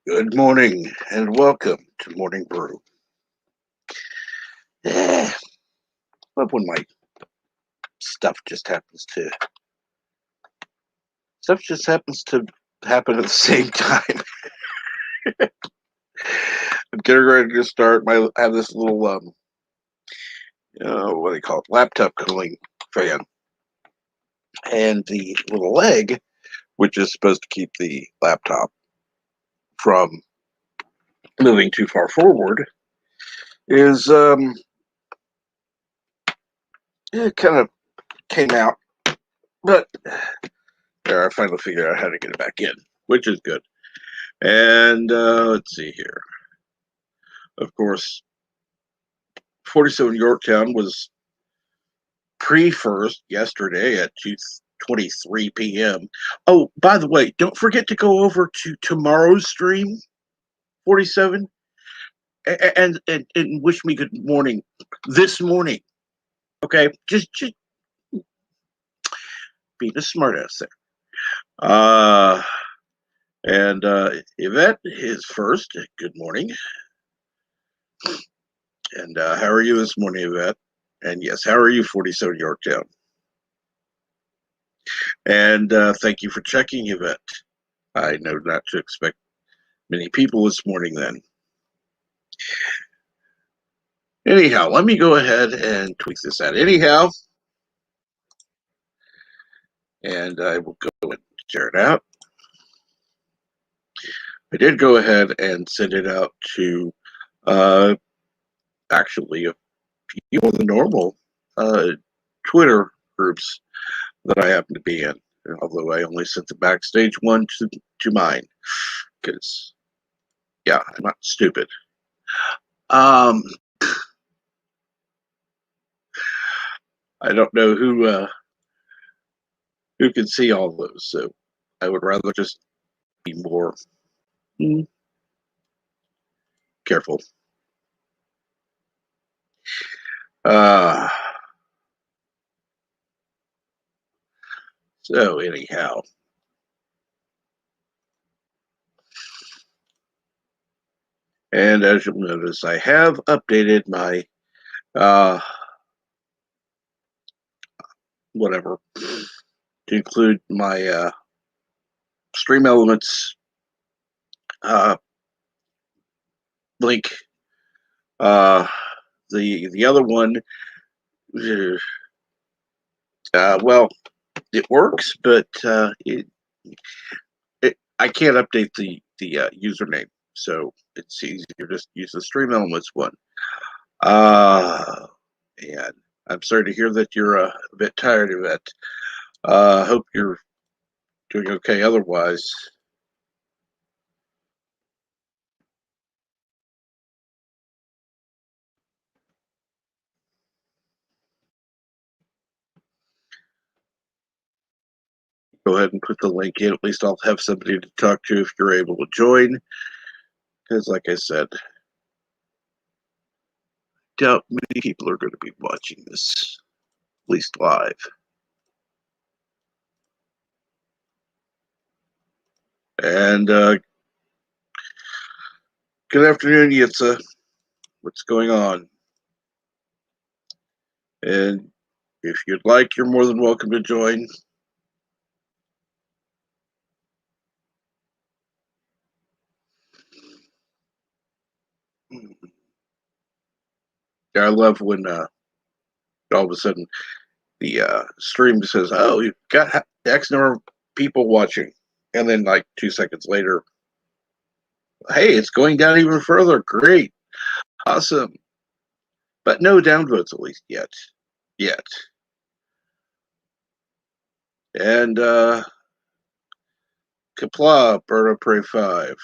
Good morning and welcome to Morning Brew. Yeah, love when my stuff just happens to stuff just happens to happen at the same time. I'm getting ready to start. I have this little what do you call it? Laptop cooling fan, and the little leg, which is supposed to keep the laptop from moving too far forward, is it kind of came out, but there I finally figured out how to get it back in, which is good. And let's see here. Of course, 47 Yorktown was pre-first yesterday at 2:23 p.m. Oh, by the way, don't forget to go over to tomorrow's stream, 47, and wish me good morning this morning. Okay, just being a smartass there. And Yvette is first. Good morning. And how are you this morning, Yvette? And yes, how are you, 47 Yorktown? And thank you for checking, Yvette. I know not to expect many people this morning then. Anyhow, let me go ahead and tweak this out. Anyhow, and I will go and share it out. I did go ahead and send it out to actually a few of the normal Twitter groups that I happen to be in, although I only sent the backstage one to mine because, yeah, I'm not stupid. Um, I don't know who can see all those, so I would rather just be more careful. Uh, so anyhow, and as you'll notice, I have updated my whatever to include my Stream Elements link. Uh, the other one, well, it works, but I can't update the username, so it's easier to just use the Stream Elements one. And I'm sorry to hear that you're a bit tired of it. Hope you're doing okay otherwise. Go ahead and put the link in. At least I'll have somebody to talk to if you're able to join. Because, like I said, doubt many people are going to be watching this, at least live. And good afternoon, Yitza. What's going on? And if you'd like, you're more than welcome to join. I love when all of a sudden the stream says, "Oh, you've got X number of people watching," and then like 2 seconds later, "Hey, it's going down even further. Great, awesome," but no downvotes at least yet. And Kapla, Bird of Prey 5.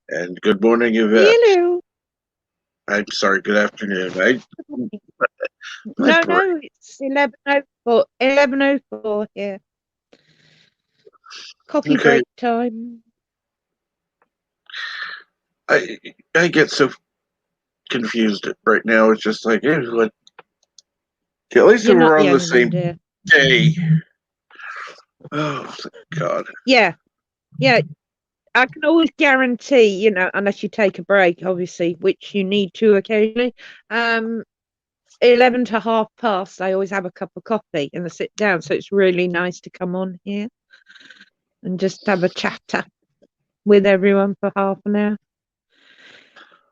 And good morning, Yvette. Hello. I'm sorry, good afternoon. No, it's 11:04 here. Coffee Okay. break time. I get so confused right now. It's just like, at least You're not we're the on the only one, same dear. day. Oh, God. Yeah, yeah. I can always guarantee, unless you take a break, obviously, which you need to occasionally. 11 to past, I always have a cup of coffee and I sit down. So it's really nice to come on here and just have a chatter with everyone for half an hour.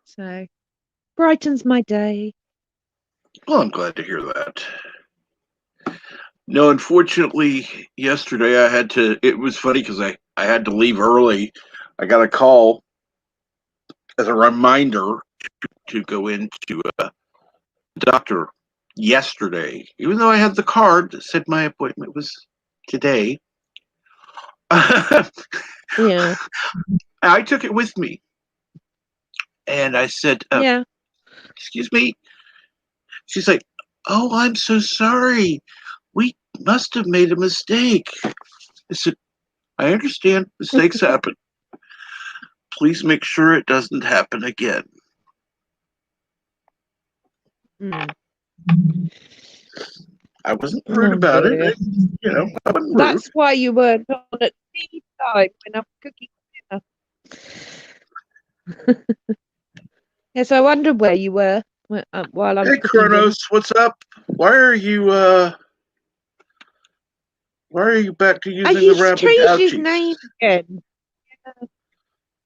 So brightens my day. Well, I'm glad to hear that. No, unfortunately, yesterday I had to. It was funny because I had to leave early. I got a call as a reminder to go into a doctor yesterday, even though I had the card that said my appointment was today. I Yeah. took it with me and I said, Yeah. "Excuse me." She's like, "Oh, I'm so sorry. We must have made a mistake." I said, "I understand mistakes happen. Please make sure it doesn't happen again." Mm. I wasn't rude Oh about it. dear. I wasn't rude. That's why you weren't on at tea time when I'm cooking dinner. Yes, I wondered where you were while I was Hey, cooking dinner. Kronos, what's up? Why are you back to using the He's rapid changed his ouchies? name again.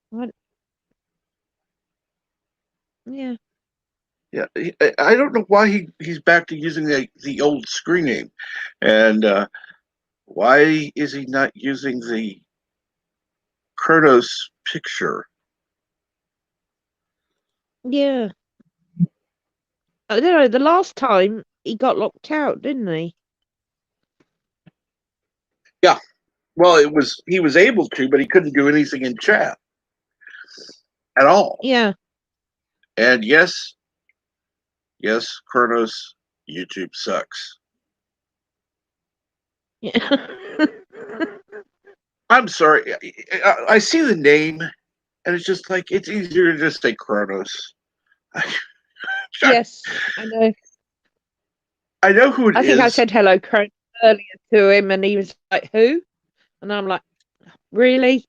What? Yeah. Yeah, I don't know why he's back to using the old screen name, and why is he not using the Kronos picture? Yeah. I don't know. The last time he got locked out, didn't he? Yeah, well, he was able to, but he couldn't do anything in chat at all. Yeah. And yes, Kronos, YouTube sucks. Yeah. I'm sorry. I see the name, and it's just like it's easier to just say Kronos. Yes, I know. I know who it I think I is. said hello Cronus earlier to him, and he was like, "Who?" And I'm like, "Really?"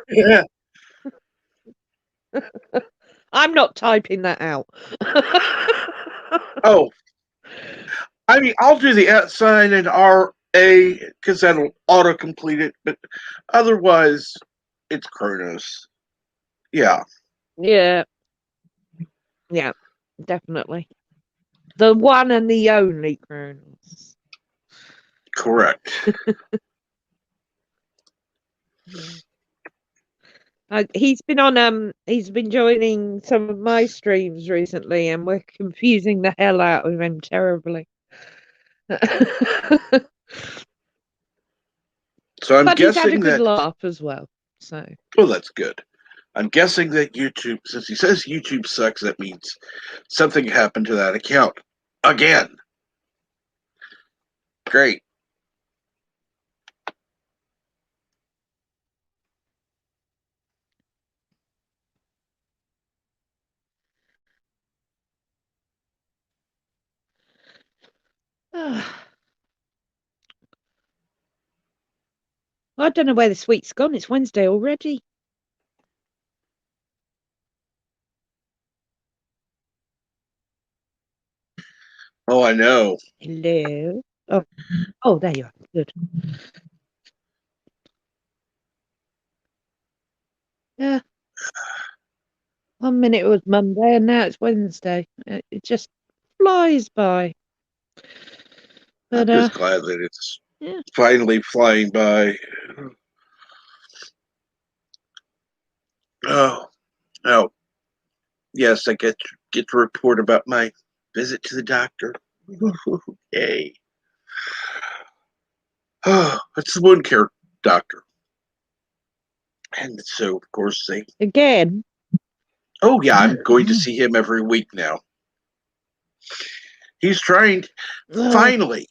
Yeah. I'm not typing that out. Oh, I mean, I'll do the @ sign and RA because that'll auto complete it, but otherwise, it's Kronos. Yeah, Yeah, yeah, definitely. The one and the only Cronus. correct. Yeah. He's been joining some of my streams recently, and we're confusing the hell out of him terribly. So I'm But he's had a guessing good that. laugh as well. So Well, that's good. I'm guessing that YouTube, since he says YouTube sucks, that means something happened to that account again. Great. I don't know where this week's gone. It's Wednesday already. Oh, I know. Hello. Oh, there you are. Good. Yeah. 1 minute it was Monday, and now it's Wednesday. It just flies by. I'm But just glad that it's yeah. finally flying by. Oh, oh, yes, I get to report about my visit to the doctor. Yay. Oh, it's the wound care doctor. And so, of course, Again. oh, yeah, I'm going to see him every week now. He's trying, Oh, finally,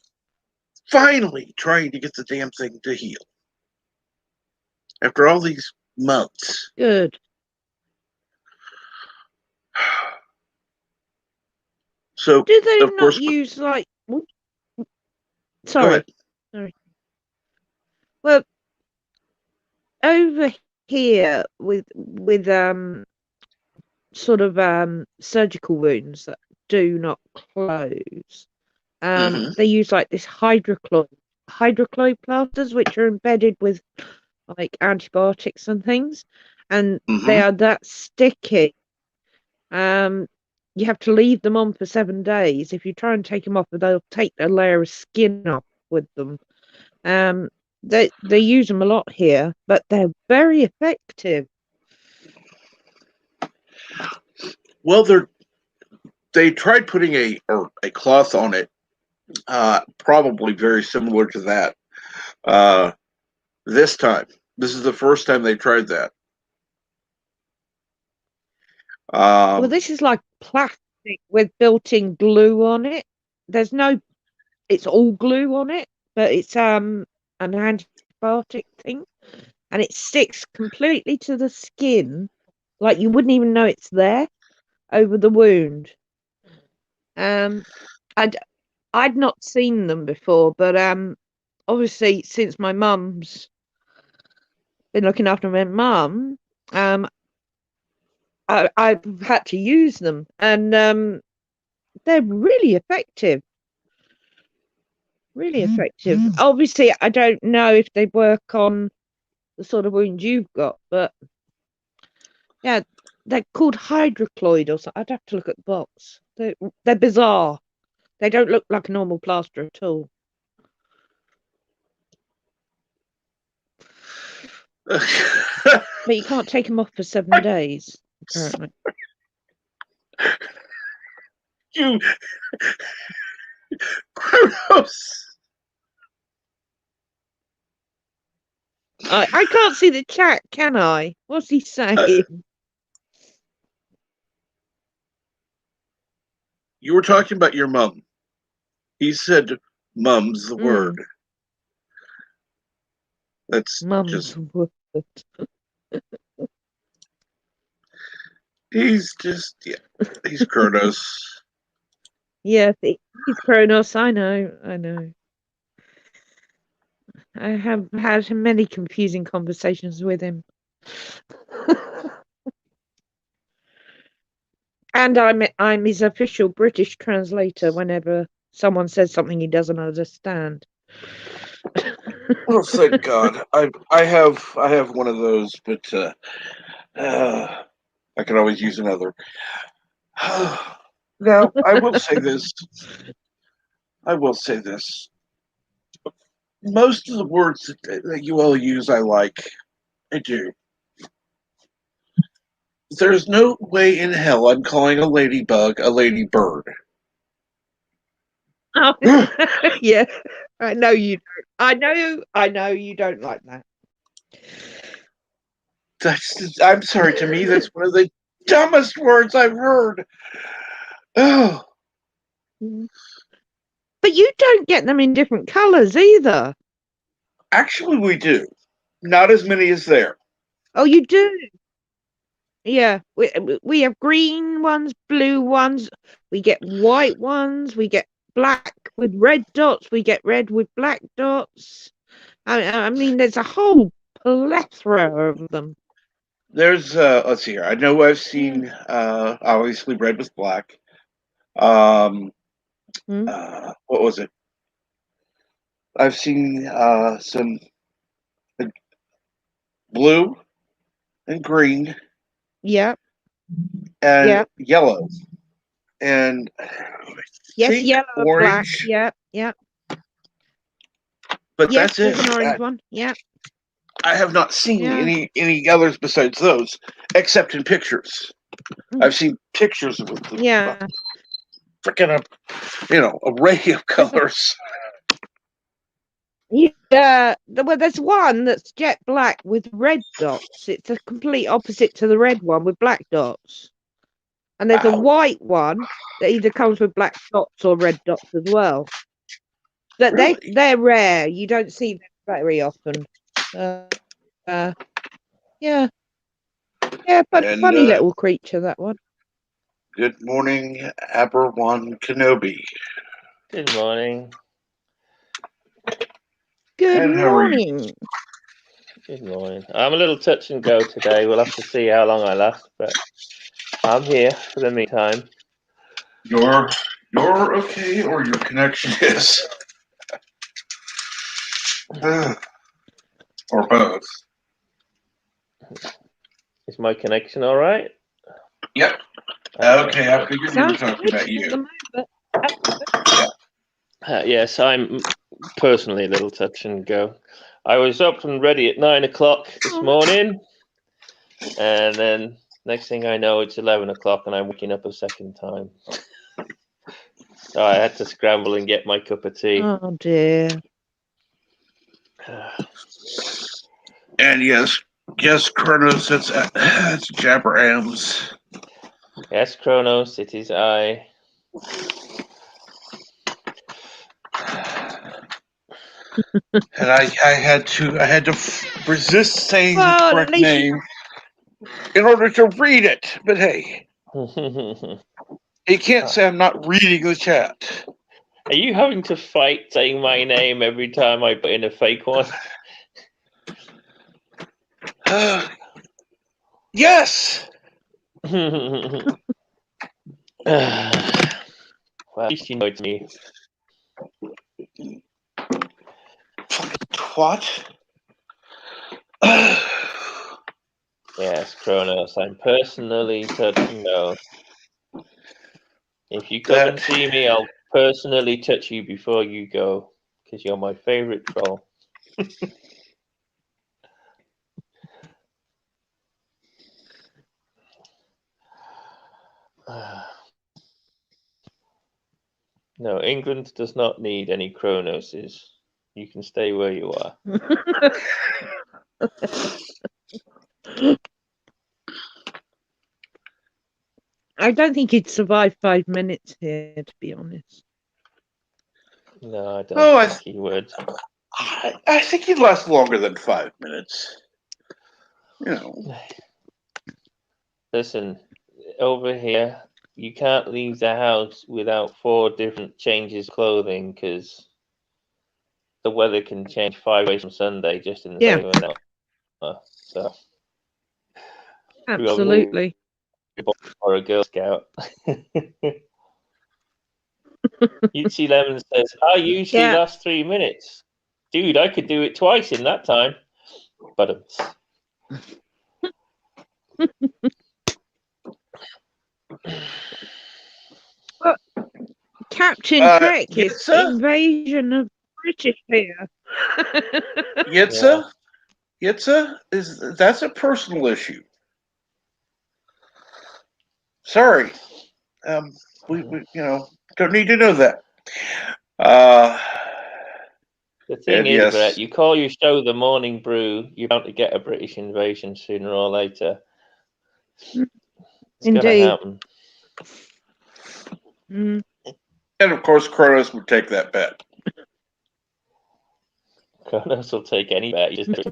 trying to get the damn thing to heal. After all these months. good. So, Do they of not course, use like? go ahead. Sorry. Well, over here with sort of surgical wounds that do not close, Hmm. they use like this hydrochloride plasters, which are embedded with like antibiotics and things, and they Hmm. are that sticky. Um, you have to leave them on for 7 days. If you try and take them off, they'll take a layer of skin off with them. Um, they use them a lot here, but they're very effective. Well, they tried putting a cloth on it, probably very similar to that. Uh, this time, this is the first time they tried that. Well, Um, this is like plastic with built-in glue on it. There's no, it's all glue on it, but it's an antibiotic thing, and it sticks completely to the skin, like you wouldn't even know it's there over the wound. Um, I'd I'd not seen them before, but obviously since my mum's been looking after my mum, um, I've had to use them, and they're really effective. Really effective. Obviously, I don't know if they work on the sort of wound you've got, but yeah, they're called hydrochloride or something. I'd have to look at the box. They're bizarre. They don't look like a normal plaster at all. But you can't take them off for 7 days, apparently. you gross. I can't see the chat, can I? What's he Uh, saying? you were talking about your mum. He said, "Mum's the word." Mm, That's mum's just. word. He's just. Yeah. He's Kronos. Yeah, he's Kronos. I know. I know. I have had many confusing conversations with him. And I'm his official British translator whenever someone says something he doesn't understand. Oh, thank God. I have one of those, but uh, I can always use another. Now, I will say this. I will say this. Most of the words that you all use, I like. I do. There's no way in hell I'm calling a ladybug a ladybird. Oh, yeah, I know you don't. I know you don't like that. I'm sorry. To me, that's one of the dumbest words I've heard. Oh, Mm. But you don't get them in different colours either. actually, we do. Not as many as there. Oh, you do. Yeah, we have green ones, blue ones. We get white ones. We get black with red dots. We get red with black dots. I mean, there's a whole plethora of them. There's let's see here. I know I've Yeah. seen obviously red with black. Um Mm. what was it? I've seen some blue and green Yeah. and Yeah. yellow and I Yes, think yellow and black. orange, Yeah. Yeah. but Yes, that's it. there's an orange one. Yeah. I have not seen Yeah. any others besides those, except in pictures. Mm. I've seen pictures of the Yeah. freaking array of colors. Yeah. Well, there's one that's jet black with red dots. It's a complete opposite to the red one with black dots. And there's a Wow, white one that either comes with black dots or red dots as well. But really? they're rare. You don't see them very often. Uh, uh, yeah, yeah, but And funny little creature that one. good morning, Aberwan Kenobi. Good morning. Good And how are you? morning. Good morning. I'm a little touch and go today. We'll have to see how long I last, but I'm here for the meantime. You're okay, or your connection is, or both. Is my connection all right? Yep. Okay, I figured we were Sounds talking good about at the you. moment. Yes, I'm personally a little touch and go. I was up and ready at 9 o'clock this morning, and then next thing I know, it's 11 o'clock, and I'm waking up a second time. So I had to scramble and get my cup of tea. Oh dear. And yes, Kronos, it's Jabberams. Yes, Kronos, it is I. And I had to resist saying the Well, at correct least name in order to read it. But hey, you can't say I'm not reading the chat. Are you having to fight saying my name every time I put in a fake one? Yes. Well, at least you know it's me. What? Yes, Kronos, I'm personally touching you. If you come and see me, I'll personally touch you before you go, because you're my favorite troll. No, England does not need any Kronoses. You can stay where you are. I don't think he'd survive 5 minutes here, to be honest. No, I don't think he would. I think he'd last longer than 5 minutes. You know. Listen, over here, you can't leave the house without 4 different changes of clothing, because the weather can change 5 days from Sunday just in the same of an hour. So, absolutely. Or a Girl Scout. Yuchi Lemon says, I usually last 3 minutes. Dude, I could do it twice in that time. But Well, Captain Trek is invasion of British here. Yitza? That's a personal issue. Sorry. We don't need to know that. The thing is, Brett, you call your show The Morning Brew, you're bound to get a British invasion sooner or later. It's going to happen. Mm. And of course, Kronos would take that bet. Kronos will take any bet. You just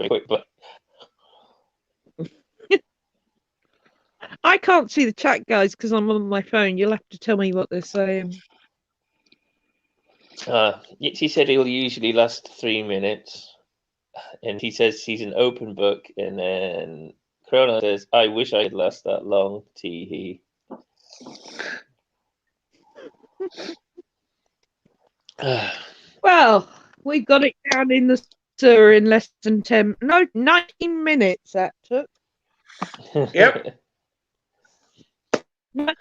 quick bet. I can't see the chat, guys, because I'm on my phone. You'll have to tell me what they're saying. He said he'll usually last 3 minutes, and he says he's an open book, and then Kronos says, I wish I could last that long, tee-hee. Well, we got it down in the sewer in less than 19 minutes that took. Yep. And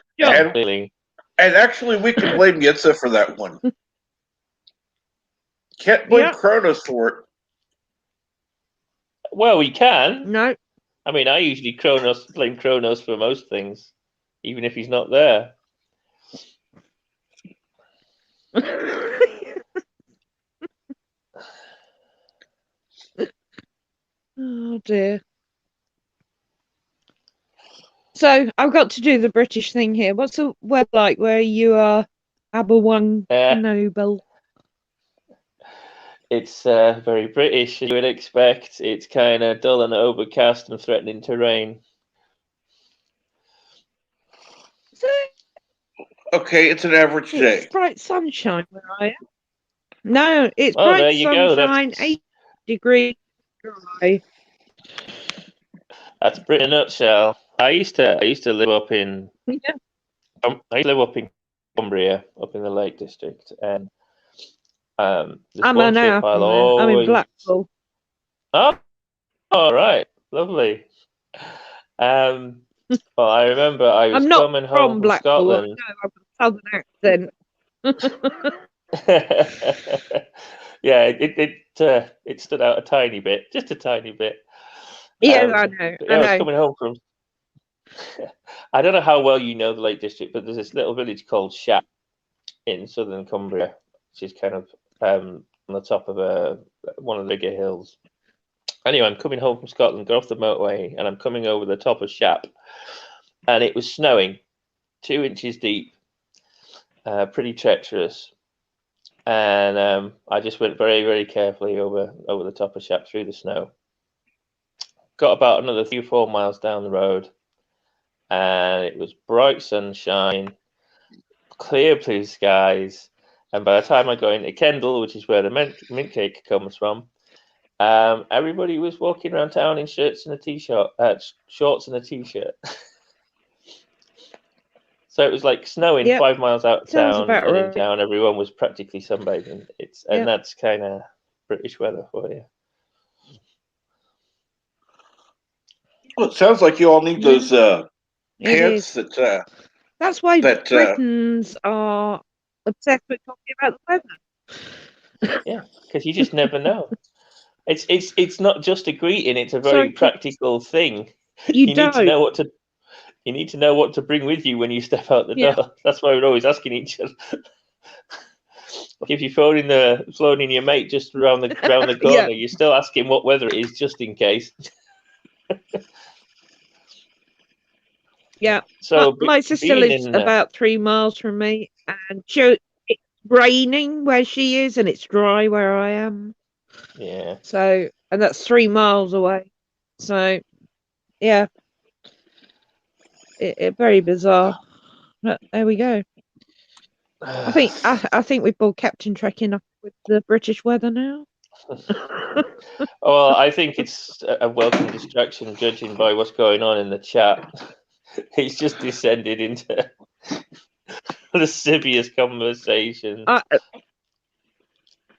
actually, we can blame Yitza for that one. Can't blame Kronos for it. Well, we can. No. I mean, I usually blame Kronos for most things, even if he's not there. Oh dear. So I've got to do the British thing here. What's the web like where you are Aberwang Noble? It's very British, as you would expect. It's kind of dull and overcast and threatening terrain. Okay, it's an average day. It's bright sunshine where I am. No, it's Well, there bright you go. sunshine, 80 degrees dry. That's Britain in a nutshell. I used to live up in Yeah. I live up in Cumbria, up in the Lake District, and there's I'm one an hour trip I'll from there. I'm in always. Blackpool. Oh, all right, lovely. Well, I remember I was I'm not coming home from from Blackpool. I Scotland. know I've got a southern accent. Yeah, it stood out a tiny bit, just a tiny bit. Yes, I know. But I yeah, I was know. coming home from. I don't know how well you know the Lake District, but there's this little village called Shap in southern Cumbria, which is kind of on the top of one of the bigger hills. Anyway, I'm coming home from Scotland, got off the motorway, and I'm coming over the top of Shap, and it was snowing, 2 inches deep, pretty treacherous. And I just went very, very carefully over the top of Shap through the snow. Got about another 3 or 4 miles down the road, and it was bright sunshine, clear blue skies. And by the time I got into Kendal, which is where the mint cake comes from, everybody was walking around town in shirts and a t-shirt, shorts and a t-shirt. So it was like snowing Yep. 5 miles out of Sounds town, about and in right. town everyone was practically sunbathing. And that's kind of British weather for you. Well, it sounds like you all need those It pants is. that That's why that Britons are obsessed with talking about the weather. Yeah, because you just never know. It's not just a greeting; it's a very Sorry, practical thing. you need to don't. know what to. You need to know what to bring with you when you step out the door. That's why we're always asking each other. Like if you're phoning your mate just around the corner, Yeah. you're still asking what weather it is just in case. Yeah. So My sister being lives in about 3 miles from me, and it's raining where she is, and it's dry where I am. yeah. So, and that's 3 miles away. So, yeah, it very bizarre. But there we go. I think we've bored Captain Trek enough with the British weather now. Well, I think it's a welcome distraction, judging by what's going on in the chat. He's just descended into lascivious conversation.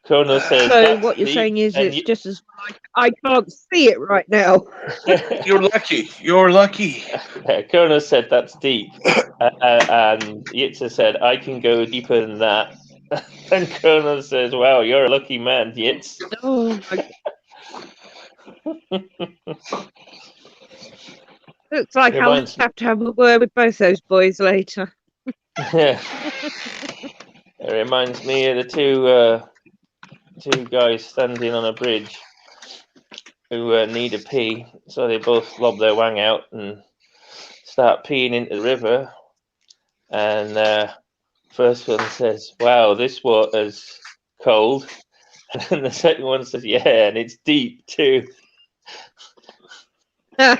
Colonel says, So what you're saying is it's just as like I can't see it right now. You're lucky. You're lucky. Colonel said that's deep, and Yitza said I can go deeper than that. And Colonel says, "Wow, you're a lucky man, Yitz." Oh my God. Looks like I'll have to have a word with both those boys later. Yeah. It reminds me of the two guys standing on a bridge who need a pee, so they both lob their wang out and start peeing into the river. And first one says, "Wow, this water's cold," and the second one says, "Yeah, and it's deep too." Oh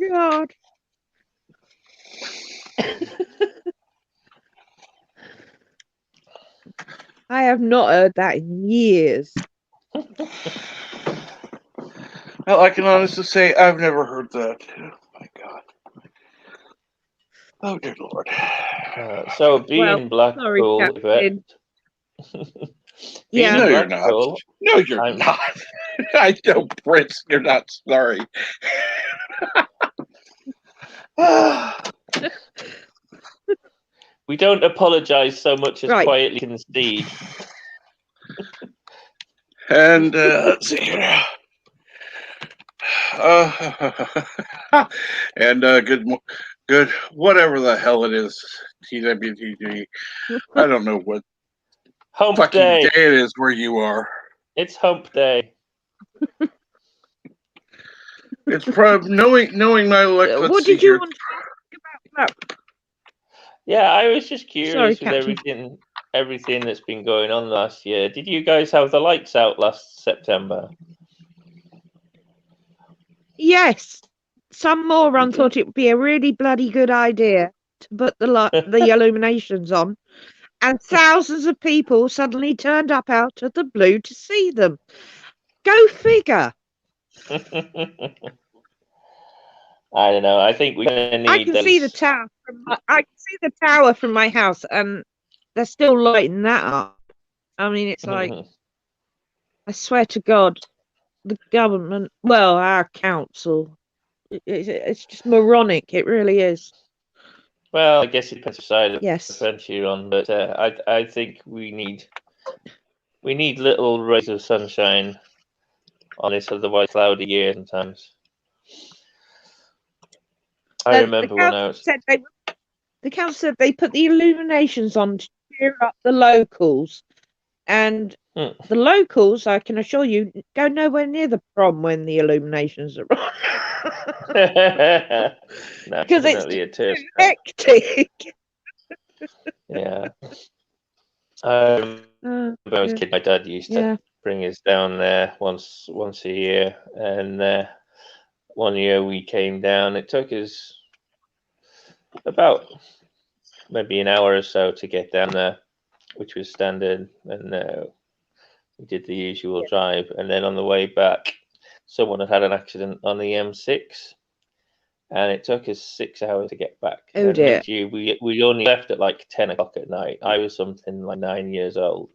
God. I have not heard that in years. Well, I can honestly say I've never heard that. Oh my God. Oh dear Lord. So being Blackpool, sorry, Yeah. No, you're not. No, you're not. I know, Prince. You're not sorry. We don't apologize so much as quietly concede. And let's see here. And good, whatever the hell it is, TWTG. I don't know what hump fucking day it is where you are. It's hump day. It's probably knowing my luck. What did you want to talk about? Yeah, I was just curious with Captain. everything that's been going on last year. Did you guys have the lights out last September? Yes. Some moron thought it would be a really bloody good idea to put the illuminations on, and thousands of people suddenly turned up out of the blue to see them. Go figure. I don't know. I think we kind of I need can see the those. tower from my house, and they're still lighting that up. I mean, it's like, I swear to God, the government, well, our council, it's just moronic. It really is. Well, I guess it depends which side of the Yes. fence you're on, but I think we need little rays of sunshine on this otherwise cloudy year sometimes. I remember when I was. The council said they put the illuminations on to cheer up the locals, and the locals, I can assure you, go nowhere near the prom when the illuminations are on. Because it's Definitely a too hectic. Yeah. I remember when I was a kid, my dad used to bring us down there once a year, and one year we came down. It took us about maybe an hour or so to get down there, which was standard, and we did the usual drive. And then on the way back, someone had an accident on the M6, and it took us 6 hours to get back. Oh dear! We only left at like 10 o'clock at night. I was something like 9 years old,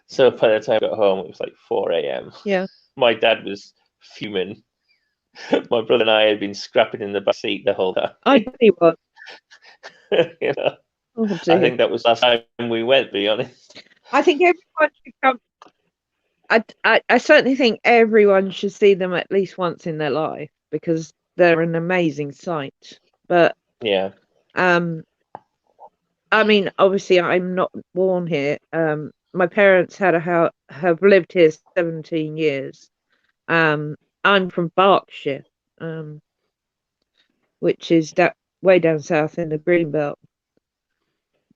so by the time I got home, it was like 4 a.m. Yeah. My dad was fuming. My brother and I had been scrapping in the back seat the whole time. I bet he was. You know? I think that was the last time we went, to be honest. I think everyone should come. I certainly think everyone should see them at least once in their life, because they're an amazing sight. But yeah, I mean, obviously, I'm not born here. My parents have lived here 17 years. I'm from Berkshire, which is way down south in the Greenbelt.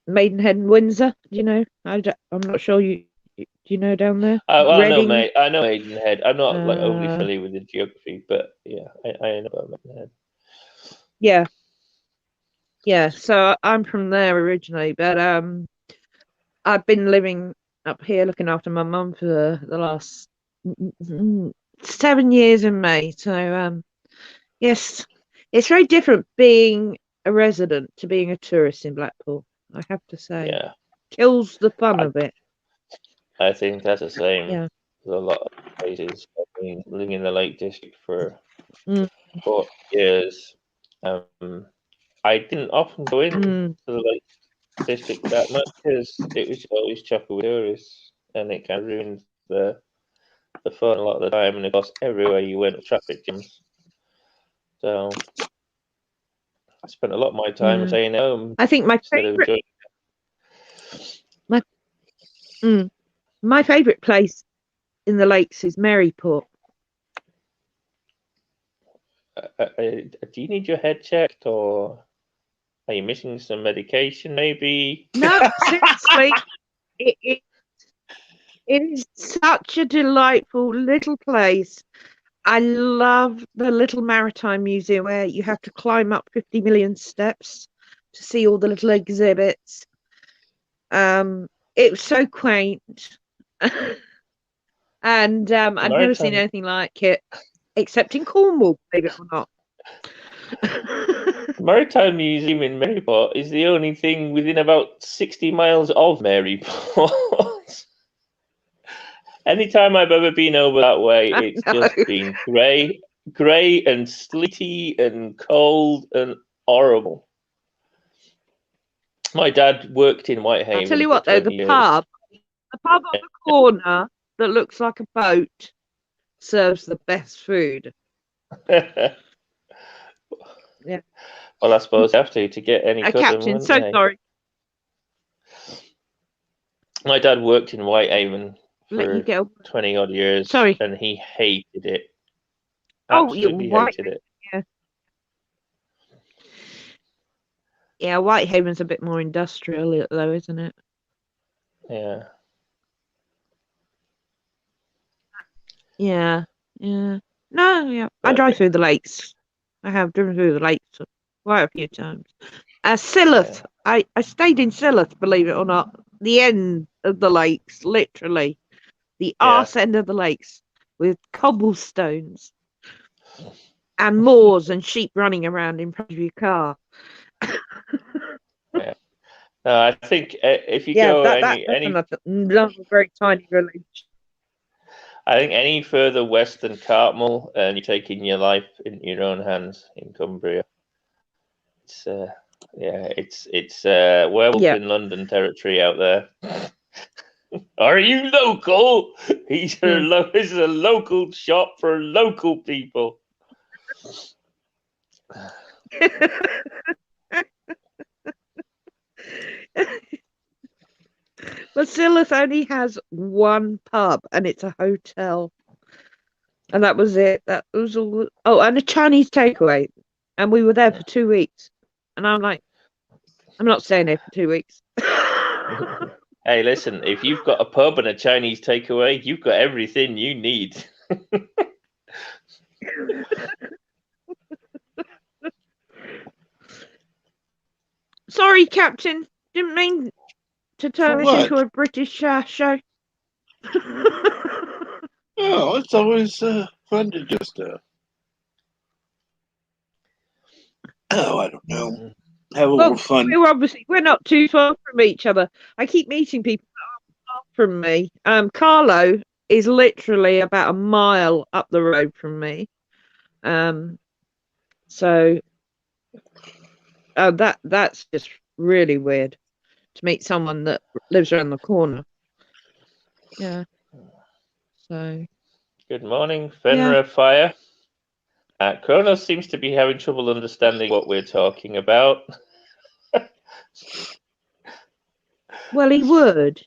Maidenhead and Windsor, do you know? I'm not sure do you know down there? I know Maidenhead. I'm not like overly familiar with the geography, but yeah, I know about Maidenhead. Yeah. So I'm from there originally, but I've been living up here looking after my mum for the last 7 years in May. So yes, it's very different being a resident to being a tourist in Blackpool, I have to say. Yeah. Kills the fun of it. I think that's the same. Yeah. There's a lot of places. I've been living in the Lake District for 4 years. I didn't often go into the Lake District that much because it was always chock with tourists, and it kind of ruined the fun a lot of the time. And of course, everywhere you went with traffic jams. So I spent a lot of my time staying home. I think my favorite place in the lakes is Maryport. Do you need your head checked, or are you missing some medication? Maybe. No, seriously, it is such a delightful little place. I love the little maritime museum where you have to climb up 50 million steps to see all the little exhibits. It was so quaint. And I'd never seen anything like it, except in Cornwall, believe it or not. Maritime Museum in Maryport is the only thing within about 60 miles of Maryport. Anytime I've ever been over that way, it's just been grey and sleety and cold and horrible. My dad worked in Whitehaven. I'll tell you what, though, the pub on the corner that looks like a boat serves the best food. Yeah. Well, I suppose you have to get any Captain, so sorry. My dad worked in Whitehaven for 20 odd years. Sorry. And he hated it. Absolutely hated it. Yeah. Yeah, Whitehaven's a bit more industrial, though, isn't it? Yeah. Yeah. No, yeah. I drive through the lakes. I have driven through the lakes quite a few times. Silloth. I stayed in Silloth, believe it or not. The end of the lakes, literally. The arse end of the lakes with cobblestones and moors and sheep running around in front of your car. Yeah. No, I think if you Yeah, go that's another very tiny village. I think any further west than Cartmel, and you're taking your life in your own hands in Cumbria. It's it's werewolf Yeah. in London territory out there. Are you local? This is a local shop for local people. But Silloth only has one pub, and it's a hotel. And that was it. That was all. Oh, and a Chinese takeaway. And we were there for 2 weeks. And I'm like, I'm not staying there for 2 weeks. Hey, listen, if you've got a pub and a Chinese takeaway, you've got everything you need. Sorry, Captain. Didn't mean to turn this into a British show. Oh, it's always fun to just I don't know, have a little fun. We're not too far from each other. I keep meeting people that aren't far from me. Carlo is literally about a mile up the road from me. So that's just really weird to meet someone that lives around the corner. Yeah. So. Good morning, Fenrir Fire. Kronos seems to be having trouble understanding what we're talking about. Well, he would.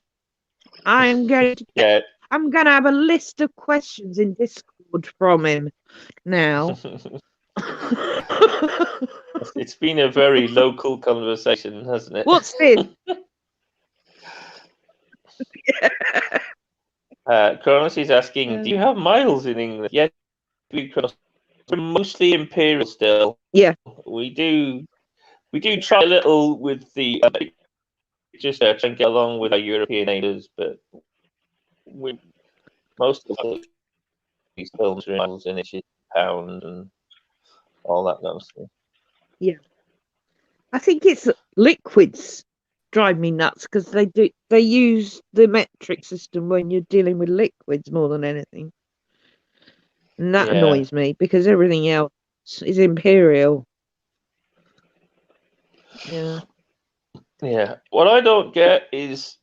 I'm going to have a list of questions in Discord from him now. It's been a very local conversation, hasn't it? What's this? Kronos is asking, do you have miles in England? Yes, we're mostly imperial still. Yeah. We do try a little with the just try and get along with our European neighbours, but most of these films are miles and inches, pound, and all that kind of stuff. Yeah, I think it's liquids drive me nuts because they use the metric system when you're dealing with liquids more than anything, and that annoys me because everything else is imperial. Yeah. What I don't get is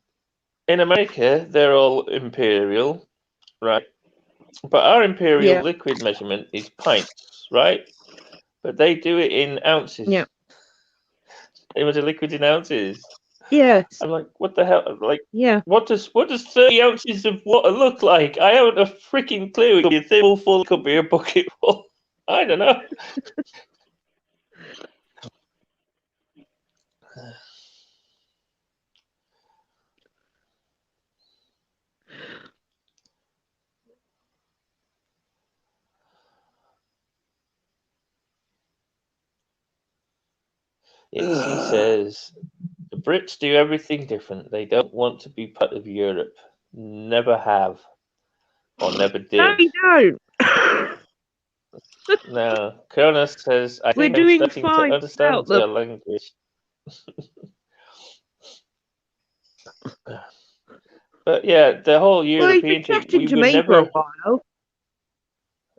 in America they're all imperial, right? But our imperial liquid measurement is pints, right? But they do it in ounces. Yeah. They measure liquid in ounces. Yes. I'm like, what the hell? Like, what does 30 ounces of water look like? I haven't a freaking clue. It could be a thimble full, it could be a bucket full. I don't know. He says the Brits do everything different. They don't want to be part of Europe. Never have. Or never did. No, we don't. No. Kronos says, I think We're I'm doing starting to understand their language. But yeah, the whole European thing, we were never for a while.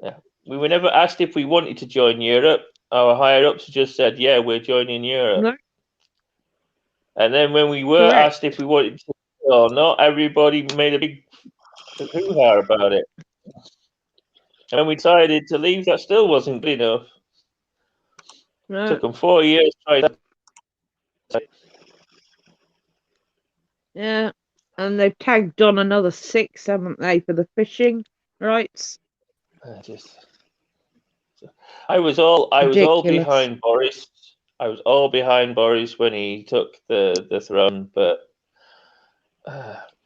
Yeah, we were never asked if we wanted to join Europe. Our higher ups just said, "Yeah, we're joining Europe." No. And then when we were asked if we wanted to or not, everybody made a big hoo-ha about it. And when we decided to leave, that still wasn't good enough. No. It took them 4 years to try that. Yeah, and they've tagged on another 6, haven't they, for the fishing rights? I was all behind Boris. I was all behind Boris when he took the throne, but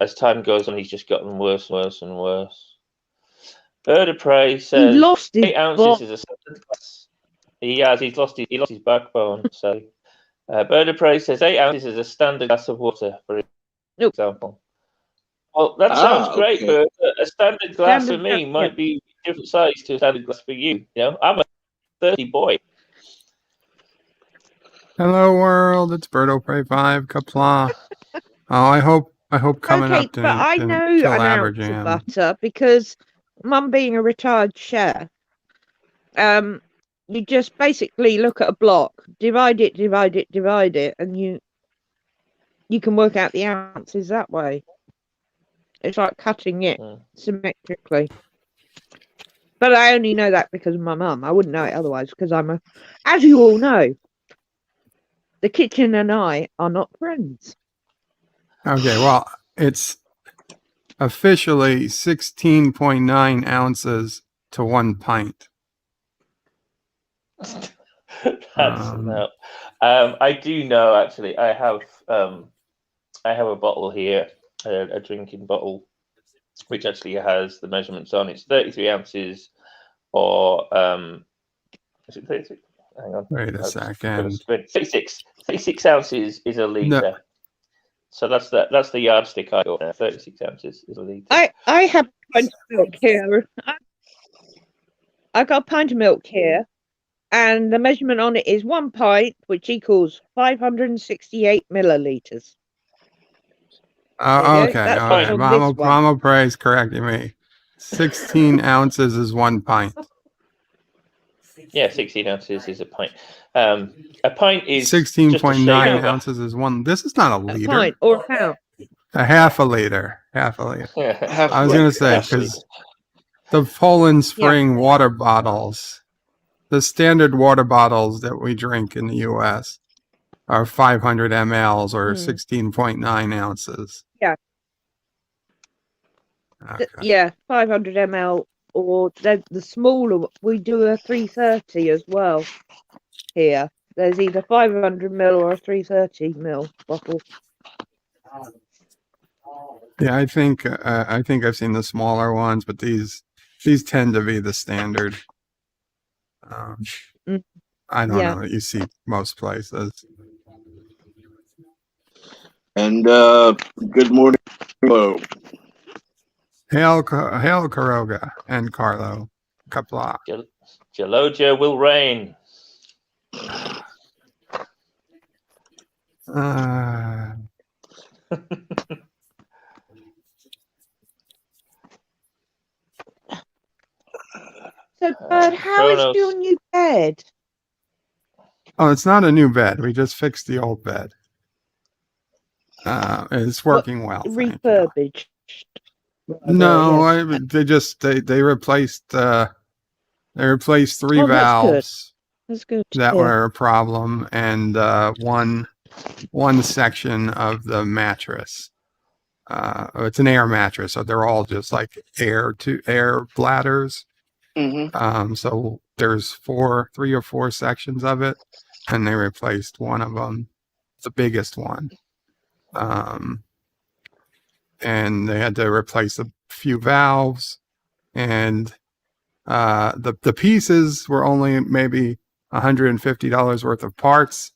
as time goes on, he's just gotten worse and worse and worse. Bird of Prey says he lost his 8 ounces is a second class. He has. He lost his backbone. So Bird of Prey says 8 ounces is a standard glass of water, for example. Well, that sounds great, okay. but a standard glass Standard for me glass, might be different size to a standard glass for you. You know, I'm a 30 boy. Hello world, it's Birdo Prey 5, Kapla. Oh, I hope coming Okay, up but I didn't know kill an ounce of Aberjam. butter because Mum being a retired chef, you just basically look at a block, divide it, and you can work out the ounces that way. It's like cutting it symmetrically. But I only know that because of my mum. I wouldn't know it otherwise because as you all know, the kitchen and I are not friends. Okay, well, it's officially 16.9 ounces to 1 pint. That's no. I do know actually. I have a bottle here, a drinking bottle, which actually has the measurements on. It's 33 ounces, or is it 33? Hang on. Wait a second. 36 ounces is a liter. No. So that's the yardstick I got there. 36 ounces is a liter. I have a pint of milk here. I got a pint of milk here, and the measurement on it is 1 pint, which equals 568 milliliters. Okay, That's all what's right. on this one. Mama Prey's correcting me. 16 ounces is 1 pint. Yeah, 16 ounces is a pint. A pint is 16.9 ounces is 1. This is not a A liter. pint or a pound. A half a liter. Half a liter. Half I was going to say, because the Poland Spring water bottles, the standard water bottles that we drink in the U.S. are 500 mLs or 16.9 ounces. Yeah. Okay. Yeah, 500 ml, or the smaller. We do a 330 as well here. There's either 500 ml or a 330 ml bottle. Yeah, I think I've seen the smaller ones, but these tend to be the standard. I don't know that you see most places. And good morning. Hello. Hail Karoga and Carlo Kapla. Geologia will reign. So, Bird, how is your new bed? Oh, it's not a new bed. We just fixed the old bed. It's working well. Refurbished. No, they replaced 3 valves. That's good. That were a problem, and one section of the mattress. It's an air mattress, so they're all just like air bladders. Mm-hmm. So there's 3 or 4 sections of it, and they replaced one of them, the biggest one. And they had to replace a few valves, and the pieces were only maybe $150 worth of parts.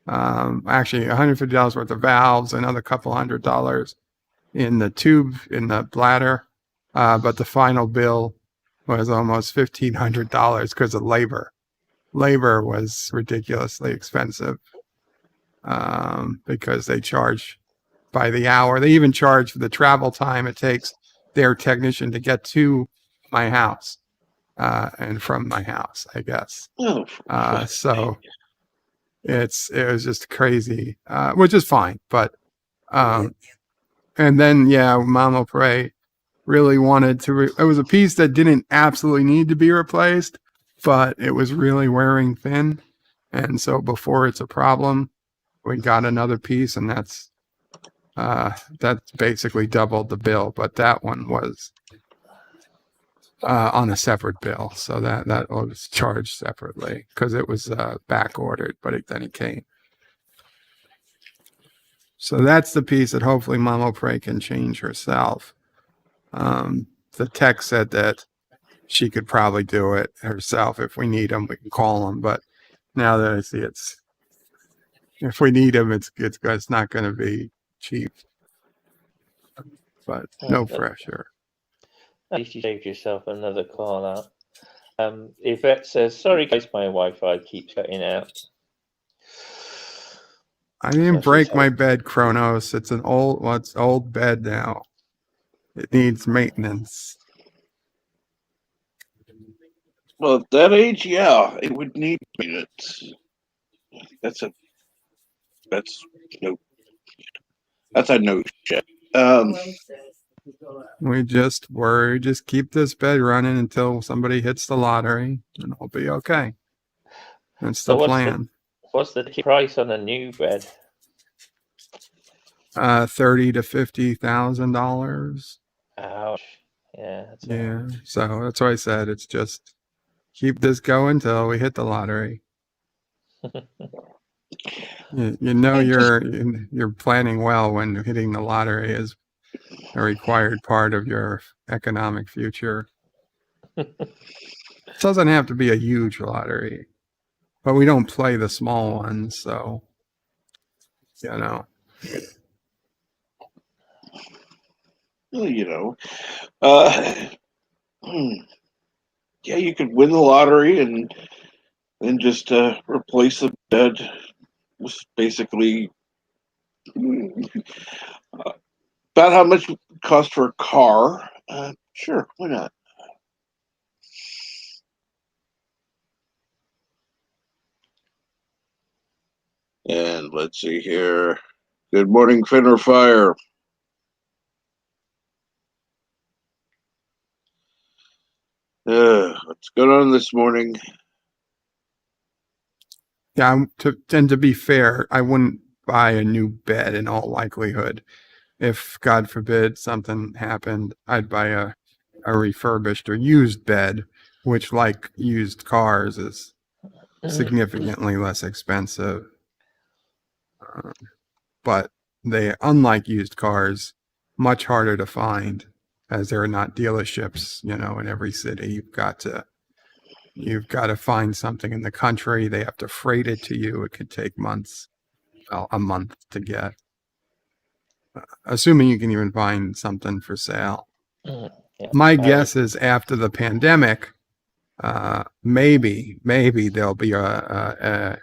Actually, $150 worth of valves, another couple $100 in the tube, in the bladder. But the final bill was almost $1,500 because of labor. Labor was ridiculously expensive because they charge by the hour. They even charge for the travel time it takes their technician to get to my house and from my house, I guess. So it was just crazy, which is fine. But and then Mama Prey really wanted to. It was a piece that didn't absolutely need to be replaced, but it was really wearing thin, and so before it's a problem, we got another piece, and that's basically doubled the bill. But that one was on a separate bill, so that was charged separately because it was back ordered, but then it came. So that's the piece that hopefully Mama Prey can change herself. The tech said that she could probably do it herself. If we need them, we can call them. But now that I see if we need them, it's not going to be cheap, but no pressure. At least you saved yourself another call out. Yvette says, "Sorry guys, my Wi-Fi keeps cutting out." I didn't So break she's my bed, Kronos. It's an old bed now. It needs maintenance. Well, at that age, yeah, it would need maintenance. That's a no shit. We just keep this bed running until somebody hits the lottery, and I'll be okay. That's the plan. What's the price on a new bed? $30,000 to $50,000. Ouch. Yeah. Yeah. So that's why I said it's just keep this going till we hit the lottery. You know you're planning well when hitting the lottery is a required part of your economic future. It doesn't have to be a huge lottery, but we don't play the small ones, so Well, yeah, you could win the lottery and then just replace the bed with basically about how much it cost for a car. Sure, why not? And let's see here. Good morning, Finner Fire. What's going on this morning? Yeah, to be fair, I wouldn't buy a new bed in all likelihood. If, God forbid, something happened, I'd buy a refurbished or used bed, which, like used cars, is significantly less expensive. But they, unlike used cars, much harder to find, as there are not dealerships, in every city. You've got to find something in the country. They have to freight it to you. It could take months, a month to get. Assuming you can even find something for sale. Yeah. My guess is after the pandemic, maybe there'll be a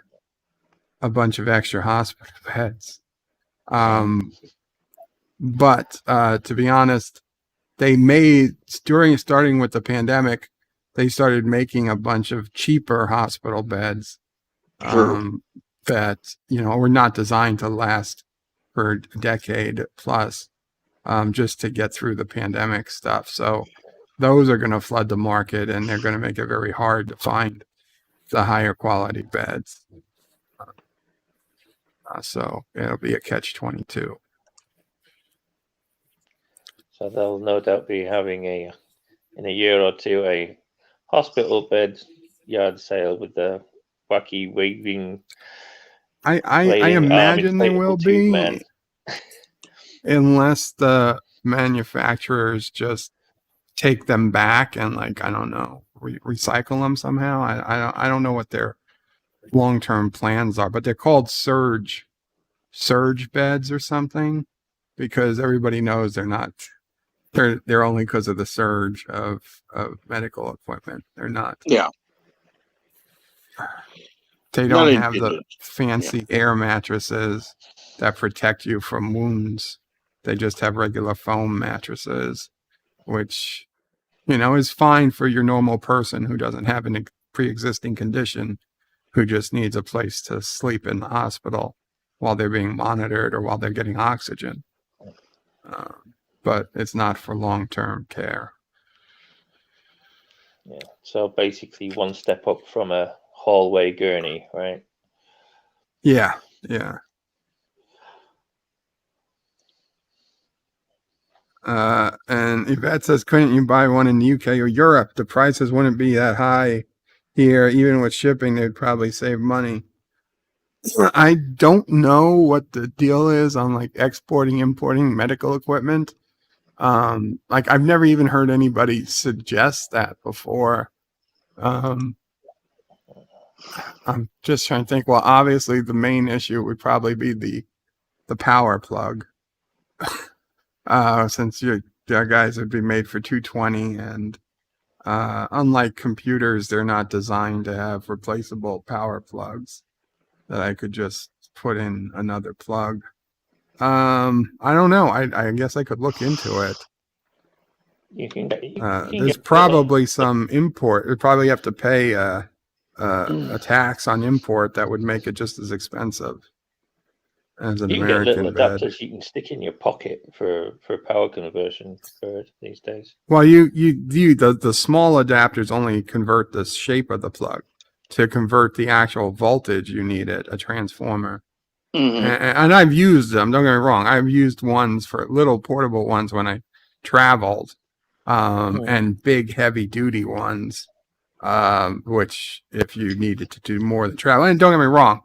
bunch of extra hospital beds. But to be honest, starting with the pandemic, they started making a bunch of cheaper hospital beds that were not designed to last for a decade plus, just to get through the pandemic stuff. So those are going to flood the market, and they're going to make it very hard to find the higher quality beds. So it'll be a catch-22. So they'll no doubt be having in a year or two a hospital bed yard sale with the wacky waving. I imagine they will be, unless the manufacturers just take them back and, I don't know, recycle them somehow. I don't know what their long-term plans are, but they're called surge beds or something, because everybody knows they're not. They're only because of the surge of medical equipment. They're not. Yeah. They don't have the fancy air mattresses that protect you from wounds. They just have regular foam mattresses, which, is fine for your normal person who doesn't have a pre-existing condition, who just needs a place to sleep in the hospital while they're being monitored or while they're getting oxygen. But it's not for long-term care. Yeah. So basically one step up from a hallway gurney, right? Yeah. And Yvette says, couldn't you buy one in the UK or Europe? The prices wouldn't be that high here. Even with shipping, they'd probably save money. I don't know what the deal is on exporting, importing medical equipment. I've never even heard anybody suggest that before. I'm just trying to think. Well, obviously the main issue would probably be the power plug. Since your guys would be made for 220, and unlike computers, they're not designed to have replaceable power plugs that I could just put in another plug. I don't know. I guess I could look into it. You can get. There's probably some import. You'd probably have to pay a tax on import that would make it just as expensive as an You can get American little bed. adapters you can stick in your pocket for power conversion for these days. Well, the small adapters only convert the shape of the plug. To convert the actual voltage, you need a transformer. Mhm. And I've used them. Don't get me wrong. I've used ones for little portable ones when I traveled, and big heavy duty ones, which if you needed to do more than travel. And don't get me wrong,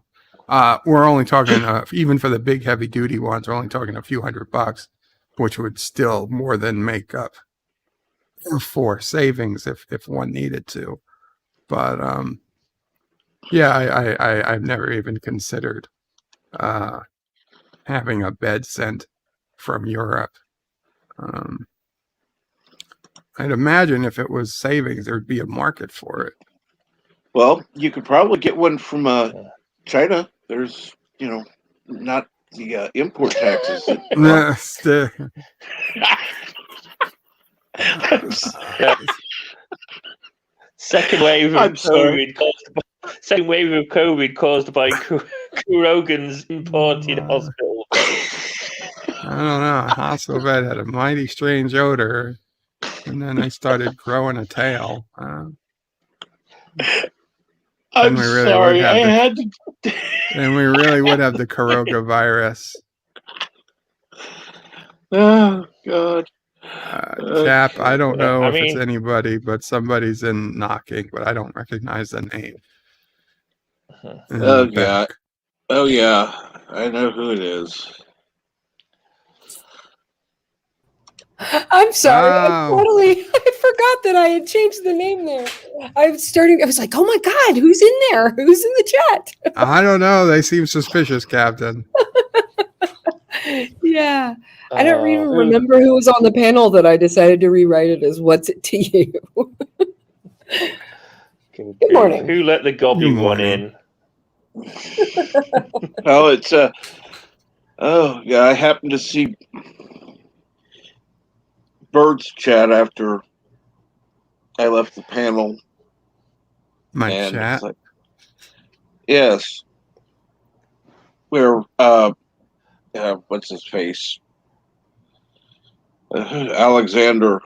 we're only talking even for the big heavy duty ones, we're only talking a few $100, which would still more than make up for savings if one needed to. But yeah, I've never even considered having a bed sent from Europe. I'd imagine if it was savings, there'd be a market for it. Well, you could probably get one from China. There's, not the import taxes. Second wave of I'm sorry. COVID caused by Kurogan's imported hospital. I don't know. A hospital bed had a mighty strange odor, and then I started growing a tail. I'm sorry. I had to. And we really would have the coronavirus. Oh God. Chap, I don't know if it's mean- anybody, but somebody's in knocking, but I don't recognize the name. Oh yeah. Oh yeah. I know who it is. I'm sorry. Wow. I forgot that I had changed the name there. I was like, oh my God, who's in there? Who's in the chat? I don't know. They seem suspicious, Captain. Yeah. I don't even remember who was on the panel that I decided to rewrite it as "What's it to you?" Good morning. Who let the gobby one in? Oh, it's oh yeah. I happened to see Bird's chat after I left the panel. My and chat. it's like, yes. Where what's his face? Alexander.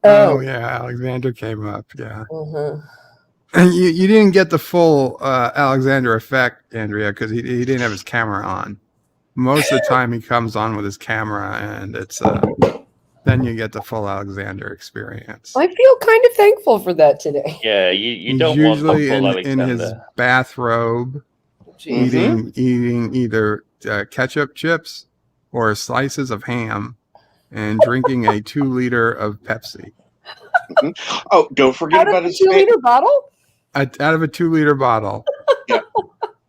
Oh yeah, Alexander came up. Yeah. Mhm. And you didn't get the full Alexander effect, Andrea, because he didn't have his camera on. Most of the time he comes on with his camera, and it's then you get the full Alexander experience. I feel kind of thankful for that today. Yeah, you He's don't want the usually full in his Alexander. bathrobe, Jeez. eating either ketchup chips or slices of ham, and drinking a 2-liter of Pepsi. Oh, don't forget Out about of a his 2-liter bottle? Out of a 2-liter bottle. Yeah.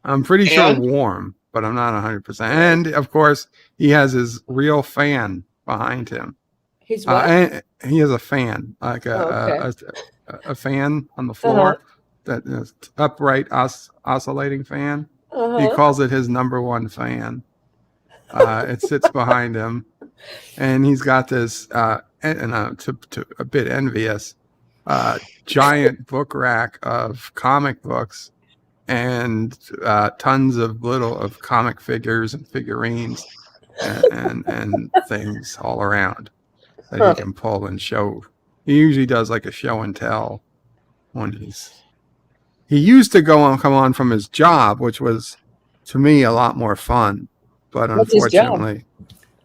I'm pretty sure And? warm, but I'm not 100%. And of course, he has his real fan behind him. He's what? And he has a fan, like okay. a fan on the floor, that is upright oscillating fan. He calls it his number one fan. It sits behind him, and he's got this, to a bit envious, giant book rack of comic books and tons of comic figures and figurines and things all around that he can pull and show. He usually does like a show and tell when he used to come on from his job, which was to me a lot more fun, but What's his job? unfortunately,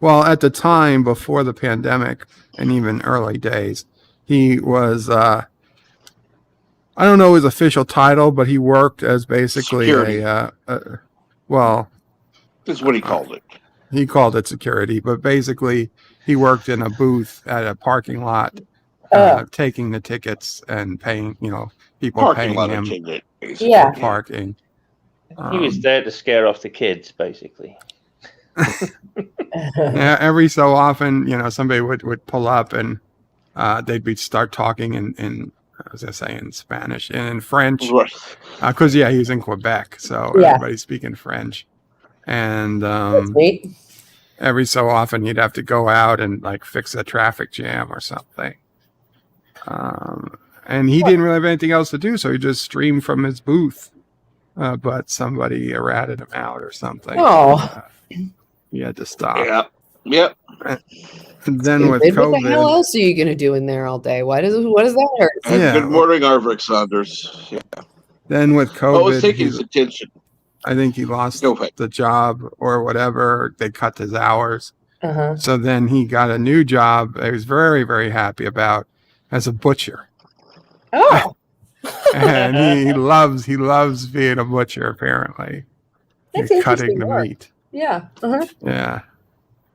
well, at the time before the pandemic and even early days, he was I don't know his official title, but he worked as basically Security. Well, That's what he called it. he called it security, but basically he worked in a booth at a parking lot, taking the tickets and paying, people Parking paying lot him attendant, basically. Yeah. for parking. He was there to scare off the kids, basically. Yeah, every so often, somebody would pull up and they'd start talking in as I say, in Spanish and in French. Right. Because, he was in Quebec, so Yeah. everybody's speaking French. And That's neat. every so often, he'd have to go out and, fix a traffic jam or something. And he didn't really have anything else to do, so he just streamed from his booth. But somebody ratted him out or something. Oh. He had to stop. Yeah. Yep. And then with Stupid. What the hell COVID, else are you gonna do in there all day? What does that hurt? And Yeah. good morning, Arvik Saunders. Yeah. then with What was COVID, taking his attention? I think he lost Go ahead. the job or whatever. They cut his hours. Uh-huh. So then he got a new job that he was very, very happy about as a butcher. Oh, And he loves being a butcher, apparently. That's And cutting interesting the work. meat. yeah. Uh-huh. Yeah.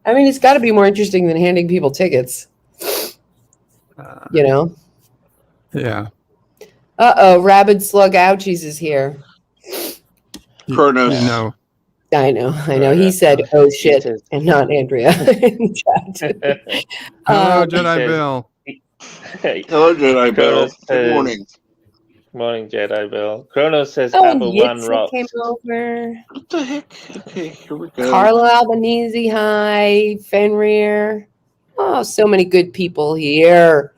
I mean, it's got to be more interesting than handing people tickets, Uh, Yeah. yeah. Rabid Slug Ouchies is here. Kronos. I know. He said, "Oh shit," says- and not Andrea in chat. Hello, Um, Jedi says- Bill. Hello, Jedi Bill. Kronos Good says- morning. Morning, Jedi Bill. Kronos says Oh, Apple One Yitzik rocks. came over. What the heck? Okay, here we go. Carla Albanese, hi. Fenrir. Oh, so many good people here.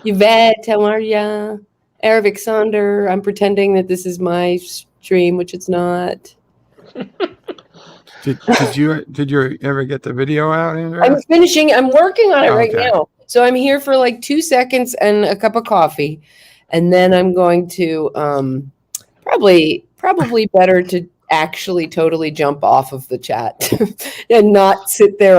Yvette, how are ya? Ervik Sonder. I'm pretending that this is my stream, which it's not. Did you ever get the video out, Andrea? I'm working on it right Okay. now. So I'm here for like 2 seconds and a cup of coffee. And then I'm going to probably better to actually totally jump off of the chat and not sit here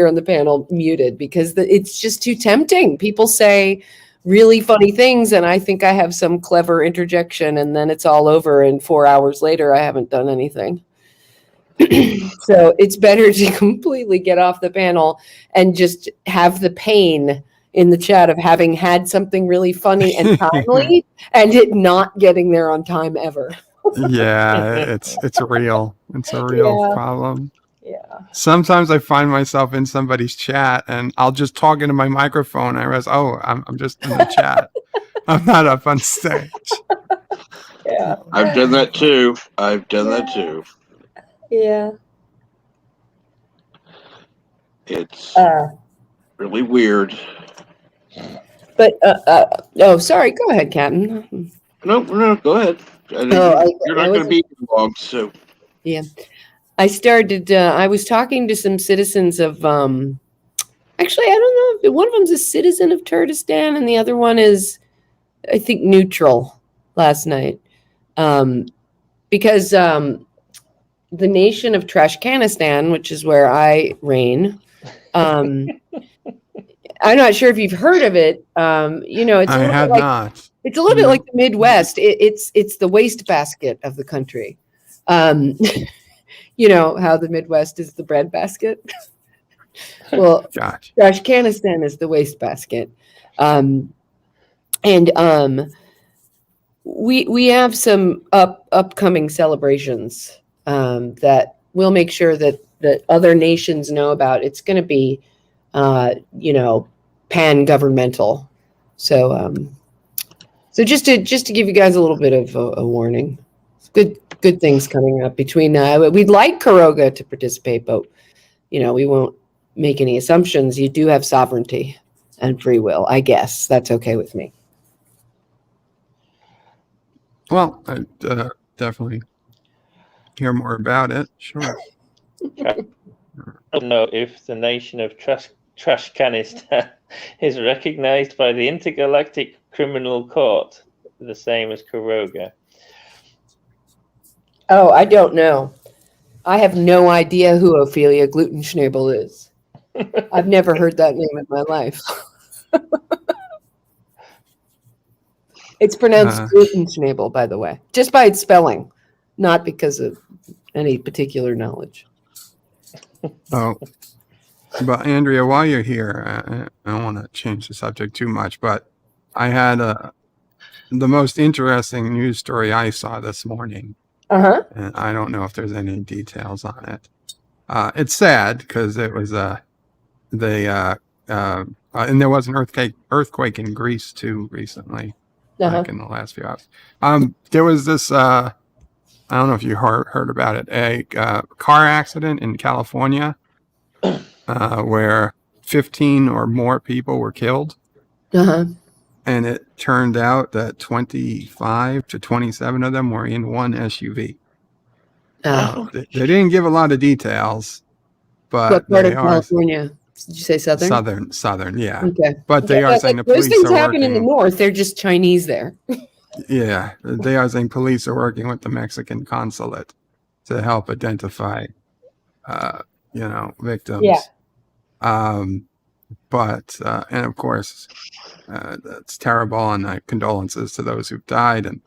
on the panel muted, because it's just too tempting. People say really funny things and I think I have some clever interjection, and then it's all over, and 4 hours later I haven't done anything. So it's better to completely get off the panel and just have the pain in the chat of having had something really funny and timely and it not getting there on time ever. Yeah, it's real. It's a real Yeah. problem. Yeah. Sometimes I find myself in somebody's chat and I'll just talk into my microphone. And I realize, I'm just in the chat. I'm not up on stage. Yeah. I've done that too. Yeah. It's Uh, really weird. but sorry. Go ahead, Captain. No, go ahead. You're not going to be long, so. I started. I was talking to some citizens of. Actually, I don't know if one of them's a citizen of Kurdistan and the other one is, I think, neutral. Last night, because the nation of Trashkanistan, which is where I reign. I'm not sure if you've heard of it. It's I had not. It's a little bit like the Midwest. It's the wastebasket of the country. You know how the Midwest is the breadbasket? Well, Gotcha. Trashkanistan is the wastebasket. We have some upcoming celebrations that we'll make sure that other nations know about. It's going to be, pan-governmental. So just to give you guys a little bit of a warning. Good things coming up between. We'd like Kuroga to participate, but we won't make any assumptions. You do have sovereignty and free will. I guess that's okay with me. Well, I'd definitely hear more about it. Sure. I don't know if the nation of Trashkanistan is recognized by the Intergalactic Criminal Court the same as Kuroga. Oh, I don't know. I have no idea who Ophelia Glutenschnabel is. I've never heard that name in my life. It's pronounced Glutenschnabel, by the way, just by its spelling, not because of any particular knowledge. Oh, but Andrea, while you're here, I don't want to change the subject too much, but I had the most interesting news story I saw this morning, Uh-huh. and I don't know if there's any details on it. It's sad because it was and there was an earthquake in Greece too recently, Uh-huh. like in the last few hours. There was this I don't know if you heard about it, a car accident in California where 15 or more people were killed. Uh-huh. And it turned out that 25 to 27 of them were in one SUV. They didn't give a lot of details, but What part they of are California? Did you say southern? southern, yeah. Okay. But they Yeah, are saying the those police things are happen in the working. north. They're just Chinese there. Yeah, they are saying police are working with the Mexican consulate to help identify, victims. Yeah. But and of course, that's terrible, and condolences to those who've died, and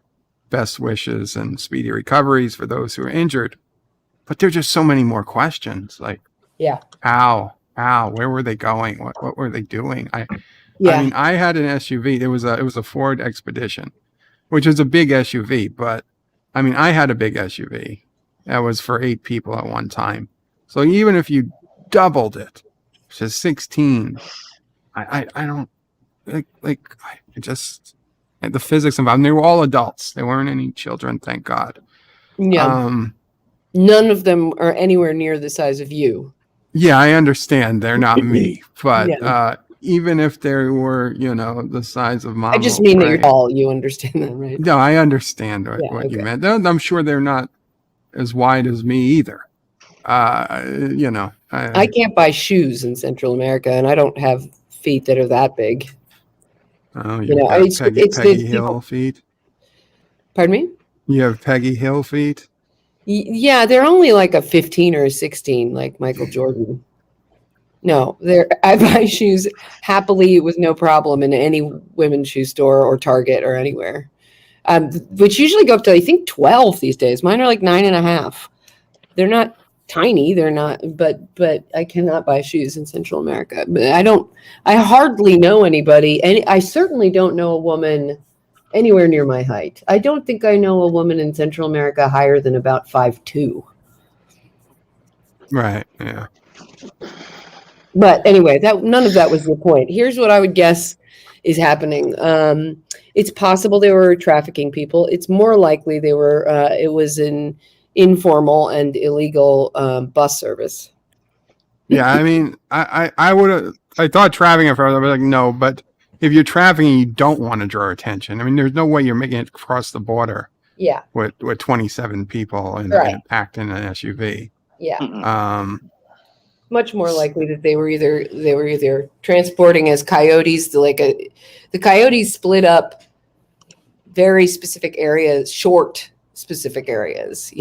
best wishes and speedy recoveries for those who are injured. But there's just so many more questions, like how, where were they going, what were they doing? I mean, I had an SUV. It was a Ford Expedition, which is a big SUV, but I mean, I had a big SUV that was for 8 people at one time. So even if you doubled it to 16, I don't the physics involved. They were all adults. They weren't any children, thank God. Yeah. None of them are anywhere near the size of you. Yeah, I understand they're not me, but Yeah. even if they were, the size of Mom. I just mean that you're tall. You understand that, right? No, I understand what you okay. meant. I'm sure they're not as wide as me either. I can't buy shoes in Central America, and I don't have feet that are that big. Oh, you have Peggy Hill feet? Pardon me? You have Peggy Hill feet? Yeah, they're only like a 15 or a 16, like Michael Jordan. No, I buy shoes happily with no problem in any women's shoe store or Target or anywhere, which usually go up to, I think, 12 these days. Mine are like 9.5. They're not tiny. They're not, but I cannot buy shoes in Central America. I hardly know anybody. And I certainly don't know a woman anywhere near my height. I don't think I know a woman in Central America higher than about 5'2". Right. Yeah. But anyway, none of that was the point. Here's what I would guess is happening. It's possible they were trafficking people. It's more likely it was an informal and illegal bus service. Yeah, I mean, I thought trafficking at first. I was like, no, but if you're trafficking, you don't want to draw attention. I mean, there's no way you're making it across the border. Yeah. With 27 people packed in an SUV. Yeah. Much more likely that they were either transporting as coyotes. The coyotes split up very specific areas, short specific areas,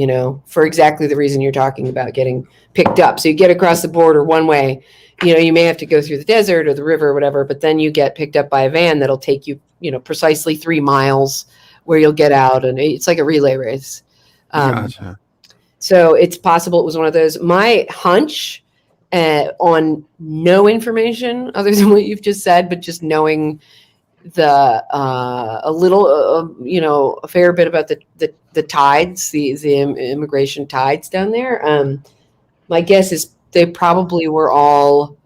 for exactly the reason you're talking about, getting picked up. So you get across the border one way, you may have to go through the desert or the river or whatever, but then you get picked up by a van that'll take you, precisely 3 miles where you'll get out, and it's like a relay race. Gotcha. So it's possible it was one of those. My hunch, on no information other than what you've just said, but just knowing a fair bit about the tides, the immigration tides down there. My guess is they probably were all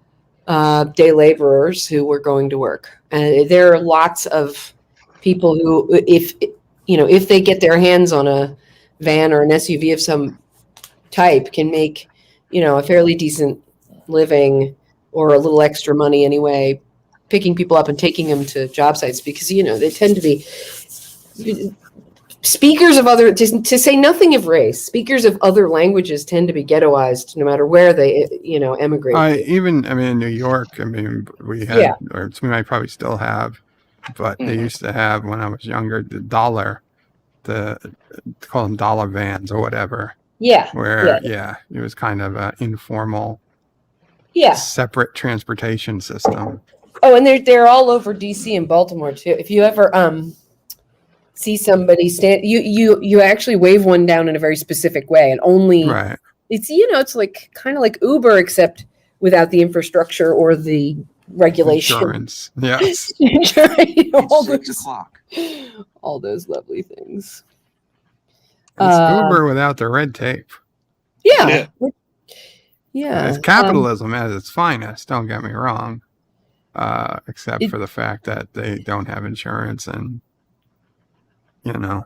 day laborers who were going to work. And there are lots of people who, if they get their hands on a van or an SUV of some type, can make, a fairly decent living or a little extra money anyway, picking people up and taking them to job sites, because they tend to be speakers of other, to say nothing of race, speakers of other languages tend to be ghettoized no matter where they emigrate. Even in New York, we had, or we might probably still have, but they used to have, when I was younger, the call them dollar vans or whatever. Yeah. Where it was kind of an informal, separate transportation system. Oh, and they're all over DC and Baltimore too. If you ever see somebody stand, you actually wave one down in a very specific way, and only it's it's like kind of like Uber, except without the infrastructure or the regulation. Insurance. Yes. all, It's 6 those, o'clock. all those lovely things. It's Uber without the red tape. Yeah. Yeah. It's capitalism at its finest, don't get me wrong. Except It- for the fact that they don't have insurance and, you know.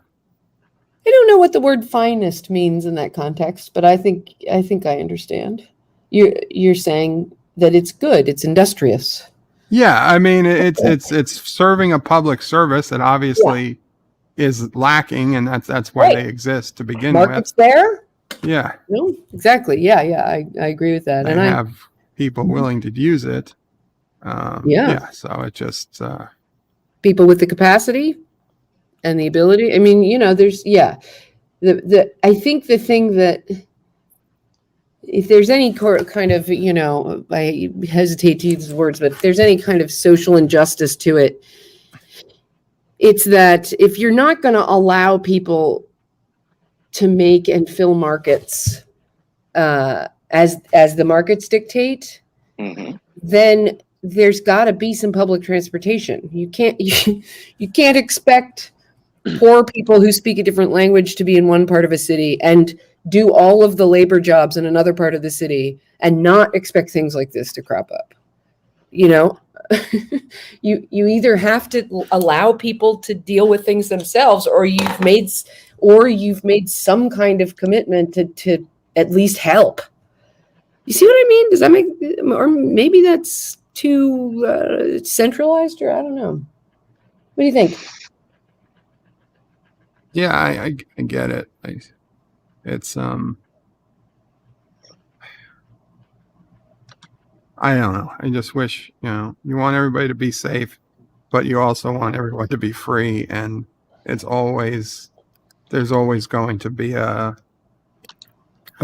I don't know what the word finest means in that context, but I think I understand. You're saying that it's good, it's industrious. Yeah, I mean it's serving a public service that obviously is lacking, and that's why they exist to begin Markets with. there? Yeah. No, exactly. Yeah, I agree with that. They And have people willing to use it. So it just people with the capacity and the ability. I mean, there's I think the thing that, if there's any kind of, I hesitate to use words, but if there's any kind of social injustice to it, it's that if you're not going to allow people to make and fill markets as the markets dictate, then there's got to be some public transportation. You can't expect poor people who speak a different language to be in one part of a city and do all of the labor jobs in another part of the city and not expect things like this to crop up. You either have to allow people to deal with things themselves, or you've made some kind of commitment to at least help. You see what I mean? Does that make, or maybe that's too centralized, or I don't know. What do you think? yeah, I get it. It's I don't know. I just wish, you want everybody to be safe, but you also want everyone to be free, and there's always going to be a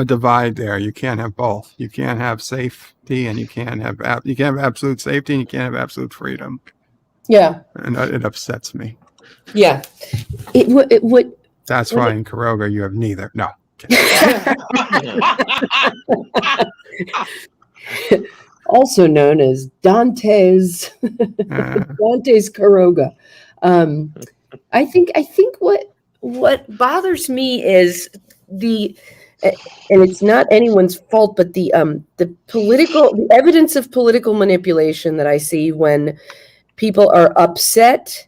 divide there. You can't have both. You can't have safety, and you can't have absolute safety, and you can't have absolute freedom. Yeah. And it upsets me. Yeah. It would. That's why in Karoga you have neither. No. Also known as Dante's Karoga. I think what bothers me is and it's not anyone's fault, but the evidence of political manipulation that I see when people are upset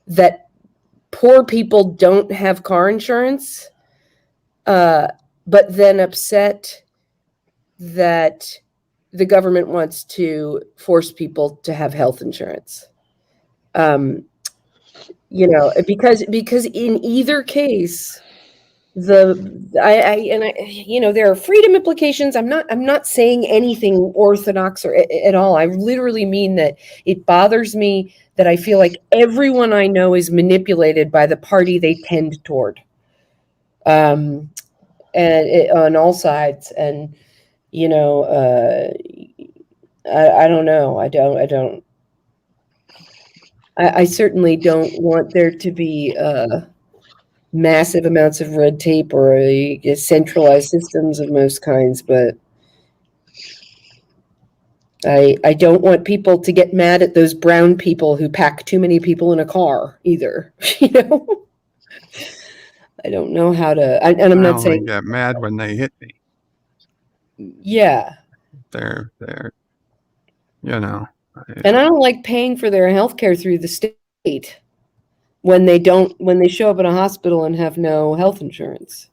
that poor people don't have car insurance, but then upset that the government wants to force people to have health insurance. Because in either case, there are freedom implications. I'm not saying anything orthodox or at all. I literally mean that it bothers me that I feel like everyone I know is manipulated by the party they tend toward, and on all sides. And I don't know. I certainly don't want there to be massive amounts of red tape or centralized systems of most kinds, but I don't want people to get mad at those brown people who pack too many people in a car either. I don't know how to, and I'm not saying. They get mad when they hit me. Yeah. They're. And I don't like paying for their health care through the state when they show up in a hospital and have no health insurance.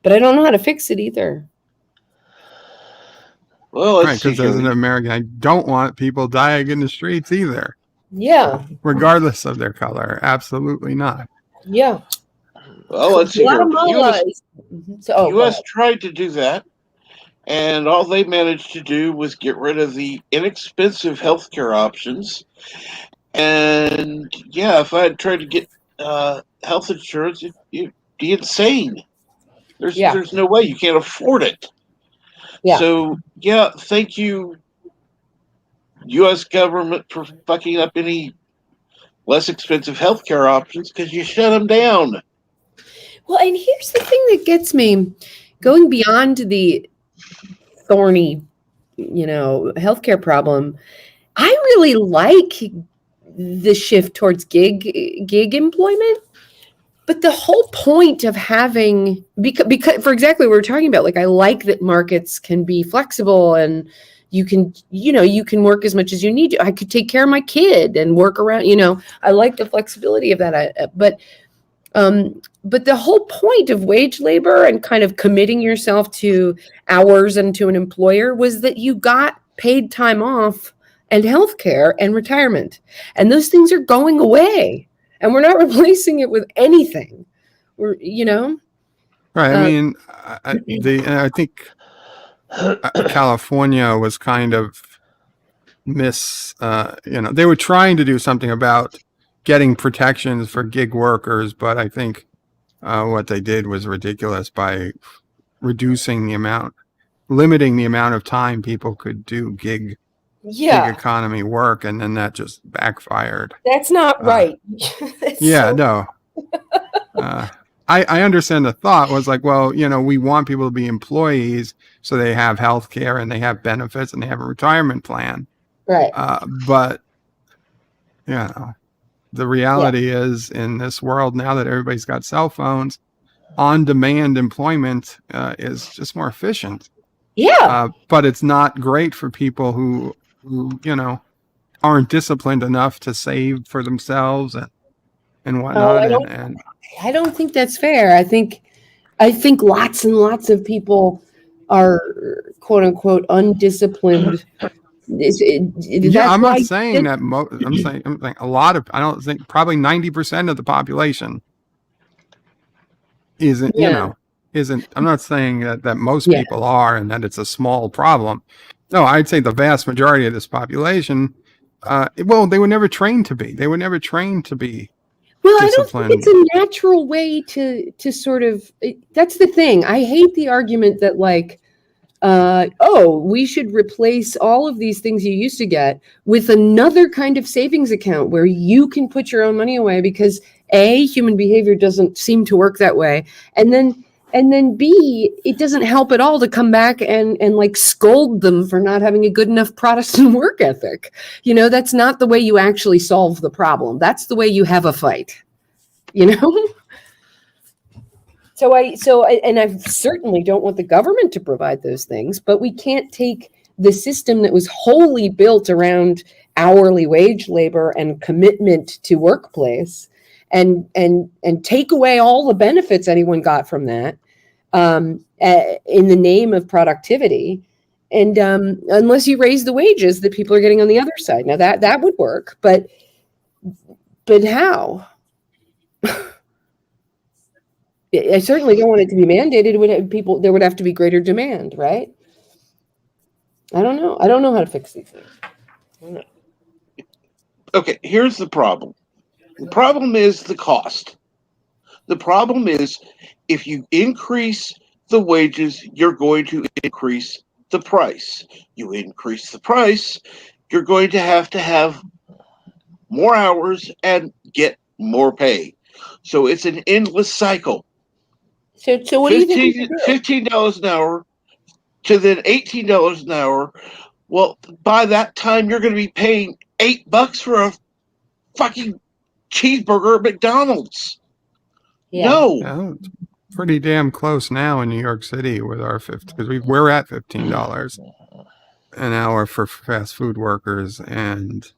But I don't know how to fix it either. Well, because as an American, I don't want people dying in the streets either. Yeah. Regardless of their color. Absolutely not. Yeah. Well, let's see here. U.S. tried to do that, and all they managed to do was get rid of the inexpensive healthcare options. And yeah, if I had tried to get health insurance, you'd be insane. There's no way. You can't afford it. Yeah. So yeah, thank you, U.S. government, for fucking up any less expensive healthcare options, because you shut them down. Well, and here's the thing that gets me, going beyond the thorny, healthcare problem, I really like the shift towards gig employment. But the whole point of having, because for exactly what we're talking about, like I like that markets can be flexible and you can work as much as you need to. I could take care of my kid and work around, I like the flexibility of that. But the whole point of wage labor and kind of committing yourself to hours and to an employer was that you got paid time off and healthcare and retirement. And those things are going away. And we're not replacing it with anything. Right. I mean, I think California was kind of they were trying to do something about getting protections for gig workers, but I think what they did was ridiculous by limiting the amount of time people could do gig economy work, and then that just backfired. That's not right. No. I understand the thought was like, well, we want people to be employees so they have health care and they have benefits and they have a retirement plan. Right. But the reality is, in this world now that everybody's got cell phones, on-demand employment is just more efficient. Yeah. But it's not great for people who aren't disciplined enough to save for themselves and whatnot. I don't think that's fair. I think lots and lots of people are quote unquote undisciplined. I'm not saying that. I'm saying a lot of. I don't think probably 90% of the population isn't. Isn't. I'm not saying that most people are, and that it's a small problem. No, I'd say the vast majority of this population. They were never trained to be. They were never trained to be. Well, I don't think it's a natural way to sort of. That's the thing. I hate the argument that like, we should replace all of these things you used to get with another kind of savings account where you can put your own money away, because A, human behavior doesn't seem to work that way, and then B, it doesn't help at all to come back and like scold them for not having a good enough Protestant work ethic. That's not the way you actually solve the problem. That's the way you have a fight, So I certainly don't want the government to provide those things, but we can't take the system that was wholly built around hourly wage labor and commitment to workplace and take away all the benefits anyone got from that in the name of productivity. And unless you raise the wages that people are getting on the other side. Now that would work, but how? I certainly don't want it to be mandated. There would have to be greater demand, right? I don't know. I don't know how to fix these things. I don't know. Okay, here's the problem. The problem is the cost. The problem is if you increase the wages, you're going to increase the price. You increase the price, you're going to have more hours and get more pay. So it's an endless cycle. So what do you think? $15 an hour to then $18 an hour. Well, by that time, you're going to be paying $8 for a fucking cheeseburger at McDonald's. Yeah. No. Pretty damn close now in New York City with our because we're at $15 an hour for fast food workers, and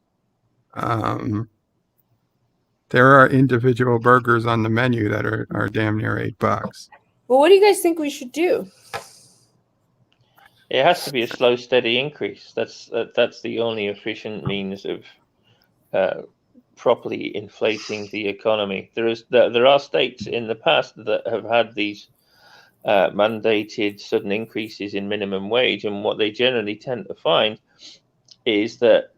there are individual burgers on the menu that are damn near $8. Well, what do you guys think we should do? It has to be a slow, steady increase. That's the only efficient means of properly inflating the economy. There are states in the past that have had these mandated sudden increases in minimum wage, and what they generally tend to find is that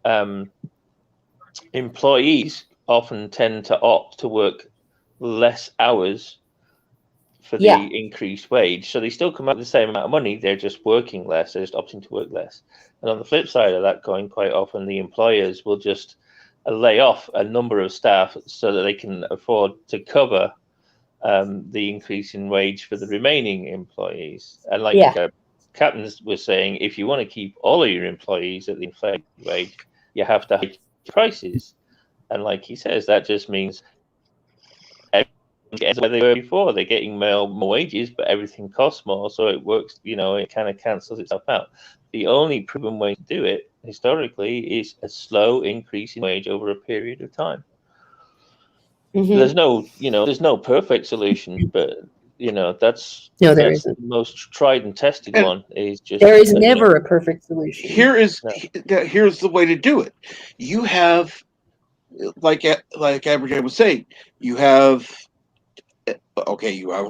employees often tend to opt to work less hours for the increased wage. So they still come out with the same amount of money, they're just working less, they're just opting to work less. And on the flip side of that coin, quite often the employers will just lay off a number of staff so that they can afford to cover the increase in wage for the remaining employees. And like Captain was saying, if you want to keep all of your employees at the inflated wage, you have to hike prices. And like he says, that just means everyone gets where they were before. They're getting more wages, but everything costs more. So it works, it kind of cancels itself out. The only proven way to do it historically is a slow increase in wage over a period of time. There's no perfect solution, but that's there isn't. the most tried and tested one. Is just there is never a perfect solution. Here's the way to do it. You have, like Abigail was saying, you have a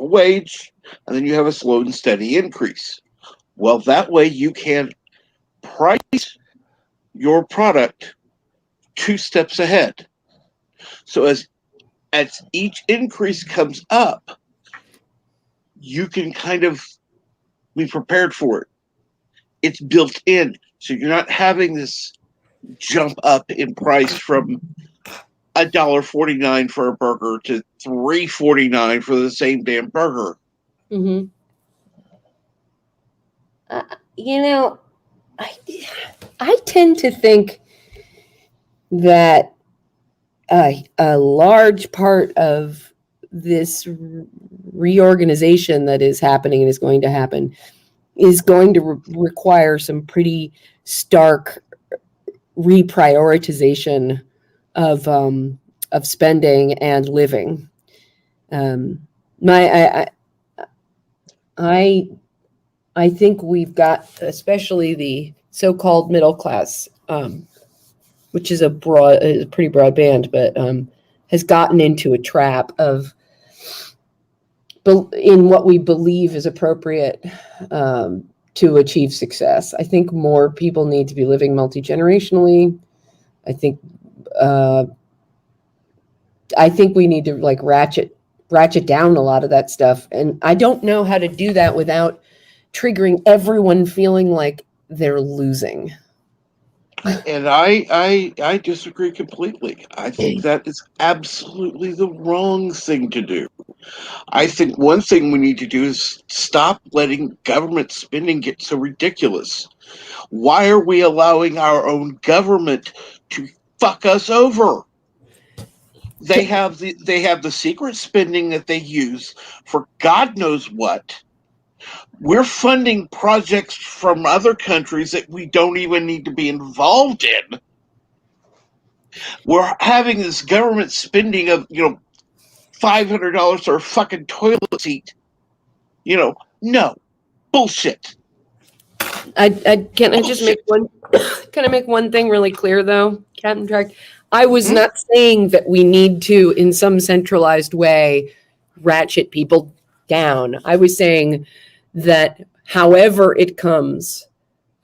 wage, and then you have a slow and steady increase. Well, that way you can price your product 2 steps ahead. So as each increase comes up, you can kind of be prepared for it. It's built in, so you're not having this jump up in price from $1.49 for a burger to $3.49 for the same damn burger. Mm-hmm. I tend to think that a large part of this reorganization that is happening and is going to happen is going to require some pretty stark reprioritization of spending and living. I think we've got, especially the so-called middle class, which is a pretty broad band, but has gotten into a trap of in what we believe is appropriate to achieve success. I think more people need to be living multi-generationally. I think we need to like ratchet down a lot of that stuff, and I don't know how to do that without triggering everyone feeling like they're losing. And I disagree completely. I think that is absolutely the wrong thing to do. I think one thing we need to do is stop letting government spending get so ridiculous. Why are we allowing our own government to fuck us over? They have the secret spending that they use for God knows what. We're funding projects from other countries that we don't even need to be involved in. We're having this government spending of, $500 for a fucking toilet seat. No. Bullshit. Can I just make one thing really clear though, Captain Track? I was not saying that we need to, in some centralized way, ratchet people down. I was saying that however it comes,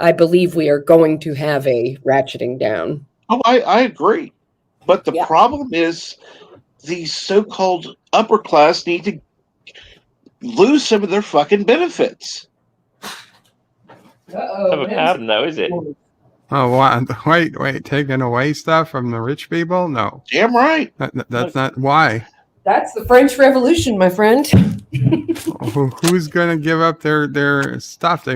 I believe we are going to have a ratcheting down. Oh, I agree. But the problem is these so-called upper class need to lose some of their fucking benefits. Never happened though, is it? Oh, what? Wait, taking away stuff from the rich people? No. Damn right. That's not why. That's the French Revolution, my friend. Who's going to give up their stuff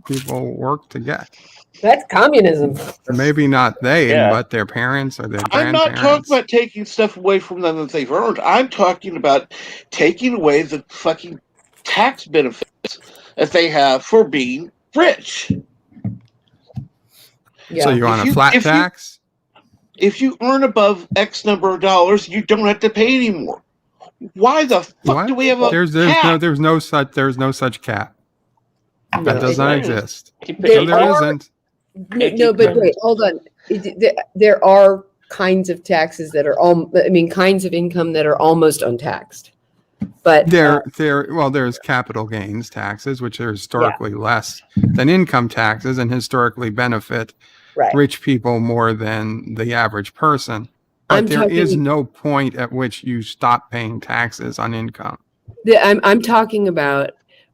people work to get? That's communism. Maybe not but their parents or their grandparents. I'm not talking about taking stuff away from them that they've earned. I'm talking about taking away the fucking tax benefits that they have for being rich. Yeah. So you want a flat tax? If you earn above X number of dollars, you don't have to pay anymore. Why the fuck do we have a cap? There's no such cap. That does not exist. There isn't. No, but wait, hold on. There are kinds of taxes that are kinds of income that are almost untaxed. But there's capital gains taxes, which are historically less than income taxes and historically benefit rich people more than the average person. But there is no point at which you stop paying taxes on income. I'm talking about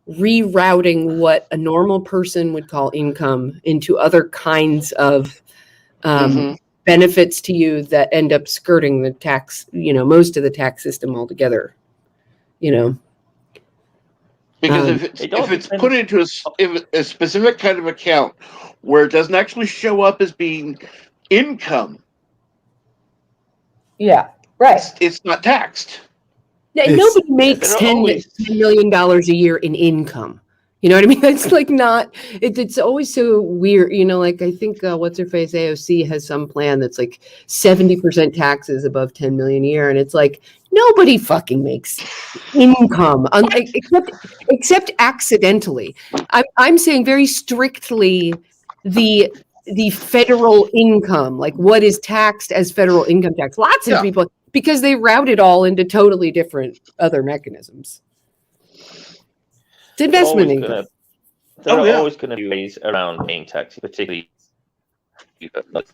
rerouting what a normal person would call income into other kinds of benefits to you that end up skirting the tax, most of the tax system altogether. Because if it's put into a specific kind of account where it doesn't actually show up as being income. Yeah, right. It's not taxed. Yeah, It's- nobody makes They're $10 always- million a year in income. You know what I mean? It's like not, it's always so weird. You know, like I think what's her face AOC has some plan that's like 70% taxes above 10 million a year. And it's like, nobody fucking makes income except accidentally. I'm saying very strictly the federal income, like what is taxed as federal income tax. Lots of Yeah. people, because they route it all into totally different other mechanisms. It's investment income. There Oh, are yeah. always going to be ways around paying taxes, particularly like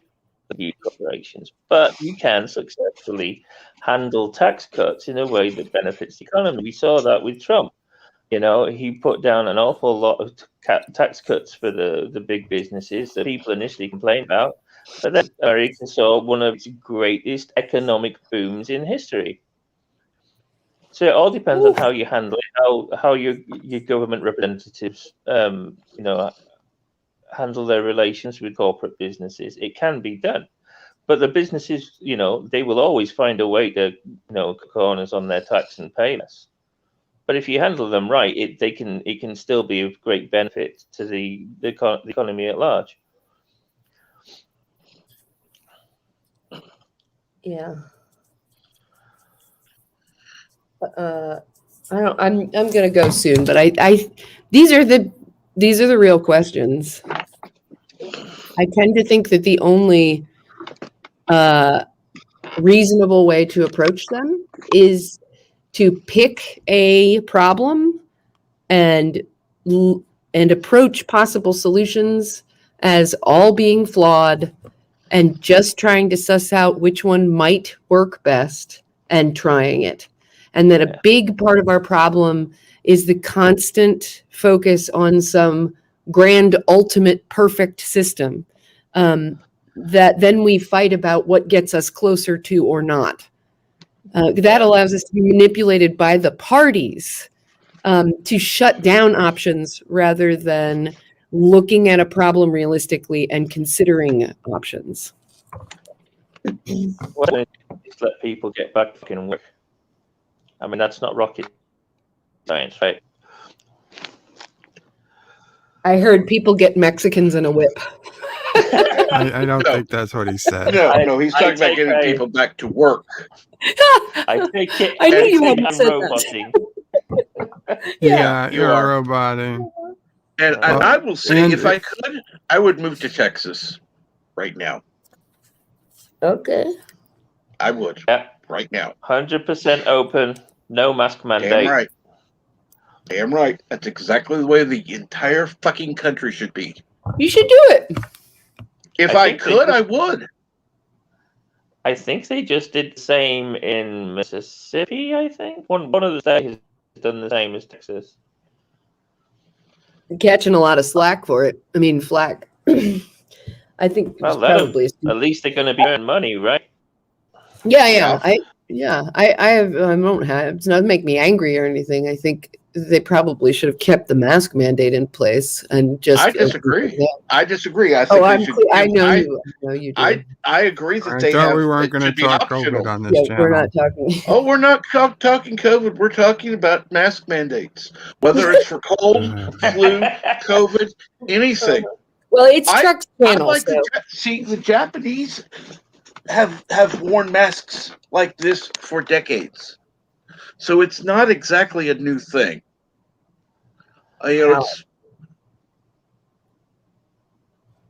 the huge corporations. But you can successfully handle tax cuts in a way that benefits the economy. We saw that with Trump. You know, he put down an awful lot of tax cuts for the big businesses that people initially complained about. But then America saw one of its greatest economic booms in history. So it all depends on how you handle it, how your government representatives, handle their relations with corporate businesses. It can be done, but the businesses, they will always find a way to, cut corners on their tax and pay less. But if you handle them right, it can still be of great benefit to the economy at large. Yeah. I'm gonna go soon, but these are the real questions. I tend to think that the only reasonable way to approach them is to pick a problem and approach possible solutions as all being flawed and just trying to suss out which one might work best and trying it. And that a big part of our problem is the constant focus on some grand, ultimate, perfect system that then we fight about what gets us closer to or not. That allows us to be manipulated by the parties to shut down options rather than looking at a problem realistically and considering options. Well, just let people get back to work. I mean, that's not rocket science, right? I heard people get Mexicans in a whip. I don't No. think that's what he said. No, he's talking about getting people back to work. I take it. I knew you take hadn't I'm said roboting. Yeah, you you're are. roboting. And Well, I will say, and if I could, I would move to Texas right now. Okay. I would Yeah, right now. 100% open, no mask mandate. Damn right. Damn right. That's exactly the way the entire fucking country should be. You should do it. If I I think they could, just- I would. I think they just did the same in Mississippi. I think one of the states has done the same as Texas. Catching a lot of slack for it. I mean, flack. I think it's Well, probably. at least they're going to be earning money, right? Yeah. I won't have. It's not make me angry or anything. I think they probably should have kept the mask mandate in place and just. I disagree. Yeah. I disagree. I think they should. I know you. I know you do. I agree that I they thought have. we weren't It going to should be talk optional. COVID on this Yeah, channel. we're not talking. Oh, we're not talking COVID. We're talking about mask mandates, whether it's for cold, flu, COVID, anything. Well, it's Chuck's channel. Like So. see, the Japanese have worn masks like this for decades, so it's not exactly a new thing.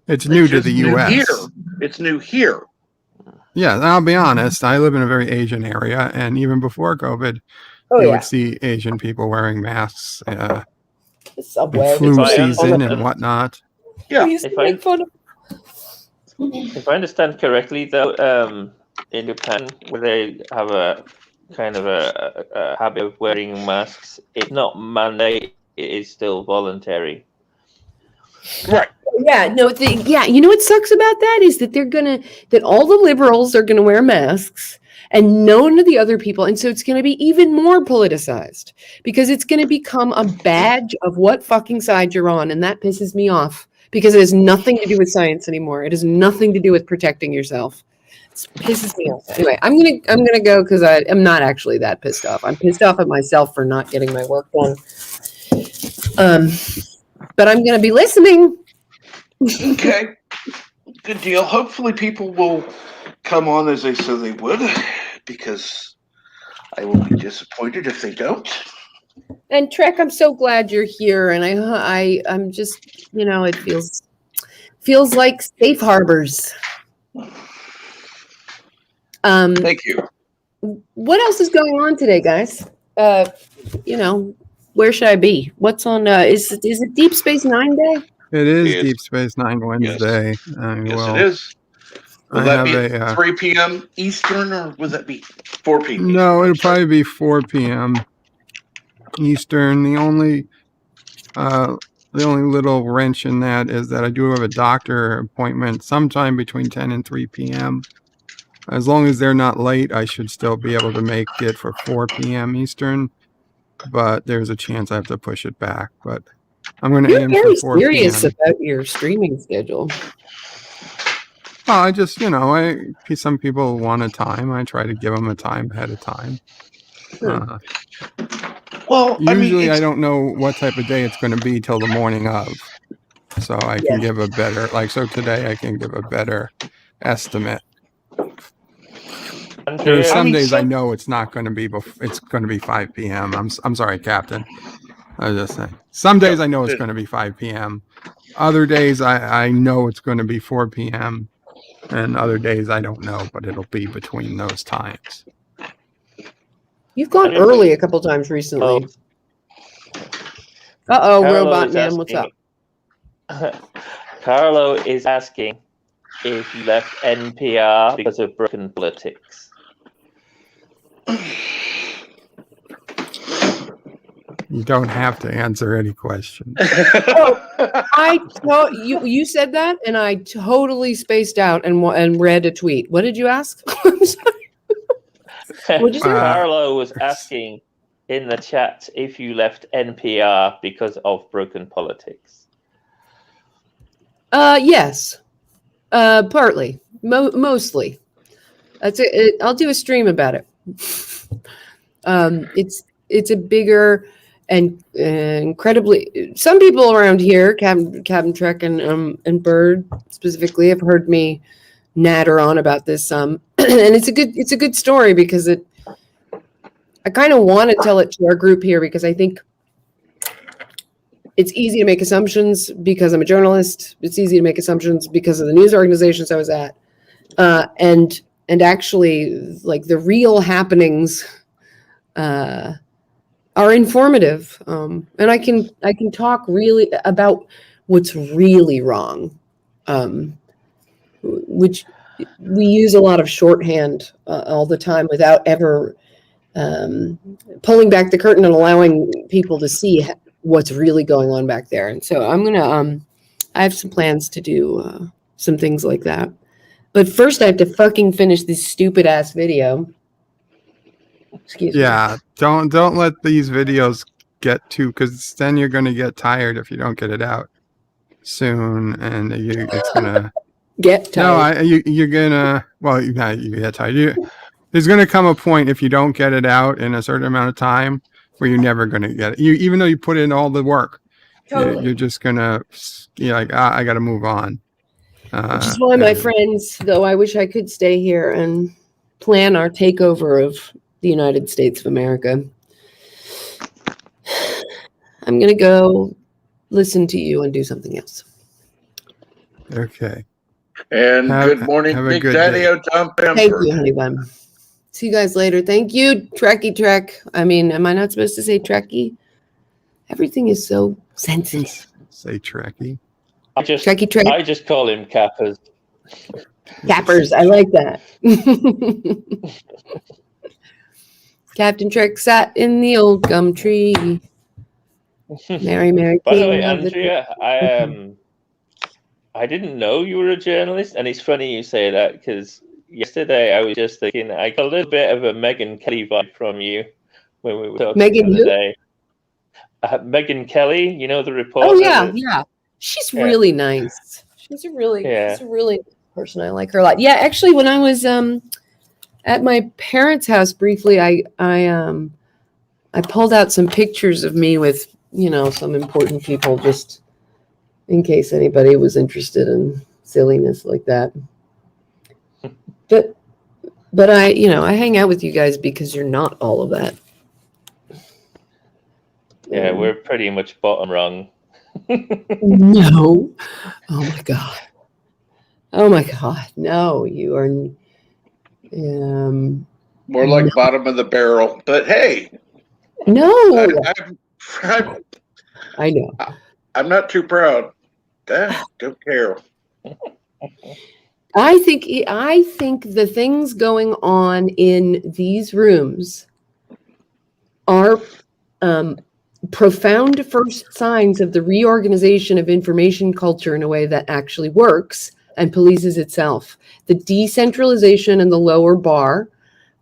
It's new to just the new U.S. here. It's new here. Yeah, I'll be honest. I live in a very Asian area, and even before COVID, Oh you yeah. would see Asian people wearing masks. The in subway. flu If I season understand- and whatnot. Yeah. We used to If I- make fun of. If I understand correctly, though, in Japan, where they have a kind of a habit of wearing masks, it's not mandate; it is still voluntary. Right. Yeah, no, you know what sucks about that is that that all the liberals are gonna wear masks and none of the other people, and so it's gonna be even more politicized because it's gonna become a badge of what fucking side you're on, and that pisses me off because it has nothing to do with science anymore. It has nothing to do with protecting yourself. It pisses me off. Anyway, I'm gonna go because I'm not actually that pissed off. I'm pissed off at myself for not getting my work done. But I'm gonna be listening. Okay, good deal. Hopefully, people will come on as they said they would, because I will be disappointed if they don't. And Trek, I'm so glad you're here, and I'm just, it feels like safe harbors. Thank you. What else is going on today, guys? Where should I be? What's on? Is it Deep Space Nine Day? It is Yes. Deep Space Nine Wednesday. Yes, it is. Will that be at 3 p.m. Eastern, or would that be 4 p.m. No, it'll probably be 4 p.m. Eastern. The only little wrench in that is that I do have a doctor appointment sometime between 10 and 3 p.m. As long as they're not late, I should still be able to make it for 4 p.m. Eastern. But there's a chance I have to push it back. But I'm going to aim for 4 p.m. You're very serious about your streaming schedule. Well, I just, some people want a time. I try to give them a time ahead of time. Usually I don't know what type of day it's going to be till the morning of. So I can give a better, today I can give a better estimate. There's some days I know it's not going to be, it's going to be 5 p.m. I'm sorry, Captain. I was just saying. Some days I know it's going to be 5 p.m. Other days I know it's going to be 4 p.m. And other days I don't know, but it'll be between those times. You've gone early a couple times recently. Robot Man, what's up? Carlo is asking if you left NPR because of broken politics. You don't have to answer any questions. You said that, and I totally spaced out and read a tweet. What did you ask? I'm sorry. What'd you say? Carlo was asking in the chat if you left NPR because of broken politics. Yes. Partly. Mostly. That's it. I'll do a stream about it. It's a bigger and incredibly. Some people around here, Captain Trek and Bird specifically, have heard me natter on about this. And it's a good story because I kind of want to tell it to our group here because I think it's easy to make assumptions because I'm a journalist. It's easy to make assumptions because of the news organizations I was at, and actually, like, the real happenings are informative, and I can talk really about what's really wrong, which we use a lot of shorthand all the time without ever pulling back the curtain and allowing people to see what's really going on back there. And so I'm gonna I have some plans to do some things like that. But first I have to fucking finish this stupid ass video. Excuse me. Yeah, don't let these videos get too, because then you're going to get tired if you don't get it out soon, and it's gonna get tired. No, you're gonna. Well, you get tired. There's gonna come a point if you don't get it out in a certain amount of time where you're never gonna get it. Even though you put in all the work, totally. You're just gonna. You're like, I got to move on. Which is why, my friends, though I wish I could stay here and plan our takeover of the United States of America, I'm going to go listen to you and do something else. Okay. And good morning, Big Daddy Tom Pember. Thank you, honey bun. See you guys later. Thank you, Trekkie Trek. I mean, am I not supposed to say Trekkie? Everything is so sensitive. Say Trekkie. Trekkie Trek. I just call him Cappers. Cappers, I like that. Captain Trek sat in the old gum tree. Mary, Mary. By the way, Andrea, I didn't know you were a journalist, and it's funny you say that because yesterday I was just thinking I got a little bit of a Megyn Kelly vibe from you when we were talking Megyn the other day. Megyn Kelly, you know, the reporter. Oh yeah, yeah. She's Yeah. really nice. She's a really nice person. I like her a lot. Yeah, actually, when I was at my parents' house briefly, I pulled out some pictures of me with, some important people, just in case anybody was interested in silliness like that. But I hang out with you guys because you're not all of that. Yeah, we're pretty much bottom rung. No. Oh my God. Oh my God. No, you are. More like bottom of the barrel. But hey, No. I know. I'm not too proud. Don't care. I think the things going on in these rooms are profound first signs of the reorganization of information culture in a way that actually works and polices itself. The decentralization and the lower bar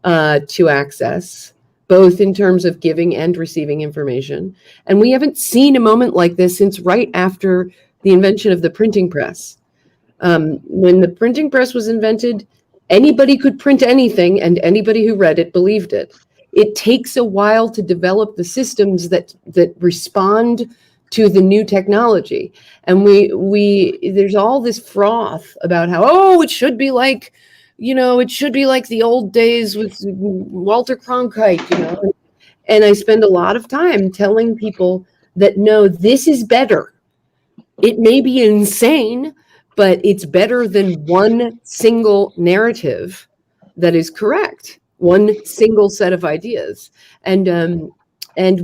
to access, both in terms of giving and receiving information. And we haven't seen a moment like this since right after the invention of the printing press. When the printing press was invented, anybody could print anything, and anybody who read it believed it. It takes a while to develop the systems that respond to the new technology. And there's all this froth about how, it should be like, the old days with Walter Cronkite, And I spend a lot of time telling people that, no, this is better. It may be insane, but it's better than one single narrative that is correct, one single set of ideas. And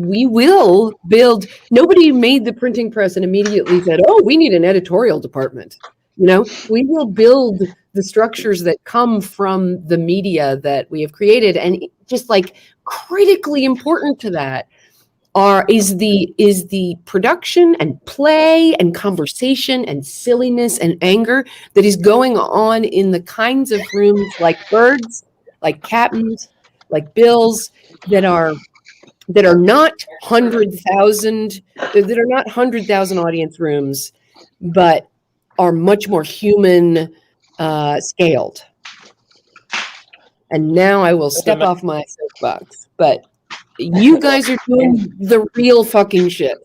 we will build. Nobody made the printing press and immediately said, we need an editorial department. We will build the structures that come from the media that we have created. And just like critically important to that is the production and play and conversation and silliness and anger that is going on in the kinds of rooms like Birds, like Captains, like Bill's, that are not 100,000 audience rooms, but are much more human scaled. And now I will step off my soapbox, but you guys are doing the real fucking shit.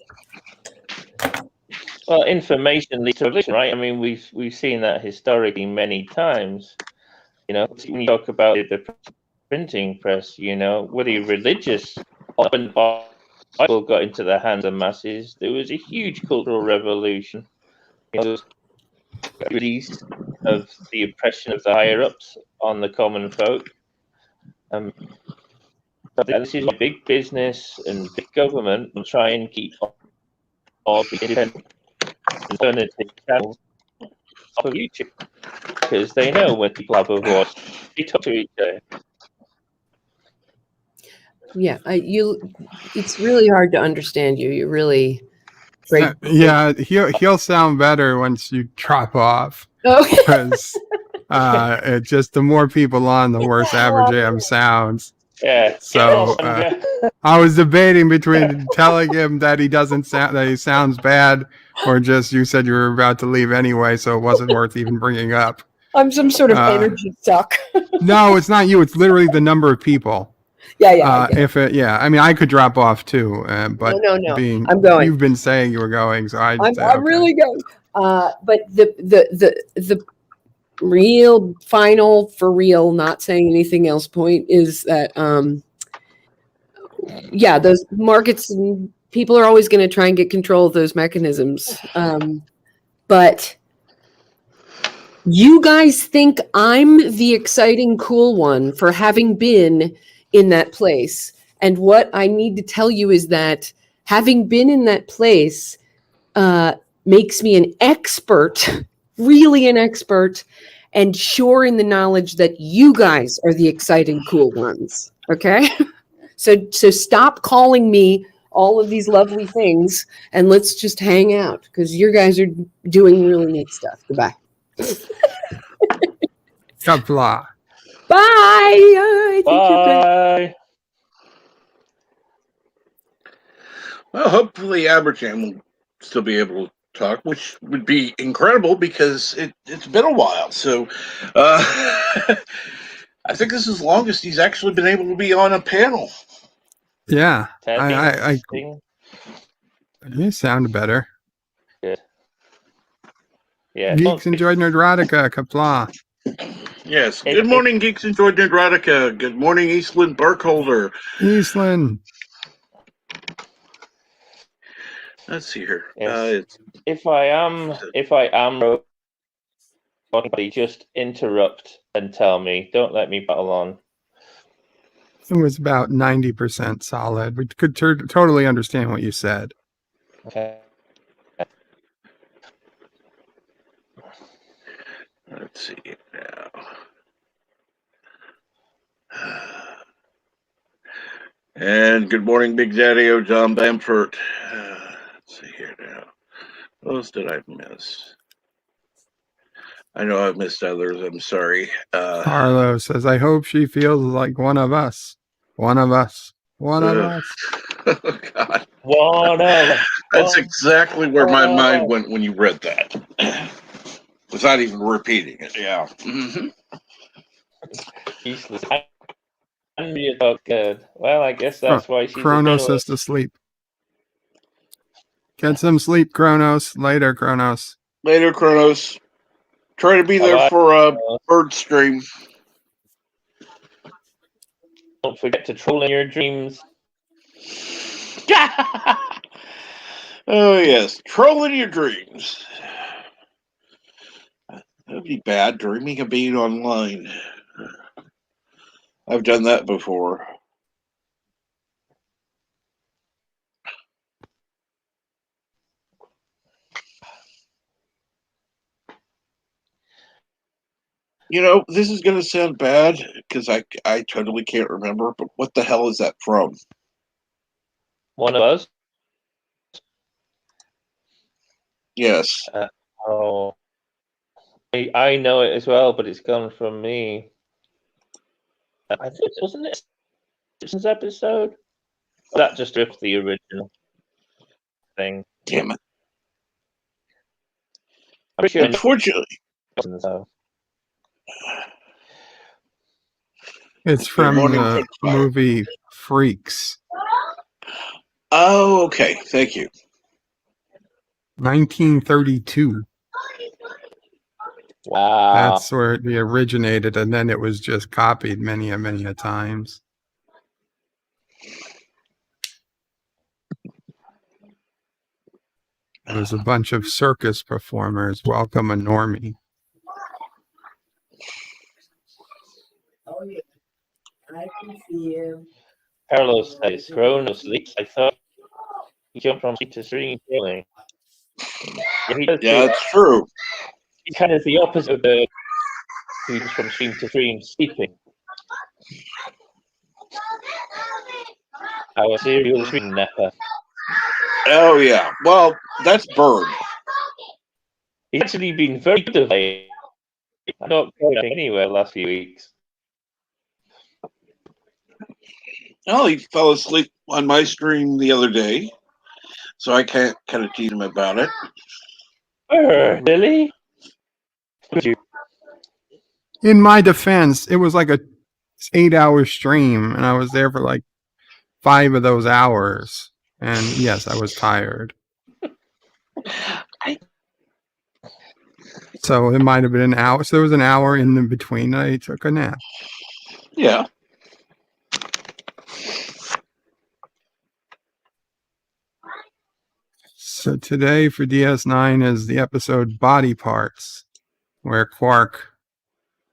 Well, information leads to revolution, right? I mean, we've seen that historically many times. When you talk about the printing press, whether you're religious, when the Bible got into the hands of masses, there was a huge cultural revolution. There was a release of the oppression of the higher ups on the common folk. This is why big business and big government will try and keep all the independent alternative channels off of YouTube, because they know when people have a voice, they talk to each other. Yeah, it's really hard to understand you. You really break. Yeah, he'll sound better once you drop off. Because just the more people on, the worse Average AM sounds. Yeah. So I was debating between telling him that he sounds bad, or just you said you were about to leave anyway, so it wasn't worth even bringing up. I'm some sort of energy suck. No, it's not you. It's literally the number of people. Yeah. I mean, I could drop off too, but no. I'm going. You've been saying you were going, so I'm really going. But the real final for real, not saying anything else point is that those markets and people are always going to try and get control of those mechanisms. But you guys think I'm the exciting, cool one for having been in that place. And what I need to tell you is that having been in that place makes me an expert, really an expert, and sure in the knowledge that you guys are the exciting, cool ones. Okay? So stop calling me all of these lovely things and let's just hang out because you guys are doing really neat stuff. Goodbye. Kapla. Bye. Bye. Well, hopefully Aberjam will still be able talk, which would be incredible because it's been a while. So I think this is the longest he's actually been able to be on a panel. Yeah. Testing. You sound better. Good. Yeah. Geeks enjoyed Nerdrotica. Kapla. Yes. Good morning, Geeks Enjoyed Nerdrotica. Good morning, Eastland Burkholder. Eastland. Let's see here. Yes. If I am, anybody just interrupt and tell me. Don't let me battle on. It was about 90% solid. We could totally understand what you said. Okay. Let's see now. And good morning, Big Daddy-O, John Bamford. Let's see here now. What else did I miss? I know I've missed others. I'm sorry. Carlo says, I hope she feels like one of us. One of us. One of us. Oh, God. One of us. That's exactly where my mind went when you read that. Without even repeating it. Yeah. Mm-hmm. Useless. You talk good. Well, I guess that's why she's Kronos is to sleep. Get some sleep, Kronos. Later, Kronos. Later, Kronos. Try to be there for a bird stream. Don't forget to troll in your dreams. Oh, yes. Troll in your dreams. That would be bad, dreaming of being online. I've done that before. You know, this is going to sound bad because I totally can't remember, but what the hell is that from? One of us? Yes. I know it as well, but it's gone from me. I think, wasn't it Simpsons episode? That just ripped the original thing. Damn it. I'm pretty sure. Unfortunately. It's from the movie Freaks. Oh, okay. Thank you. 1932. Wow. That's where it originated, and then it was just copied many a times. There's a bunch of circus performers. Welcome a normie. Oh, yeah. I can see you. Carlos says, Kronos sleeps. I thought he jumped from sleep to stream. Really? Yeah, that's true. He's kind of the opposite of the who's from stream to stream sleeping. Our serial stream napper. Oh, yeah. Well, that's Bird. He's actually been very good of late. I'm not going anywhere the last few weeks. Oh, he fell asleep on my stream the other day, so I can't kind of tease him about it. Really? In my defense, it was like a 8-hour stream, and I was there for like 5 of those hours. And yes, I was tired. So it might have been an hour. So there was an hour in the between. I took a nap. Yeah. So today for DS9 is the episode Body Parts, where Quark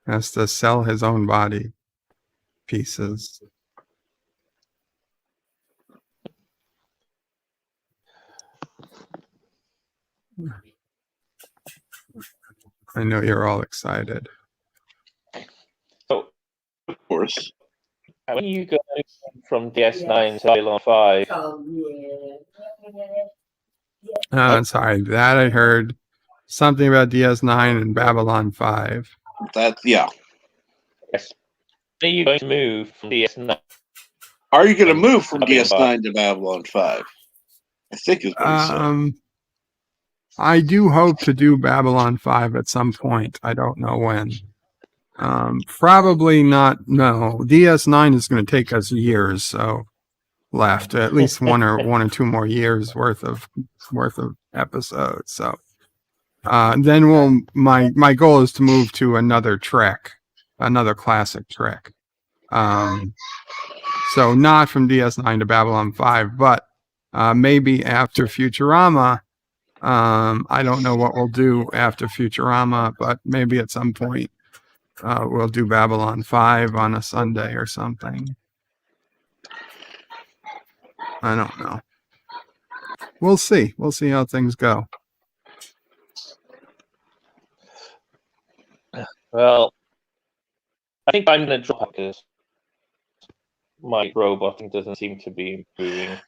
has to sell his own body pieces. I know you're all excited. So, of course. When you go from DS9 to Babylon 5? Sorry, that I heard something about DS9 and Babylon 5. Yeah. Yes. Are you going to move from DS9? Are you going to move from DS9 to Babylon 5? I think is what he said. I do hope to do Babylon 5 at some point. I don't know when. Probably not. No, DS9 is going to take us years. So left at least one or two more years worth of episodes. So then my goal is to move to another Trek, another classic Trek. So not from DS9 to Babylon 5, but maybe after Futurama. I don't know what we'll do after Futurama, but maybe at some point we'll do Babylon 5 on a Sunday or something. I don't know. We'll see. We'll see how things go. Well, I think I'm going to drop because my roboting doesn't seem to be improving.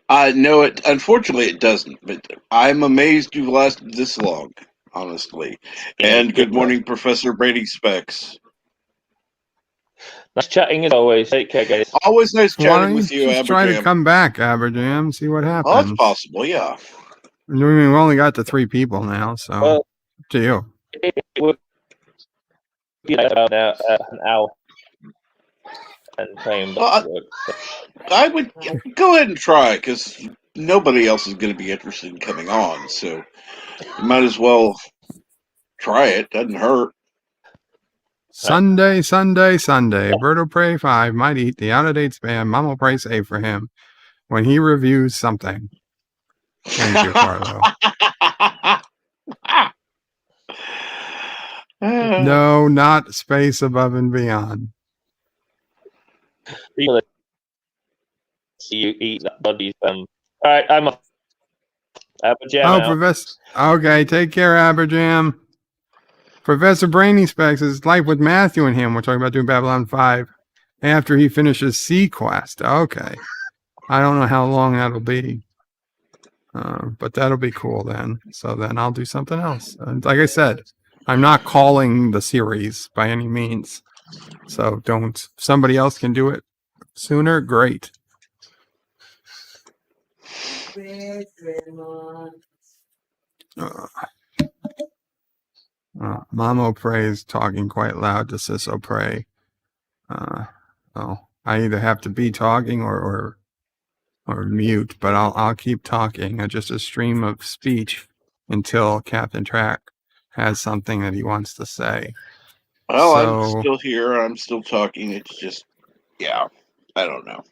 No, unfortunately it doesn't, but I'm amazed you've lasted this long, honestly. And good morning, Professor Brady Specs. Nice chatting as always. Take care, guys. Always nice Why chatting don't with you, just try to Aberjam. come back, Aberjam, see what happens. Oh, it's possible, yeah. I mean, we've only got the 3 people now, so Well, up to you. it would be about an hour and playing back to work. I would go ahead and try, because nobody else is going to be interested in coming on, so you might as well try it. Doesn't hurt. Sunday. Berto Pray 5 might eat the out-of-date spam. Mom will pray save for him when he reviews something. Thank you, Carlo. No, not Space Above and Beyond. People see you eat that buddy's All right, I'm off. Aberjam out. Professor. Okay, take care, Aberjam. Professor Brainy Specs is Life with Matthew and him. We're talking about doing Babylon 5 after he finishes Sequest. Okay. I don't know how long that'll be. But that'll be cool then. So then I'll do something else. And like I said, I'm not calling the series by any means. So don't. Somebody else can do it sooner. Great. Mamo prays talking quite loud to Sisso pray. I either have to be talking or mute, but I'll keep talking. Just a stream of speech until Captain Track has something that he wants to say. Well, I'm still here. I'm still talking. It's just, yeah, I don't know.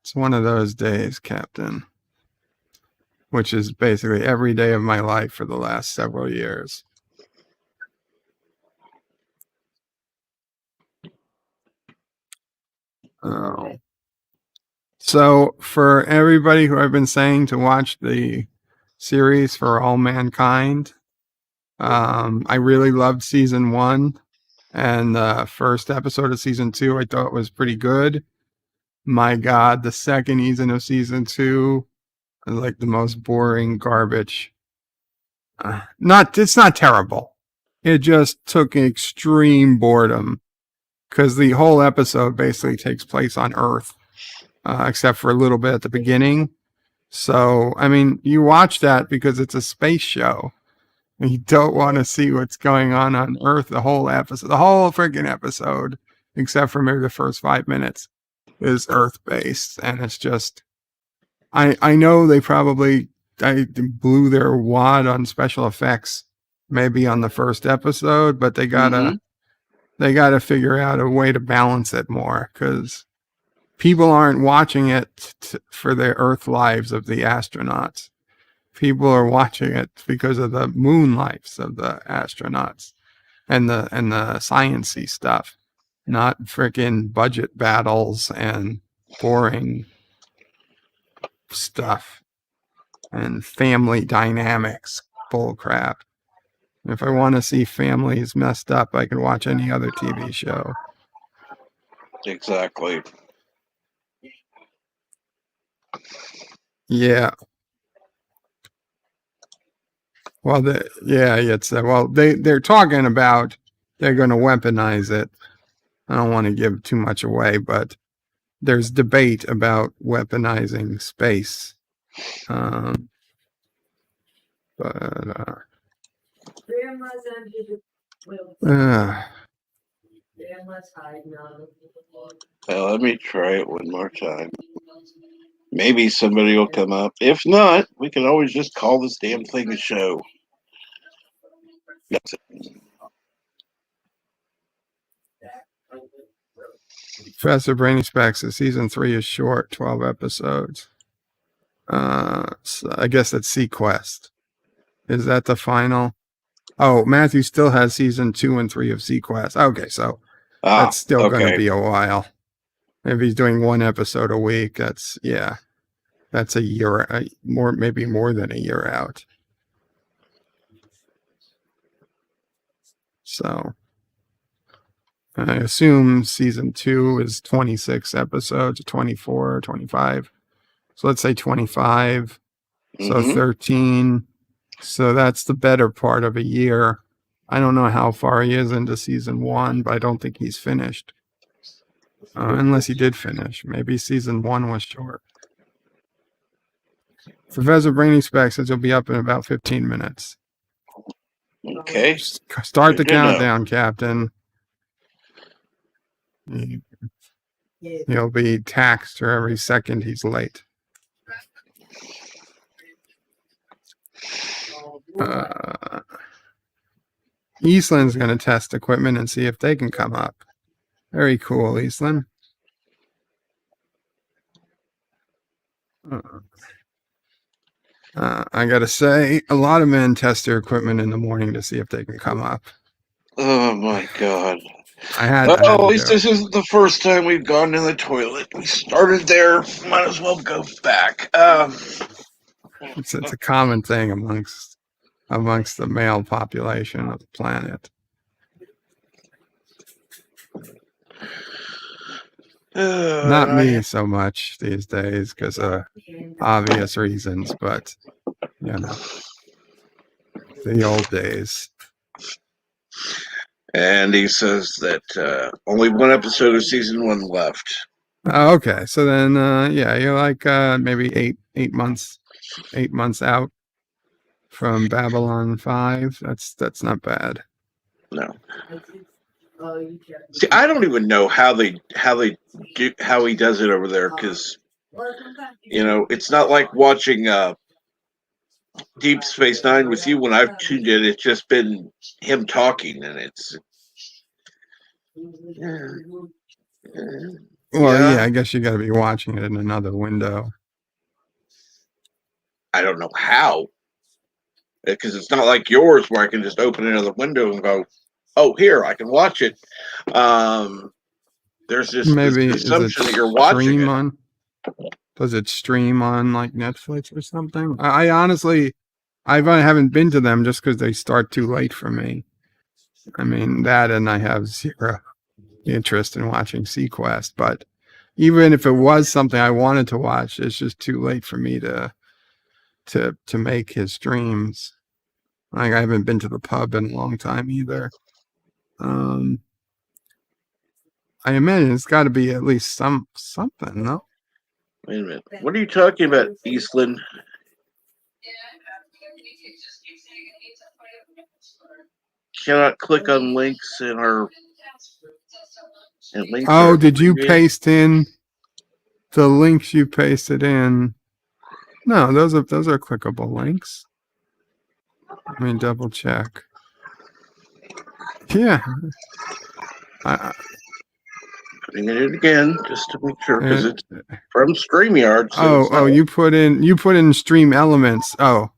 It's one of those days, Captain, which is basically every day of my life for the last several years. So for everybody who I've been saying to watch the series For All Mankind, I really loved season 1, and the first episode of season 2 I thought was pretty good. My God, the second season of season 2 is like the most boring garbage. It's not terrible. It just took extreme boredom because the whole episode basically takes place on Earth, except for a little bit at the beginning. So, I mean, you watch that because it's a space show. And you don't want to see what's going on Earth the whole episode. The whole freaking episode, except for maybe the first 5 minutes, is Earth-based. And it's just... I know they probably blew their wad on special effects maybe on the first episode, but they gotta figure out a way to balance it more, because people aren't watching it for the Earth lives of the astronauts. People are watching it because of the moon lives of the astronauts and the sciencey stuff, not freaking budget battles and boring stuff and family dynamics bull crap. If I want to see families messed up, I can watch any other TV show. Exactly. Yeah. Well, they're talking about they're going to weaponize it. I don't want to give too much away, but there's debate about weaponizing space. But Well, let me try it one more time. Maybe somebody will come up. If not, we can always just call this damn thing a show. Professor Brainy Specs, season 3 is short, 12 episodes. So I guess that's Sequest. Is that the final? Oh, Matthew still has season 2 and 3 of Sequest. Okay, so that's still going to be a while. If he's doing one episode a week, that's a year, maybe more than a year out. So I assume season 2 is 26 episodes, 24, 25. So let's say 25. So 13. So that's the better part of a year. I don't know how far he is into season 1, but I don't think he's finished. Unless he did finish. Maybe season 1 was short. Professor Brainy Specs says he'll be up in about 15 minutes. Okay. Start the countdown, Captain. He'll be taxed for every second he's late. Eastland's going to test equipment and see if they can come up. Very cool, Eastland. I got to say, a lot of men test their equipment in the morning to see if they can come up. Oh, my God. At least this isn't the first time we've gone to the toilet. We started there. Might as well go back. It's a common thing amongst the male population of the planet. Not me so much these days because of obvious reasons, but the old days. And he says that only one episode of season 1 left. Okay, so then you're like maybe 8 months out from Babylon 5. That's not bad. No. See, I don't even know how he does it over there, because it's not like watching Deep Space Nine with you. When I've tuned in, it's just been him talking, and it's I guess you got to be watching it in another window. I don't know how, because it's not like yours where I can just open another window and go, "Oh, here I can watch it." There's this assumption that you're watching it. Does it stream on like Netflix or something? I honestly, I haven't been to them just because they start too late for me. I mean that, and I have zero interest in watching Sequest. But even if it was something I wanted to watch, it's just too late for me to make his streams. Like I haven't been to the pub in a long time either. I imagine it's got to be at least something, no? Wait a minute. What are you talking about, Eastland? Cannot click on links in our. Did you paste in the links you pasted in? No, those are clickable links. Let me double check. Yeah. Putting it in again just to make sure, because it's from StreamYard. So you put in Stream Elements. Oh,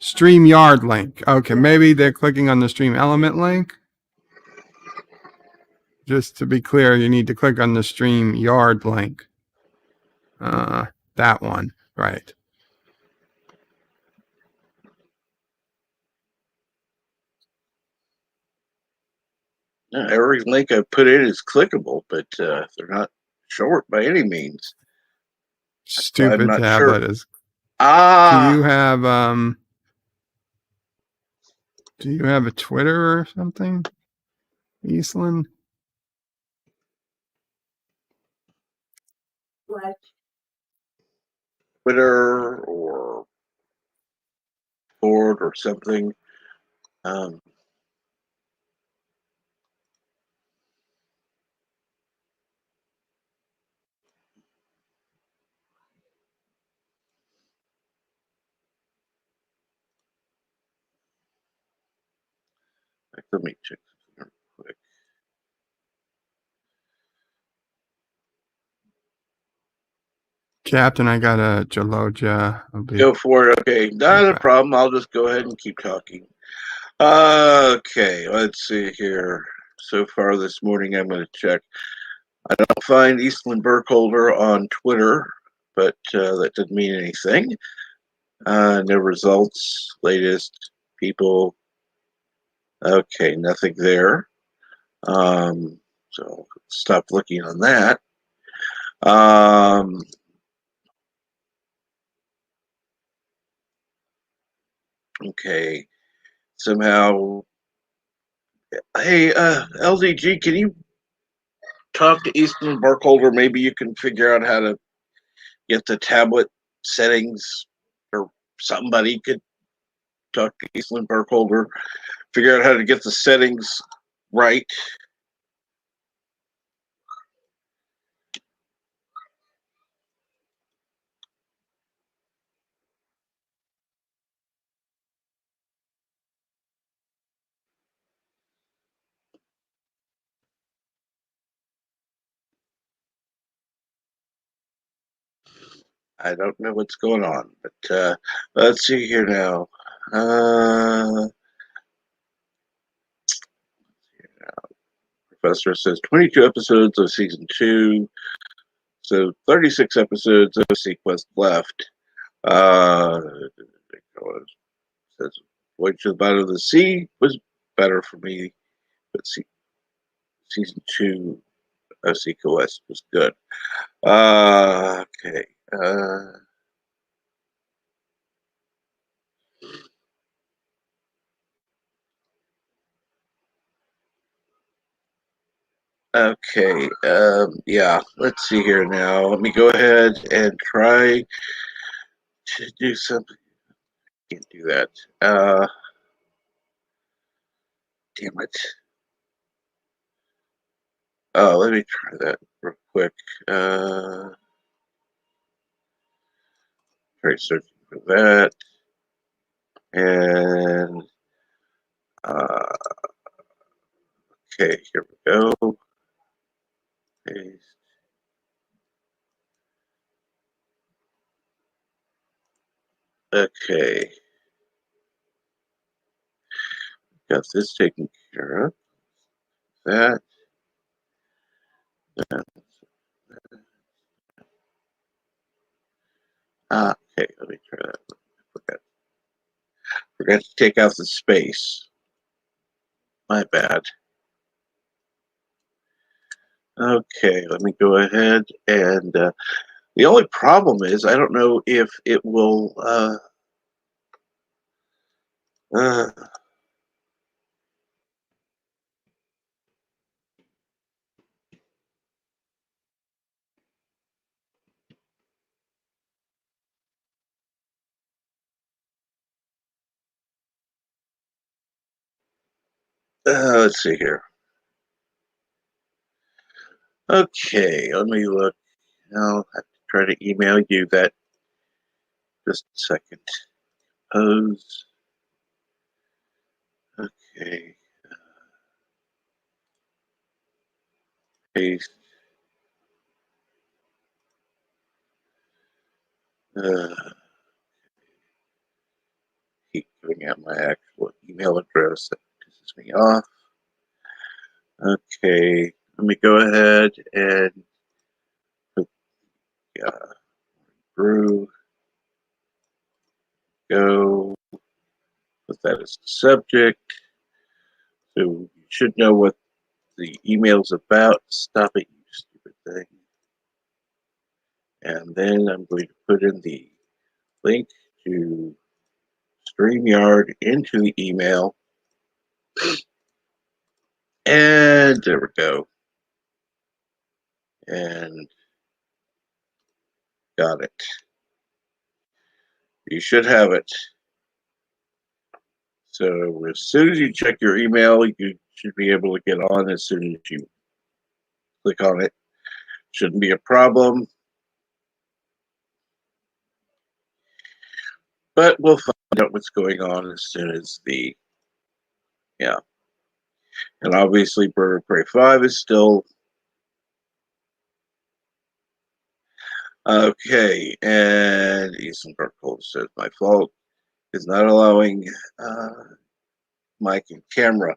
StreamYard link. Okay, maybe they're clicking on the Stream Element link. Just to be clear, you need to click on the StreamYard link. That one, right? No, every link I put in is clickable, but they're not short by any means. Stupid to have that as. Do you have a Twitter or something, Eastland? Twitter or board or something. Um, let me check something real quick. Captain, I got a Jaloja. Go for it. Okay, not a problem. I'll just go ahead and keep talking. Okay, let's see here. So far this morning, I'm going to check. I don't find Eastland Burkholder on Twitter, but that didn't mean anything. No results. Latest people. Okay, nothing there. So stop looking on that. Okay. Somehow, hey, LDG, can you talk to Eastman Burkholder? Maybe you can figure out how to get the tablet settings, or somebody could talk to Eastland Burkholder, figure out how to get the settings right. I don't know what's going on, but let's see here now. Professor says 22 episodes of season 2, so 36 episodes of Sequest left. Says Voyage to the Bottom of the Sea was better for me, but season 2 of Sequest was good. Okay. Okay, yeah, let's see here now. Let me go ahead and try to do something. Can't do that. Damn it. Oh, let me try that real quick. Try searching for that. And, okay, here we go. Paste. Okay. Got this taken care of. That. Okay, let me try that. Forgot to take out the space. My bad. Okay, let me go ahead and the only problem is I don't know if it will uh, let's see here. Okay, let me look. I'll have to try to email you that just a second. Pose. Okay. Paste. Keep giving out my actual email address. That pisses me off. Okay, let me go ahead and put Brew. Go. Put that as the subject. So you should know what the email's about. Stop it, you stupid thing. And then I'm going to put in the link to StreamYard into the email. And there we go. And Got it. You should have it. So as soon as you check your email, you should be able to get on as soon as you click on it. Shouldn't be a problem. But we'll find out what's going on as soon as yeah. And obviously, Burger Prey 5 is still okay. And Eastern Dark Cold says, my fault is not allowing mic and camera.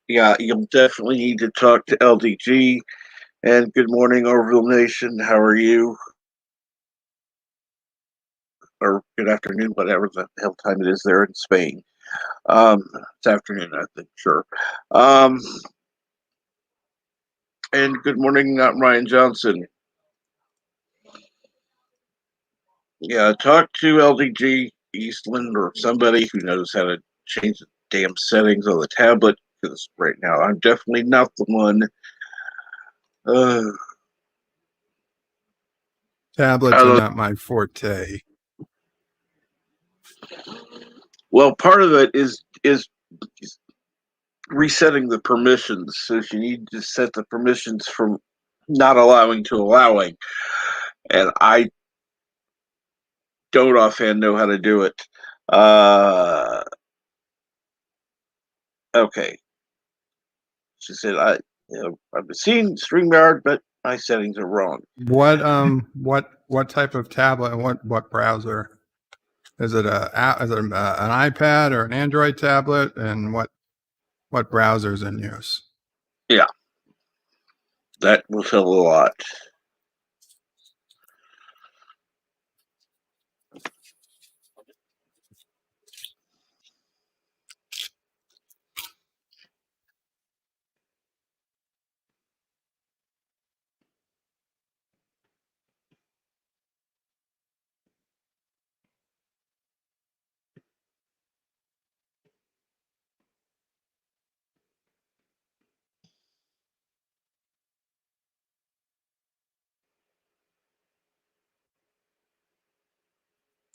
Yeah, you'll definitely need to talk to LDG. And good morning, Orville Nation. How are you? Or good afternoon, whatever the hell time it is there in Spain. It's afternoon, I think, sure. And good morning, not Ryan Johnson. Yeah, talk to LDG Eastland or somebody who knows how to change the damn settings on the tablet, because right now I'm definitely not the one. Tablets are not my forte. Well, part of it is resetting the permissions. So if you need to set the permissions from not allowing to allowing, and I don't offhand know how to do it. Okay. She said, I've seen StreamYard, but my settings are wrong. What type of tablet and what browser? Is it an iPad or an Android tablet, and what browser's in use? Yeah, that will tell a lot.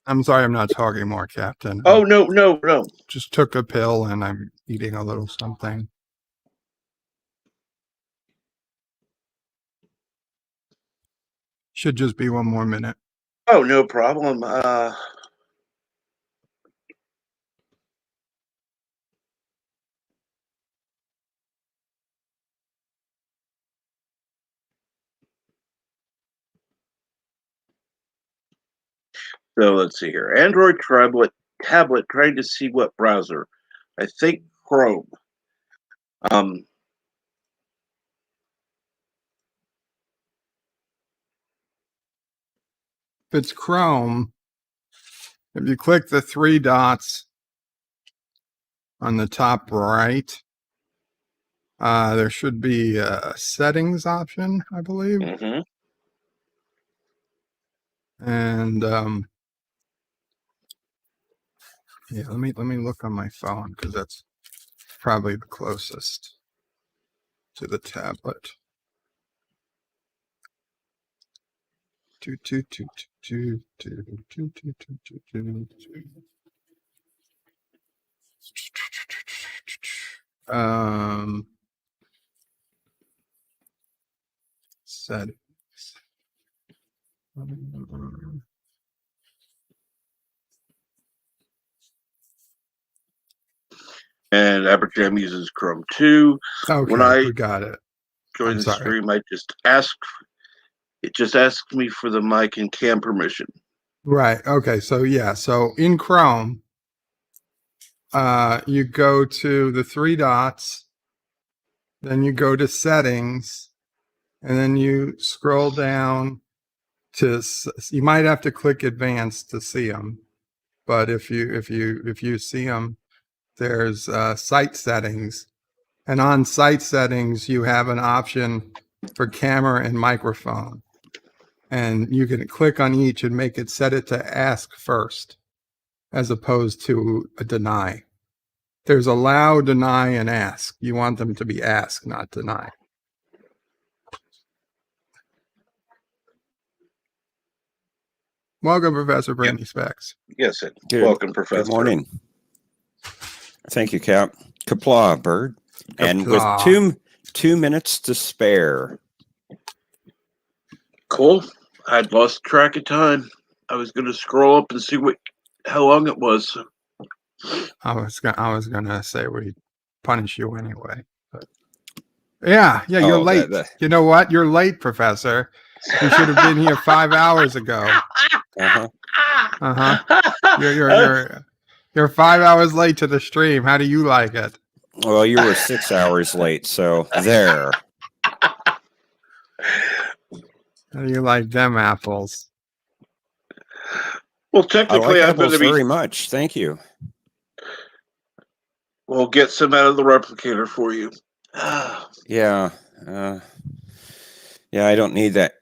I'm sorry, I'm not talking more, Captain. Oh, no. Just took a pill and I'm eating a little something. Should just be one more minute. Oh, no problem. So let's see here. Android tablet trying to see what browser. I think Chrome. If it's Chrome, if you click the three dots on the top right, there should be a settings option, I believe. Mm-hmm. And yeah, let me look on my phone because that's probably the closest to the tablet. Settings. And Aberjam uses Chrome 2. Okay, when I got it. join the stream, it just asks me for the mic and cam permission. Right. Okay. So yeah. So in Chrome, you go to the three dots, then you go to settings, and then you scroll down to. You might have to click advanced to see them, but if you see them, there's site settings, and on site settings you have an option for camera and microphone, and you can click on each and make it set it to ask first, as opposed to a deny. There's allow, deny, and ask. You want them to be ask, not deny. Welcome, Professor Brandy Specs. Yes, and Good. welcome, Professor. Good morning. Thank you, Cap. Kapla, Bird. And with Kapla. 2 minutes to spare. Cool. I'd lost track of time. I was going to scroll up and see how long it was. I was gonna say we punish you anyway. But yeah, you're late. You know what? You're late, Professor. You should have been here 5 hours ago. You're 5 hours late to the stream. How do you like it? Well, you were 6 hours late, so there. How do you like them apples? Well, I technically, like I'm going apples to be. very much. Thank you. We'll get some out of the replicator for you. Yeah. Yeah, I don't need that.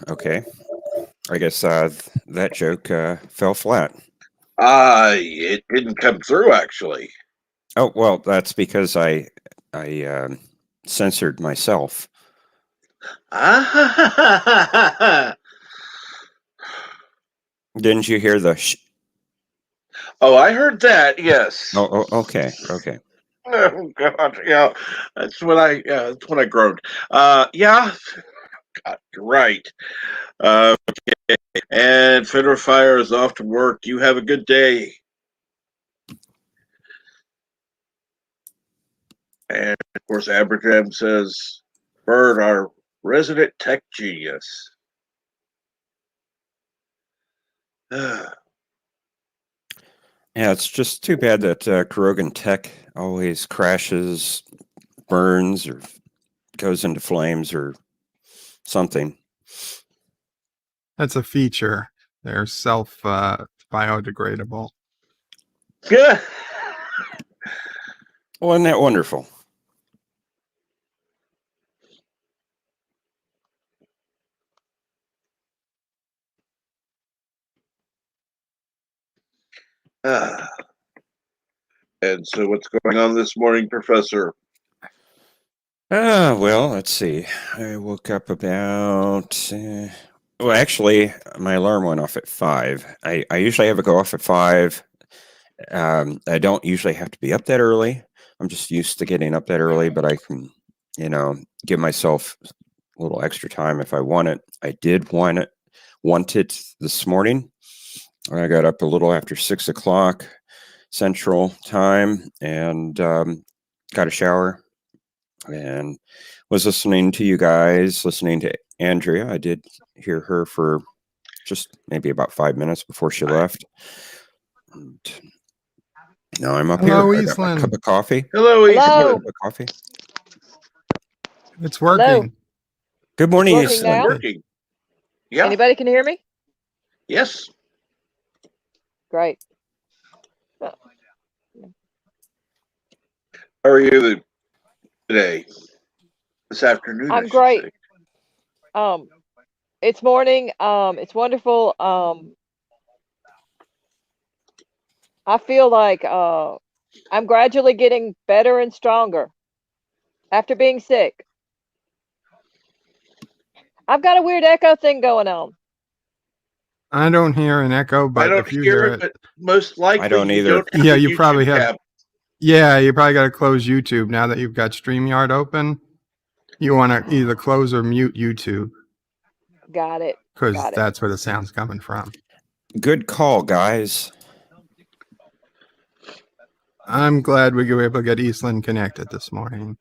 Okay. I guess that joke fell flat. It didn't come through, actually. Oh, well, that's because I censored myself. Didn't you hear the Oh, I heard that, yes. Oh, okay. Oh, God, yeah. That's when I groaned. Yeah. God, you're right. Okay. And Federal Fire is off to work. You have a good day. And of course, Abraham says, Bird, our resident tech genius. Yeah, it's just too bad that Krogan Tech always crashes, burns, or goes into flames or something. That's a feature. They're self biodegradable. Yeah. Well, isn't that wonderful? And so what's going on this morning, Professor? Well, let's see. I woke up about... well, actually, my alarm went off at 5. I usually have it go off at 5. I don't usually have to be up that early. I'm just used to getting up that early, but I can, give myself a little extra time if I want it. I did want it this morning. I got up a little after 6 o'clock Central Time and got a shower and was listening to you guys, listening to Andrea. I did hear her for just maybe about 5 minutes before she left. And now I'm up Hello, here. I got my Eastland. cup of coffee. Hello, Hello. Cup of coffee. It's working. Hello. Good morning, Working Eastland. now? Working. Yeah. Anybody can hear me? Yes. Great. How are you today? This afternoon. I I'm should great. say. It's morning. It's wonderful. I feel like I'm gradually getting better and stronger after being sick. I've got a weird echo thing going on. I don't hear an echo, I but don't if you hear hear it, but most likely I don't you either. don't have Yeah, the you probably YouTube have. tab. Yeah, you probably got to close YouTube now that you've got StreamYard open. You want to either close or mute YouTube Got it. because Got it. that's where the sound's coming from. Good call, guys. I'm glad we were able to get Eastland connected this morning.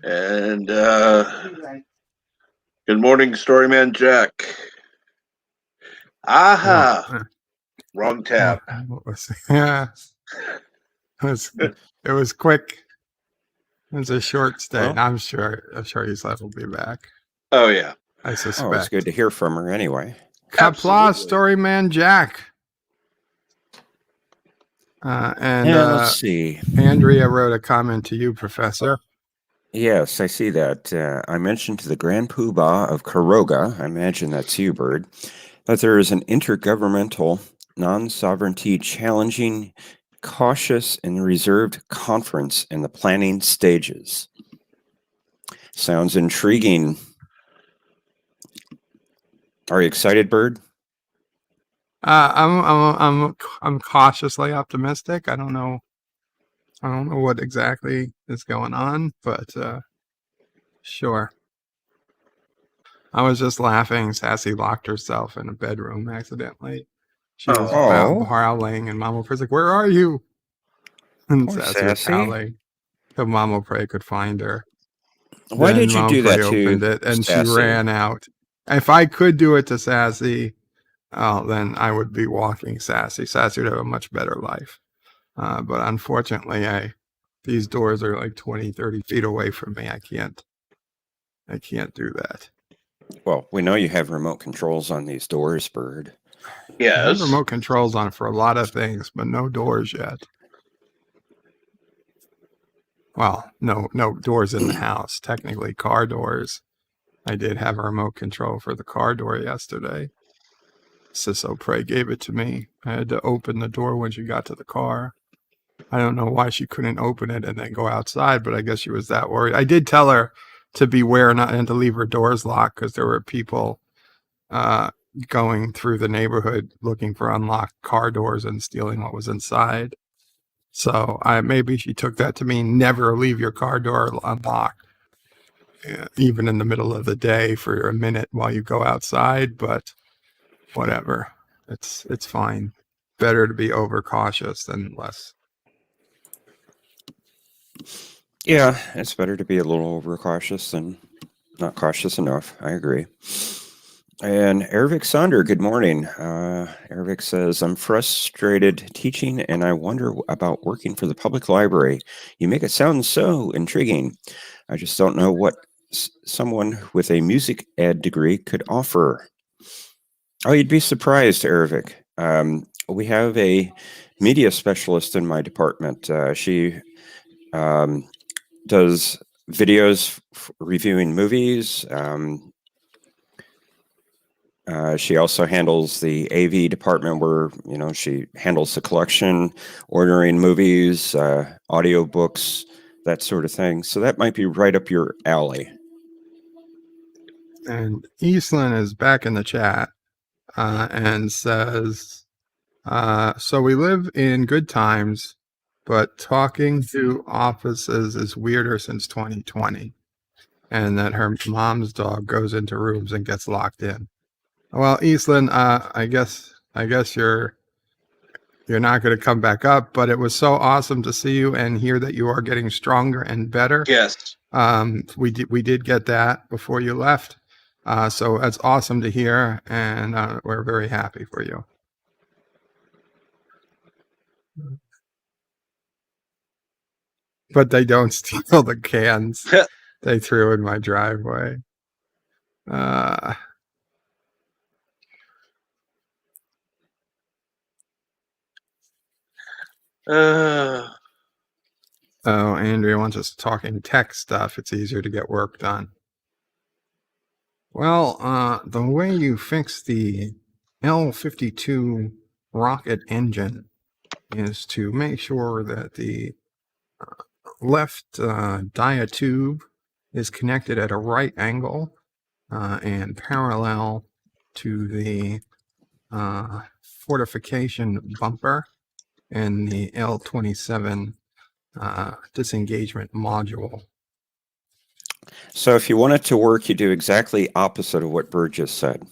And good morning, Storyman Jack. Aha! Wrong tab. Yeah, it was quick. It was a short stay. Well, and I'm sure Eastland will be back. Oh, yeah. I Oh, it's suspect. good to hear from her anyway. Kapla, Absolutely. Storyman Jack. And Let's see. Andrea wrote a comment to you, Professor. Yes, I see that. I mentioned to the Grand Poobah of Karoga, I imagine that's you, Bird, that there is an intergovernmental non-sovereignty challenging, cautious, and reserved conference in the planning stages. Sounds intriguing. Are you excited, Bird? I'm cautiously optimistic. I don't know what exactly is going on, but sure. I was just laughing. Sassy locked herself in a bedroom accidentally. She was Oh. howling, and Mama Pray's like, "Where are you?" And Poor Sassy was Sassy. howling, so Mama Pray could find her. Why Then did you Mama do Pray that opened to it, and she Sassy? ran out. If I could do it to Sassy, then I would be walking Sassy. Sassy would have a much better life. But unfortunately, these doors are like 20, 30 feet away from me. I can't do that. Well, we know you have remote controls on these doors, Bird. I have Yes. remote controls on for a lot of things, but no doors yet. Well, no doors in the house. Technically, car doors. I did have a remote control for the car door yesterday. Sisso Prey gave it to me. I had to open the door when she got to the car. I don't know why she couldn't open it and then go outside, but I guess she was that worried. I did tell her to beware and to leave her doors locked because there were people going through the neighborhood looking for unlocked car doors and stealing what was inside. So maybe she took that to mean never leave your car door unlocked, even in the middle of the day for a minute while you go outside. But whatever, it's fine. Better to be overcautious than less. Yeah, it's better to be a little overcautious than not cautious enough. I agree. And Ervik Sonder, good morning. Ervik says, I'm frustrated teaching and I wonder about working for the public library. You make it sound so intriguing. I just don't know what someone with a music ed degree could offer. Oh, you'd be surprised, Ervik. We have a media specialist in my department. She does videos reviewing movies. She also handles the AV department where, she handles the collection, ordering movies, audiobooks, that sort of thing. So that might be right up your alley. And Eastland is back in the chat and says, so we live in good times, but talking to offices is weirder since 2020. And that her mom's dog goes into rooms and gets locked in. Well, Eastland, I guess you're not going to come back up, but it was so awesome to see you and hear that you are getting stronger and better. Yes. We did get that before you left. So that's awesome to hear, and we're very happy for you. But they don't steal the cans they threw in my driveway. Oh, Andrea wants us talking tech stuff. It's easier to get work done. Well, the way you fix the L-52 rocket engine is to make sure that the left diatube is connected at a right angle and parallel to the fortification bumper and the L-27 disengagement module. So if you want it to work, you do exactly opposite of what Bird just said.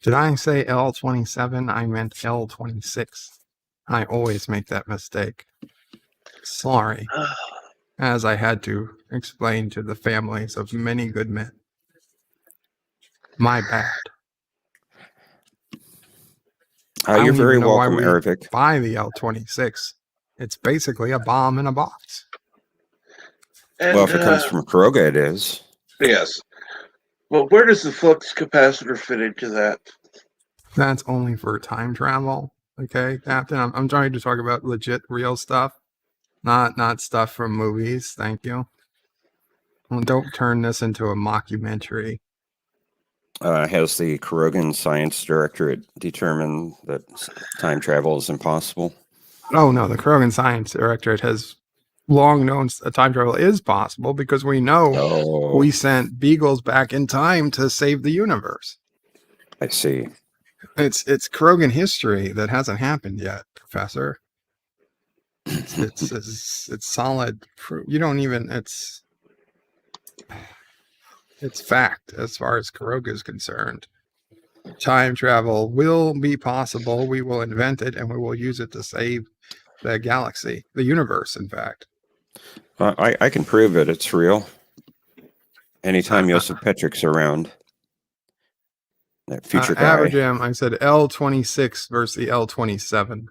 Did I say L-27? I meant L-26. I always make that mistake. Sorry, as I had to explain to the families of many good men. My bad. You're very welcome, Ervik. Buy the L-26. It's basically a bomb in a box. And, well, if it comes from Kuroga, it is. Yes. Well, where does the flux capacitor fit into that? That's only for time travel. Okay, Captain. I'm trying to talk about legit, real stuff, not stuff from movies. Thank you. Well, don't turn this into a mockumentary. Has the Krogan Science Directorate determined that time travel is impossible? Oh no, the Krogan Science Directorate has long known time travel is possible because we know Oh, we sent beagles back in time to save the universe. I see. It's Krogan history that hasn't happened yet, Professor. It's solid. You don't even. It's fact as far as Kroga is concerned. Time travel will be possible. We will invent it and we will use it to save the galaxy, the universe, in fact. I can prove it. It's real. Anytime Joseph Petrick's around, that future guy. Average M, I said L26 versus the L27.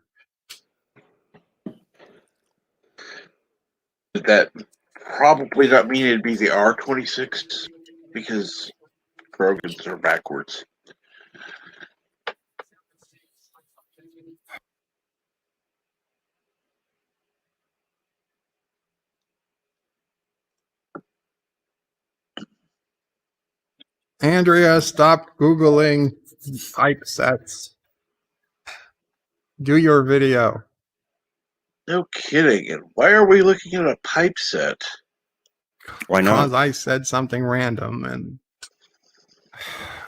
That probably not mean it'd be the R26 because Krogans are backwards. Andrea, stop Googling pipe sets. Do your video. No kidding. And why are we looking at a pipe set? Why not? Because I said something random, and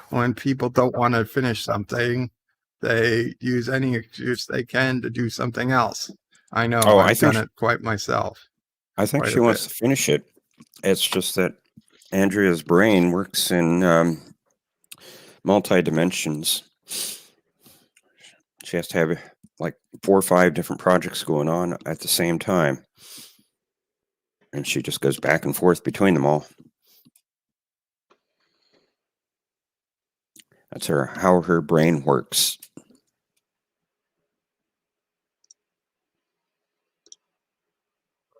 when people don't want to finish something, they use any excuse they can to do something else. I know. Oh, I've done it quite myself. I think Quite she a wants bit. to finish it. It's just that Andrea's brain works in multi-dimensions. She has to have like 4 or 5 different projects going on at the same time. And she just goes back and forth between them all. That's how her brain works.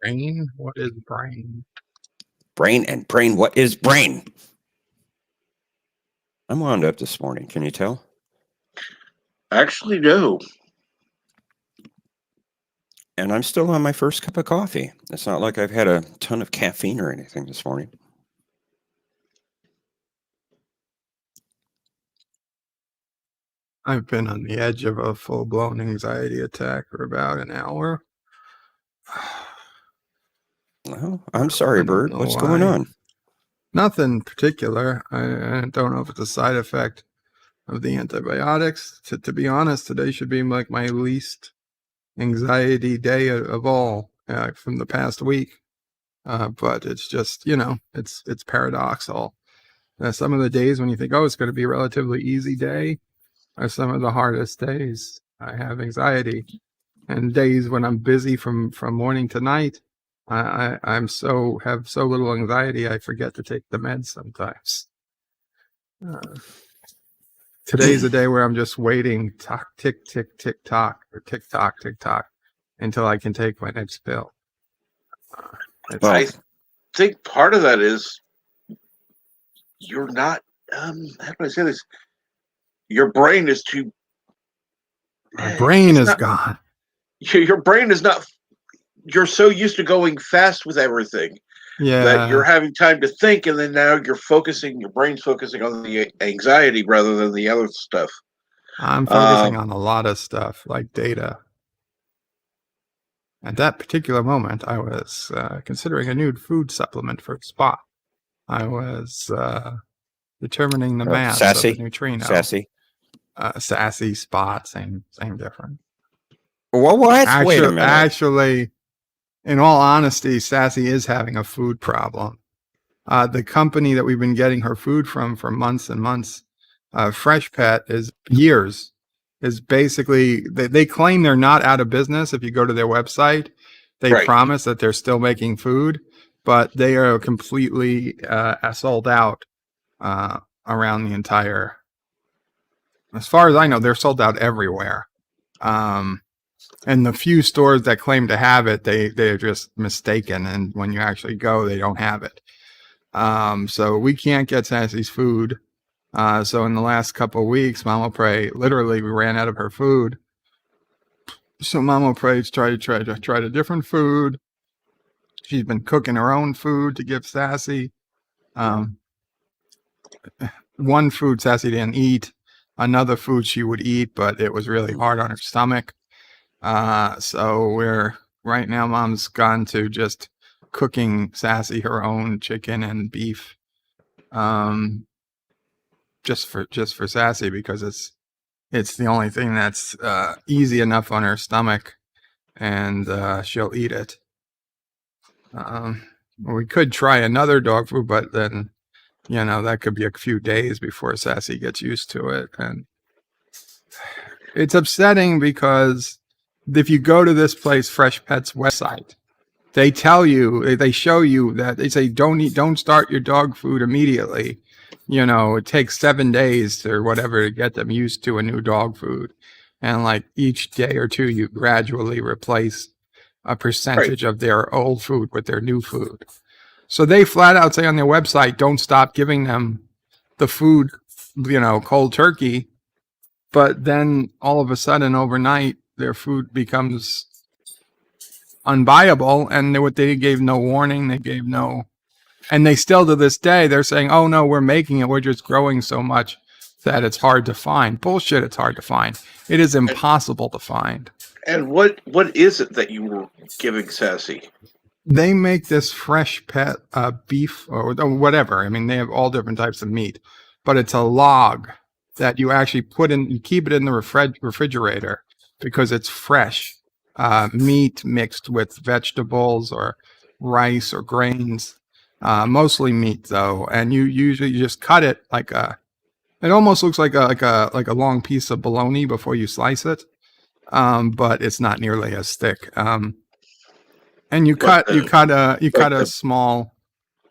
Brain? What is brain? Brain and brain. What is brain? I'm wound up this morning. Can you tell? Actually, no. And I'm still on my first cup of coffee. It's not like I've had a ton of caffeine or anything this morning. I've been on the edge of a full-blown anxiety attack for about an hour. Well, I'm sorry, I don't Bert. know What's going why. on? Nothing particular. I don't know if it's a side effect of the antibiotics. To be honest, today should be like my least anxiety day of all from the past week. But it's just, it's paradoxical. Some of the days when you think, oh, it's going to be a relatively easy day are some of the hardest days. I have anxiety, and days when I'm busy from morning to night, I'm have so little anxiety I forget to take the meds sometimes. Today's a day where I'm just waiting, tick tick tick tock, or tick tock until I can take my next pill. I think part of that is you're not. How do I say this? Your brain is too. My brain is gone. Your brain is not. You're so used to going fast with everything that you're having time to think, and then now you're focusing. Your brain's focusing on the anxiety rather than the other stuff. I'm focusing on a lot of stuff like data. At that particular moment, I was considering a new food supplement for Spot. I was determining the mass of the neutrino. Sassy, Spot, same difference. Well, what? Wait a minute. Actually, in all honesty, Sassy is having a food problem. The company that we've been getting her food from for months and months, Fresh Pet, is basically, they claim they're not out of business. If you go to their website, they promise that they're still making food, but they are completely sold out around the entire. As far as I know, they're sold out everywhere. And the few stores that claim to have it, they're just mistaken. And when you actually go, they don't have it. So we can't get Sassy's food. So in the last couple of weeks, Mama Prey, literally, we ran out of her food. So Mama Prey's tried a different food. She's been cooking her own food to give Sassy. one food Sassy didn't eat, another food she would eat, but it was really hard on her stomach. So right now, Mom's gone to just cooking Sassy her own chicken and beef, just for Sassy, because it's the only thing that's easy enough on her stomach, and she'll eat it. We could try another dog food, but then, that could be a few days before Sassy gets used to it. And it's upsetting because if you go to this place, Fresh Pet's website, they tell you, they show you that they say, don't start your dog food immediately. It takes 7 days or whatever to get them used to a new dog food. And like each day or two, you gradually replace a percentage of their old food with their new food. So they flat out say on their website, don't stop giving them the food, cold turkey. But then all of a sudden overnight, their food becomes unviable. And they gave no warning. They gave no, and they still to this day, they're saying, oh no, we're making it. We're just growing so much that it's hard to find. Bullshit. It's hard to find. It is impossible to find. And what is it that you were giving Sassy? They make this Fresh Pet beef or whatever. I mean, they have all different types of meat, but it's a log that you actually you keep it in the refrigerator because it's fresh meat mixed with vegetables or rice or grains, mostly meat though. And you usually just cut it it almost looks like a long piece of bologna before you slice it. But it's not nearly as thick. And you cut a small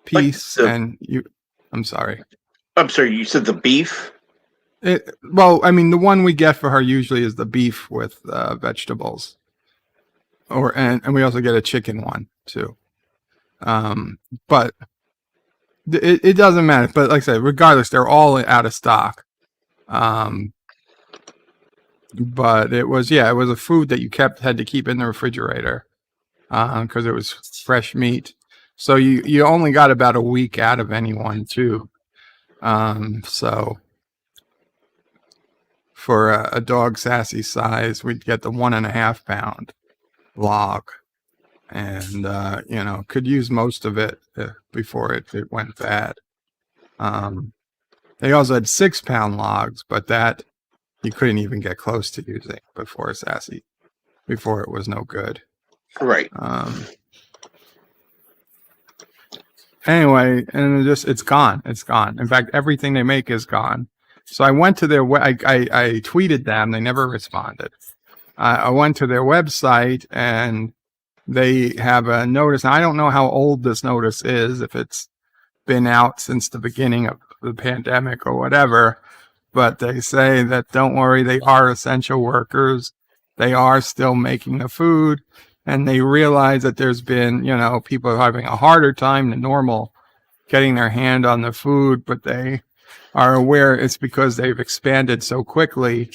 piece, I'm sorry. You said the beef? Well, I mean, the one we get for her usually is the beef with vegetables, and we also get a chicken one too. But it doesn't matter. But like I said, regardless, they're all out of stock. But it was a food that you had to keep in the refrigerator because it was fresh meat. So you only got about a week out of anyone too. So for a dog Sassy size, we'd get the 1.5 pound log, and could use most of it before it went bad. They also had 6 pound logs, but that you couldn't even get close to using before it was no good. Right. Anyway, and it's gone. It's gone. In fact, everything they make is gone. So I went to their I tweeted them. They never responded. I went to their website and they have a notice. Now, I don't know how old this notice is, if it's been out since the beginning of the pandemic or whatever. But they say that don't worry, they are essential workers. They are still making the food. And they realize that there's been, people having a harder time than normal getting their hand on the food, but they are aware it's because they've expanded so quickly,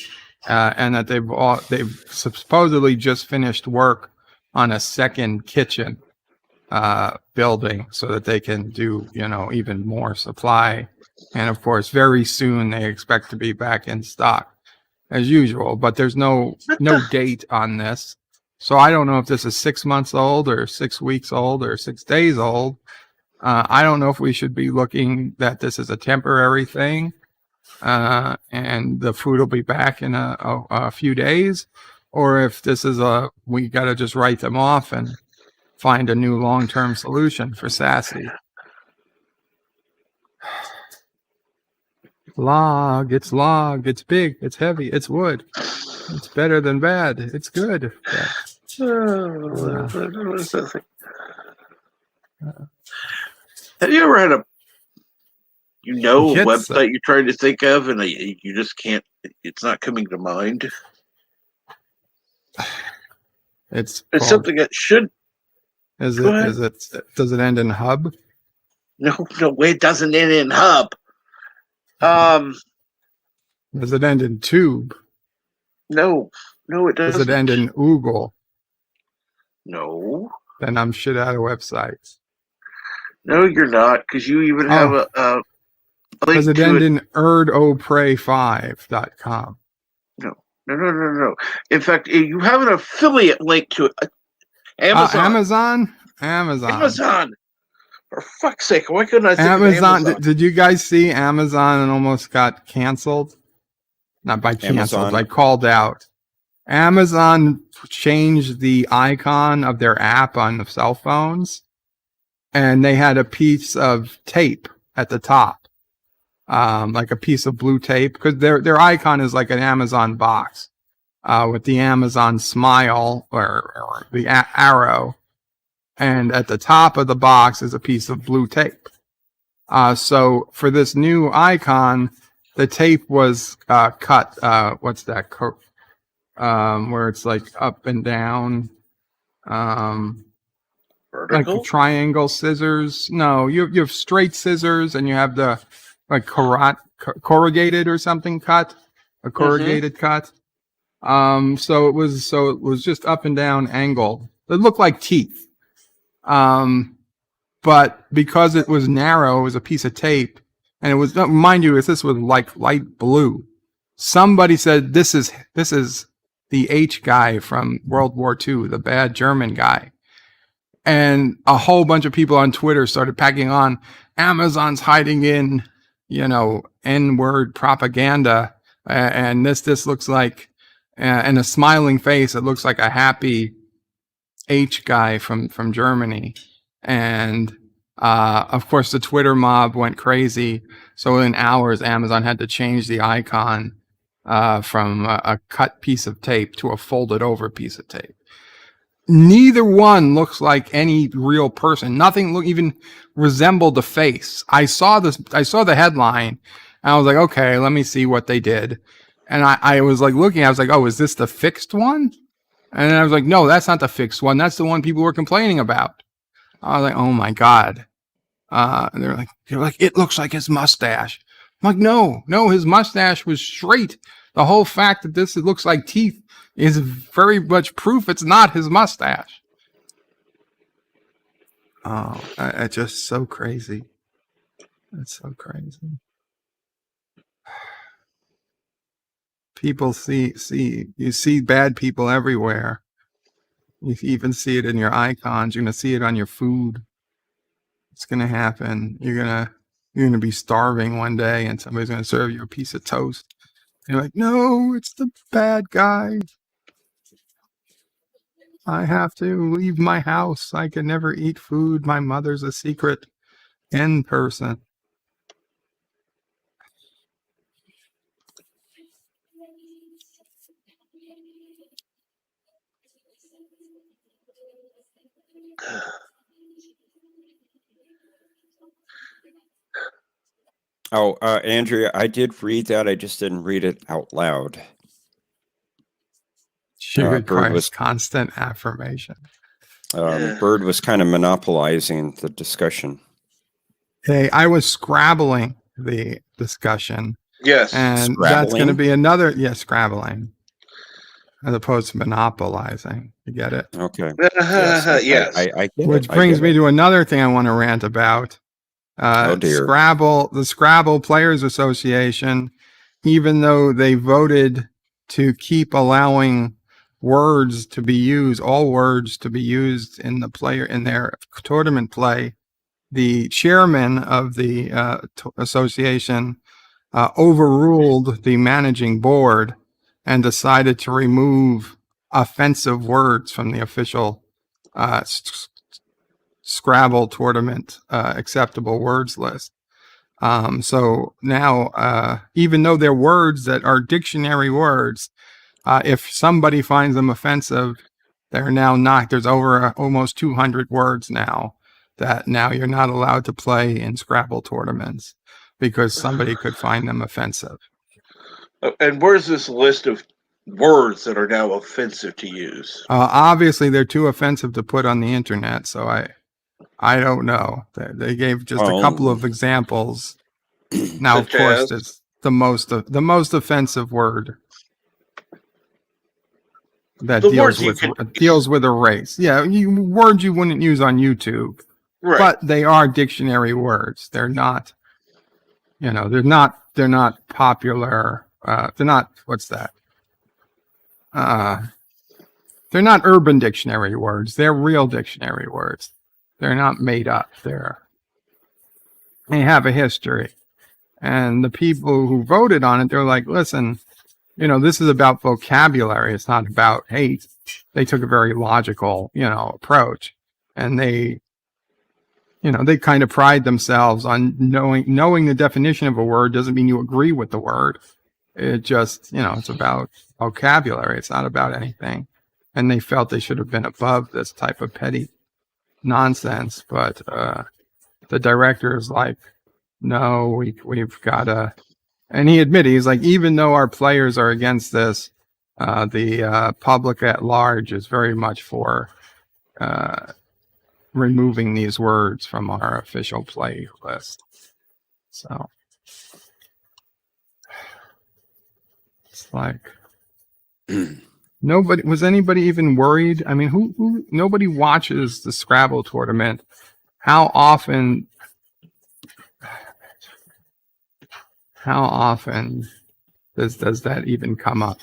and that they've supposedly just finished work on a second kitchen building so that they can do, even more supply. And of course, very soon they expect to be back in stock as usual, but there's no date on this. So I don't know if this is 6 months old or 6 weeks old or 6 days old. I don't know if we should be looking that this is a temporary thing, and the food will be back in a few days, or if this is we got to just write them off and find a new long-term solution for Sassy. Log, it's big, it's heavy, it's wood. It's better than bad. It's good. Have you ever had a It's, website you're trying to think of and you just can't, it's not coming to mind? It's It's something that should. Does Go ahead. it end in hub? No, it doesn't end in hub. Does it end in tube? No, it Does doesn't. it end in oogle? No. Then I'm shit out of websites. No, you're not, because you even have Does it to end it. in erdopray5.com? No. In fact, you have an affiliate link to it. Amazon. Amazon. For fuck's sake, why couldn't I think of Amazon. Amazon? Did you guys see Amazon and almost got canceled? Not by canceled, Amazon. by called out. Amazon changed the icon of their app on the cell phones, and they had a piece of tape at the top, like a piece of blue tape, because their icon is like an Amazon box with the Amazon smile or the arrow, and at the top of the box is a piece of blue tape. So for this new icon, the tape was cut. What's that? Where it's like up and down, Vertical? like triangle scissors. No, you have straight scissors, and you have the like corrugated or something cut, a corrugated cut. So it was just up and down angle. It looked like teeth. But because it was narrow, it was a piece of tape, and it was, mind you, this was like light blue. Somebody said this is the H guy from World War II, the bad German guy. And a whole bunch of people on Twitter started packing on, Amazon's hiding in, N-word propaganda. And this looks like, and a smiling face, it looks like a happy H guy from Germany. And of course, the Twitter mob went crazy. So in hours, Amazon had to change the icon from a cut piece of tape to a folded over piece of tape. Neither one looks like any real person. Nothing even resembled the face. I saw the headline, and I was like, okay, let me see what they did. And I was like looking, I was like, oh, is this the fixed one? And then I was like, no, that's not the fixed one. That's the one people were complaining about. I was like, oh my God. And they're like, it looks like his mustache. I'm like, no, his mustache was straight. The whole fact that it looks like teeth is very much proof it's not his mustache. Oh, it's just so crazy. It's so crazy. People you see bad people everywhere. You even see it in your icons. You're going to see it on your food. It's going to happen. You're going to be starving one day, and somebody's going to serve you a piece of toast. You're like, no, it's the bad guy. I have to leave my house. I can never eat food. My mother's a secret N person. Oh, Andrea, I did read that. I just didn't read it out loud. She requires constant affirmation. Bird was kind of monopolizing the discussion. Hey, I was scrabbling the discussion. Yes. And that's going to be another, scrabbling. As opposed to monopolizing. You get it? Okay. Yes. I get Which it. brings me to another thing I want to rant about. Oh dear. The Scrabble Players Association, even though they voted to keep allowing words to be used, all words to be used in their tournament play, the chairman of the association overruled the managing board and decided to remove offensive words from the official Scrabble tournament acceptable words list. So now, even though they're words that are dictionary words, if somebody finds them offensive, they're now not. There's over almost 200 words now that now you're not allowed to play in Scrabble tournaments because somebody could find them offensive. And where's this list of words that are now offensive to use? Obviously, they're too offensive to put on the internet, so I don't know. They gave just a couple of examples. Now, of course, it's the most offensive word that deals with a race. Yeah, words you wouldn't use on YouTube, right? But they are dictionary words. They're not. they're not popular. They're not, what's that? They're not Urban Dictionary words. They're real dictionary words. They're not made up. They have a history. And the people who voted on it, they're like, listen, this is about vocabulary. It's not about hate. They took a very logical, approach. And they kind of pride themselves on knowing the definition of a word doesn't mean you agree with the word. It just, it's about vocabulary. It's not about anything. And they felt they should have been above this type of petty nonsense. But the director is like, no, we've got to. And he admitted, he's like, even though our players are against this, the public at large is very much for removing these words from our official play list. So it's like was anybody even worried? I mean, who nobody watches the Scrabble tournament. How often does that even come up?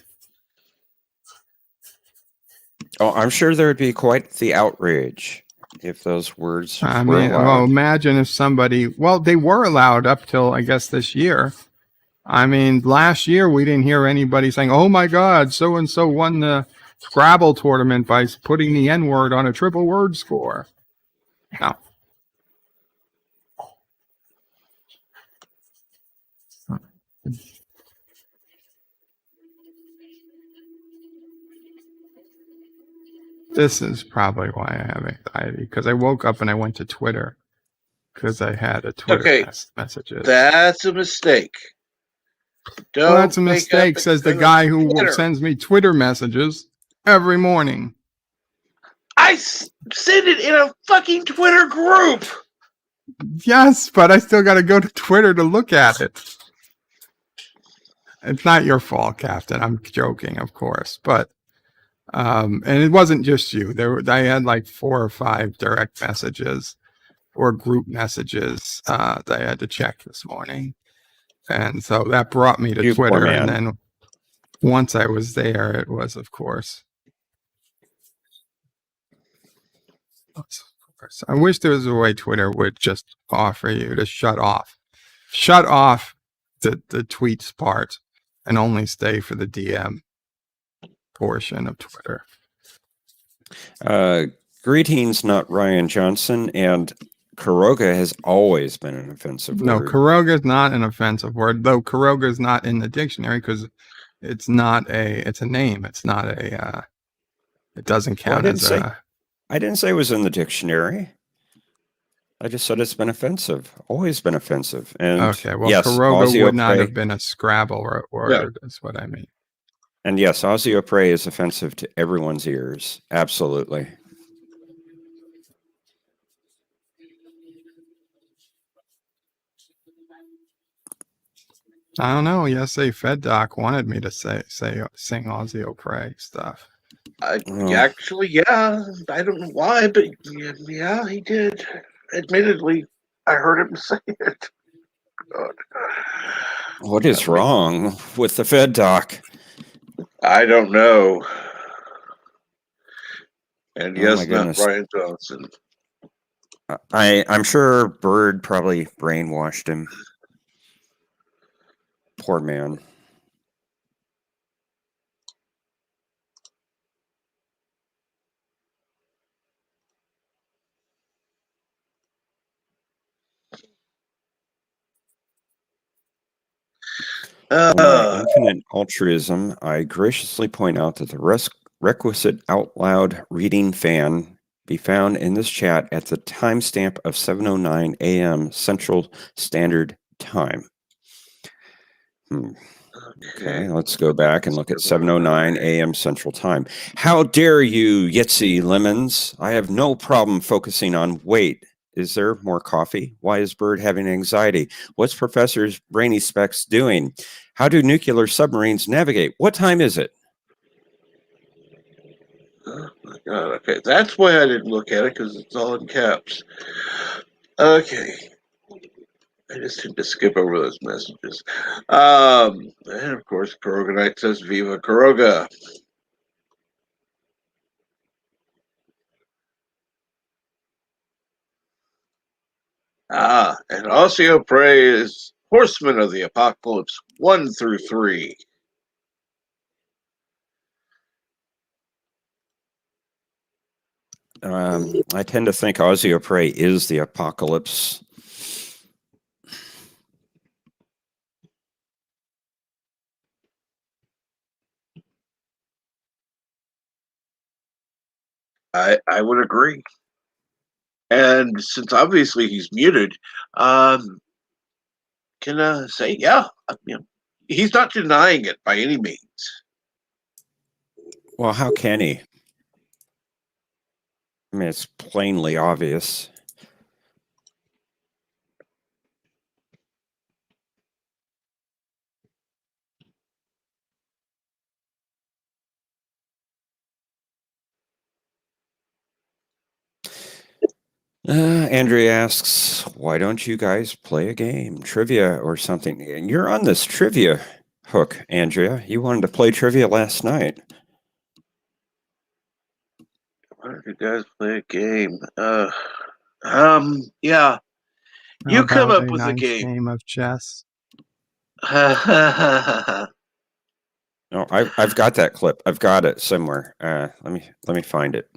Oh, I'm sure there would be quite the outrage if those words I were mean, allowed. well, imagine if they were allowed up till, I guess, this year. I mean, last year we didn't hear anybody saying, oh my God, so-and-so won the Scrabble tournament by putting the N-word on a triple word score. No. This is probably why I have anxiety, because I woke up and I went to Twitter because I had a Twitter messages. That's a mistake. Well, that's a mistake, says the guy who sends me Twitter messages every morning. I send it in a fucking Twitter group. Yes, but I still got to go to Twitter to look at it. It's not your fault, Captain. I'm joking, of course, but and it wasn't just you. I had like 4 or 5 direct messages or group messages that I had to check this morning, and so that brought me to Twitter. And then once I was there, it was, of course. I wish there was a way Twitter would just offer you to shut off the tweets part and only stay for the DM portion of Twitter. Greetings, not Ryan Johnson, and Karoga has always been an offensive word. No, Karoga is not an offensive word, though Karoga is not in the dictionary because it's a name. It's not it doesn't count as a. I didn't say it was in the dictionary. I just said it's been offensive, always been offensive. And okay, well, yes, Karoga would not have been a Scrabble word, is what I mean. And yes, Osteopray is offensive to everyone's ears. Absolutely. I don't know. Yesterday, Fed Doc wanted me to sing Osteopray stuff. Actually, yeah. I don't know why, but yeah, he did. Admittedly, I heard him say it. God. What is wrong with the Fed Doc? I don't know. And yes, not goodness. Ryan Johnson. I'm sure Bird probably brainwashed him. Poor man. In my infinite altruism, I graciously point out that the requisite out loud reading fan be found in this chat at the timestamp of 7:09 a.m. Central Standard Time. Okay, let's go back and look at 7:09 a.m. Central Time. How dare you, Yitzy Lemons? I have no problem focusing on weight. Is there more coffee? Why is Bird having anxiety? What's Professor Brainy Specs doing? How do nuclear submarines navigate? What time is it? Oh my God. Okay, that's why I didn't look at it, because it's all in caps. Okay. I just tend to skip over those messages. And of course, Kuroga Knight says, Viva Kuroga. And Osseo Prey is Horseman of the Apocalypse 1 through 3. I tend to think Osseo Prey is the apocalypse. I would agree. And since obviously he's muted, can say, yeah, he's not denying it by any means. Well, how can he? I mean, it's plainly obvious. Andrea asks, why don't you guys play a game, trivia or something? And you're on this trivia hook, Andrea. You wanted to play trivia last night. Why don't you guys play a game? Yeah. How You come about up a with a nice game. of chess? No, I've got that clip. I've got it somewhere. Let me find it.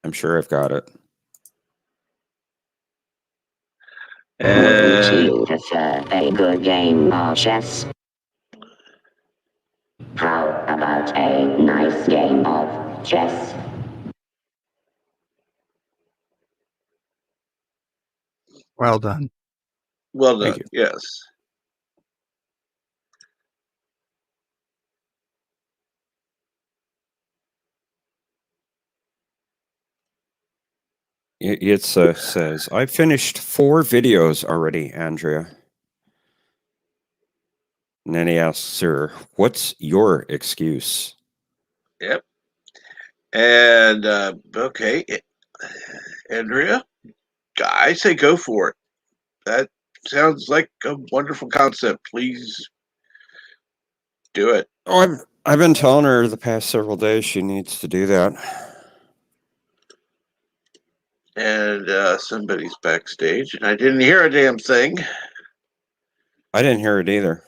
I'm sure I've got it. Wouldn't you prefer a good game of chess? How about a nice game of chess? Well done. Well done. Thank you. Yes. It says, I finished 4 videos already, Andrea. And then he asks her, what's your excuse? Yep. And okay, Andrea, I say go for it. That sounds like a wonderful concept. Please do it. Oh, I've been telling her the past several days she needs to do that. And somebody's backstage, and I didn't hear a damn thing. I didn't hear it either.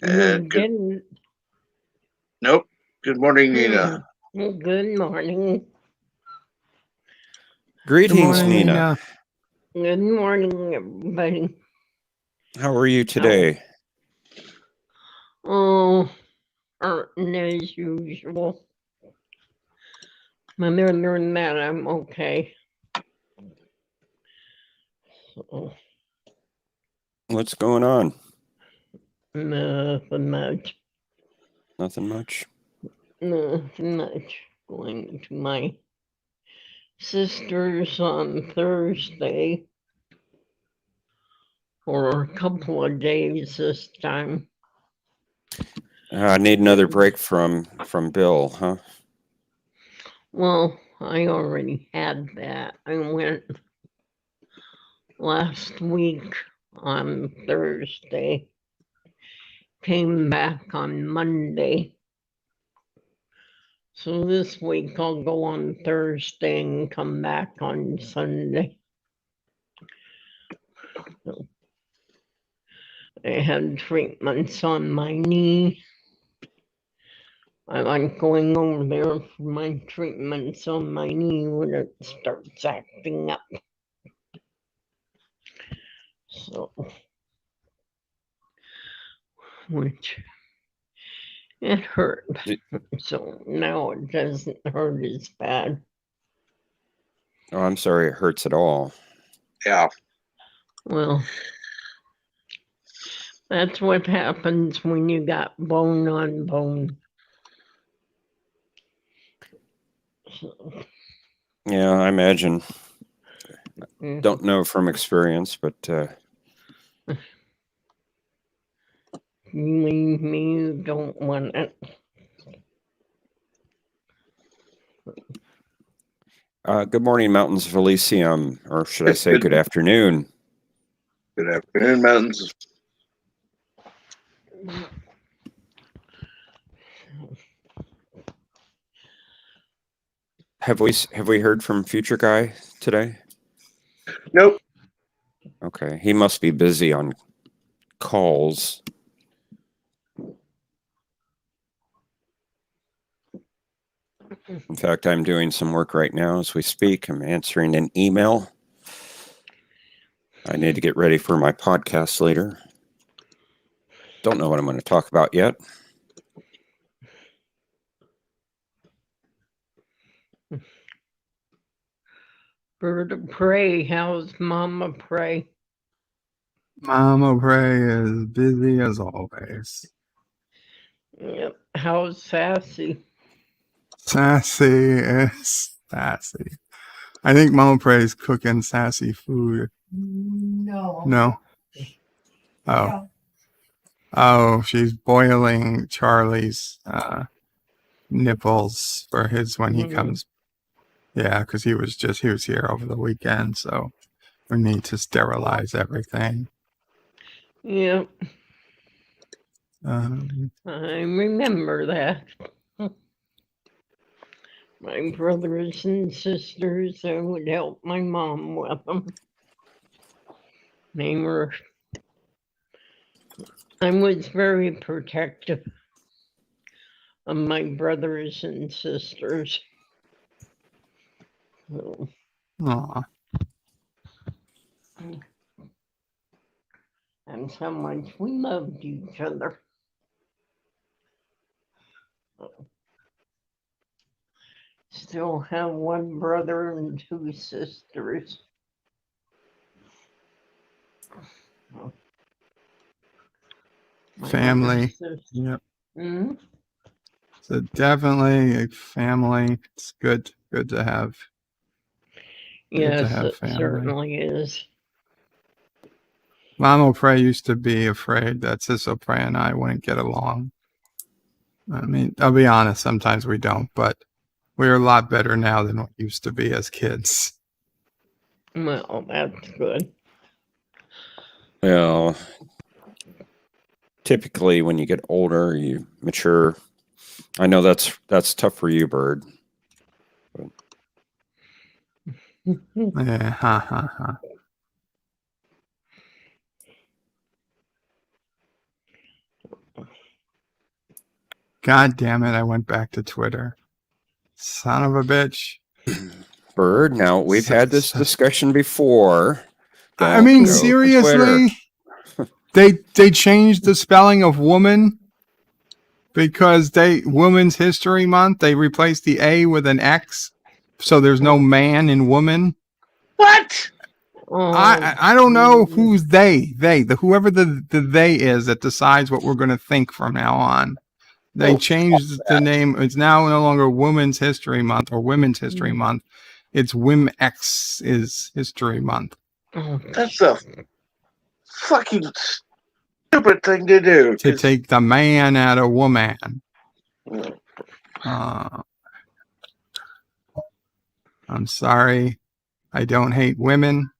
And didn't. Nope. Good morning, Nina. Good morning. Greetings, morning, Nina. Good morning, everybody. How are you today? Oh, hurting as usual. Other than that, I'm okay. So, What's going on? nothing much. Nothing much. Nothing much. Going to my sister's on Thursday for a couple of days this time. I need another break from Bill, huh? Well, I already had that. I went last week on Thursday, came back on Monday. So this week I'll go on Thursday and come back on Sunday. So I had treatments on my knee. I like going over there for my treatments on my knee when it starts acting up. So, which it hurt. So now it doesn't hurt as bad. Oh, I'm sorry it hurts at all. Yeah. Well, that's what happens when you got bone on bone. So, Yeah, I imagine. mm, Don't know from experience, but believe me, you don't want it. Good morning, Mountains of Elysium, or should I say good afternoon? Good afternoon, Mountains. Have we heard from Future Guy today? Nope. Okay, he must be busy on calls. In fact, I'm doing some work right now as we speak. I'm answering an email. I need to get ready for my podcast later. Don't know what I'm going to talk about yet. Bird of prey, how's Mama Prey? Mama Prey is busy as always. Yep. How's Sassy? Sassy is sassy. I think Mama Prey is cooking sassy food. No. Oh. Oh, she's boiling Charlie's nipples for his when he comes. Yeah, because he was here over the weekend, so we need to sterilize everything. Yep. Um, I remember that. My brothers and sisters, I would help my mom with them. I was very protective of my brothers and sisters. So, aw. and so much we loved each other. Still have one brother and two sisters. My Family. other sister- Yep. Mhm. So definitely a family. It's good to have. Yes, have it family. certainly is. Mama Prey used to be afraid that Sissel Prey and I wouldn't get along. I mean, I'll be honest, sometimes we don't, but we're a lot better now than what used to be as kids. Well, that's good. Well, typically when you get older, you mature. I know that's tough for you, Bird. Yeah, ha ha ha. God damn it, I went back to Twitter. Son of a bitch. Bird, now we've had this discussion before. I mean, Don't go to seriously? They changed the spelling of woman because Women's History Month, they replaced the A with an X. So there's no man in woman. What? I don't know who's they. Whoever the they is that decides what we're going to think from now on. They changed the name. It's now no longer Women's History Month or Women's History Month. It's WimX is History Month. That's a fucking stupid thing to do. To take the man out of woman. I'm sorry. I don't hate women,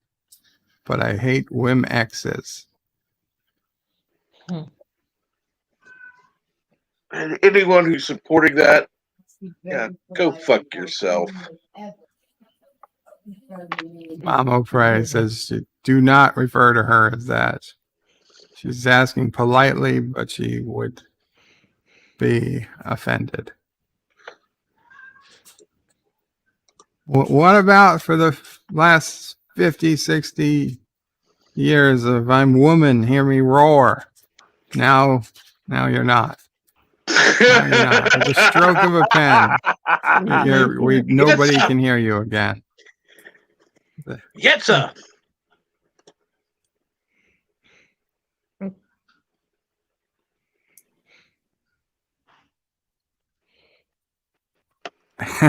but I hate WimX's. And anyone who's supporting that, yeah, go fuck yourself. Mama Prey says, do not refer to her as that. She's asking politely, but she would be offended. What about for the last 50, 60 years of I'm woman, hear me roar? Now you're not. Now you're not. With the stroke of a pen, nobody can hear you again. Yetza.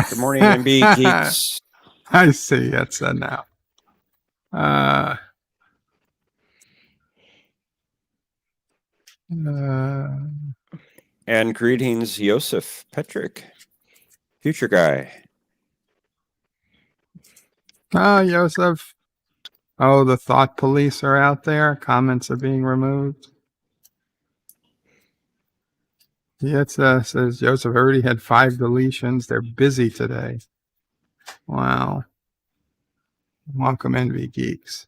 Good morning, MB geeks. I see. It's now. And greetings, Joseph Petrick, Future Guy. Oh, Joseph. Oh, the thought police are out there. Comments are being removed. Yeah, it says Joseph already had 5 deletions. They're busy today. Wow. Welcome, Envy Geeks.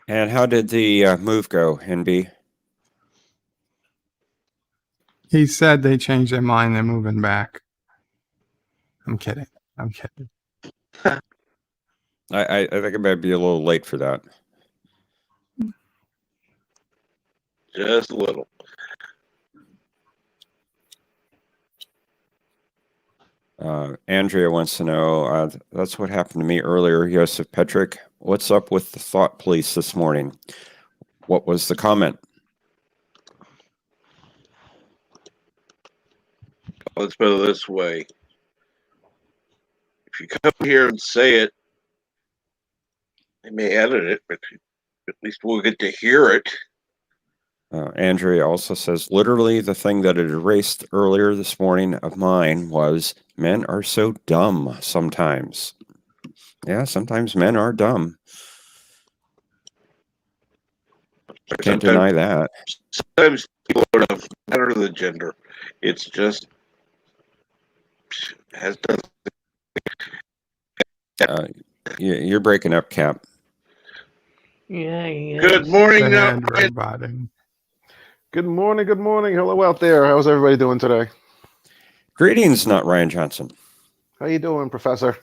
And how did the move go, NB? He said they changed their mind. They're moving back. I'm kidding. I'm kidding. I think I might be a little late for that. Just a little. Andrea wants to know, that's what happened to me earlier, Joseph Petrick. What's up with the thought police this morning? What was the comment? Let's put it this way. If you come here and say it, they may edit it, but at least we'll get to hear it. Andrea also says, literally the thing that it erased earlier this morning of mine was, men are so dumb sometimes. Yeah, sometimes men are dumb. Can't deny that. Sometimes people are not matter the gender. It's just has done. You're breaking up, Cap. Yeah, Good morning, The hand roboting. Good morning. Good morning. Hello out there. How's everybody doing today? Greetings, not Ryan Johnson. How you doing, Professor?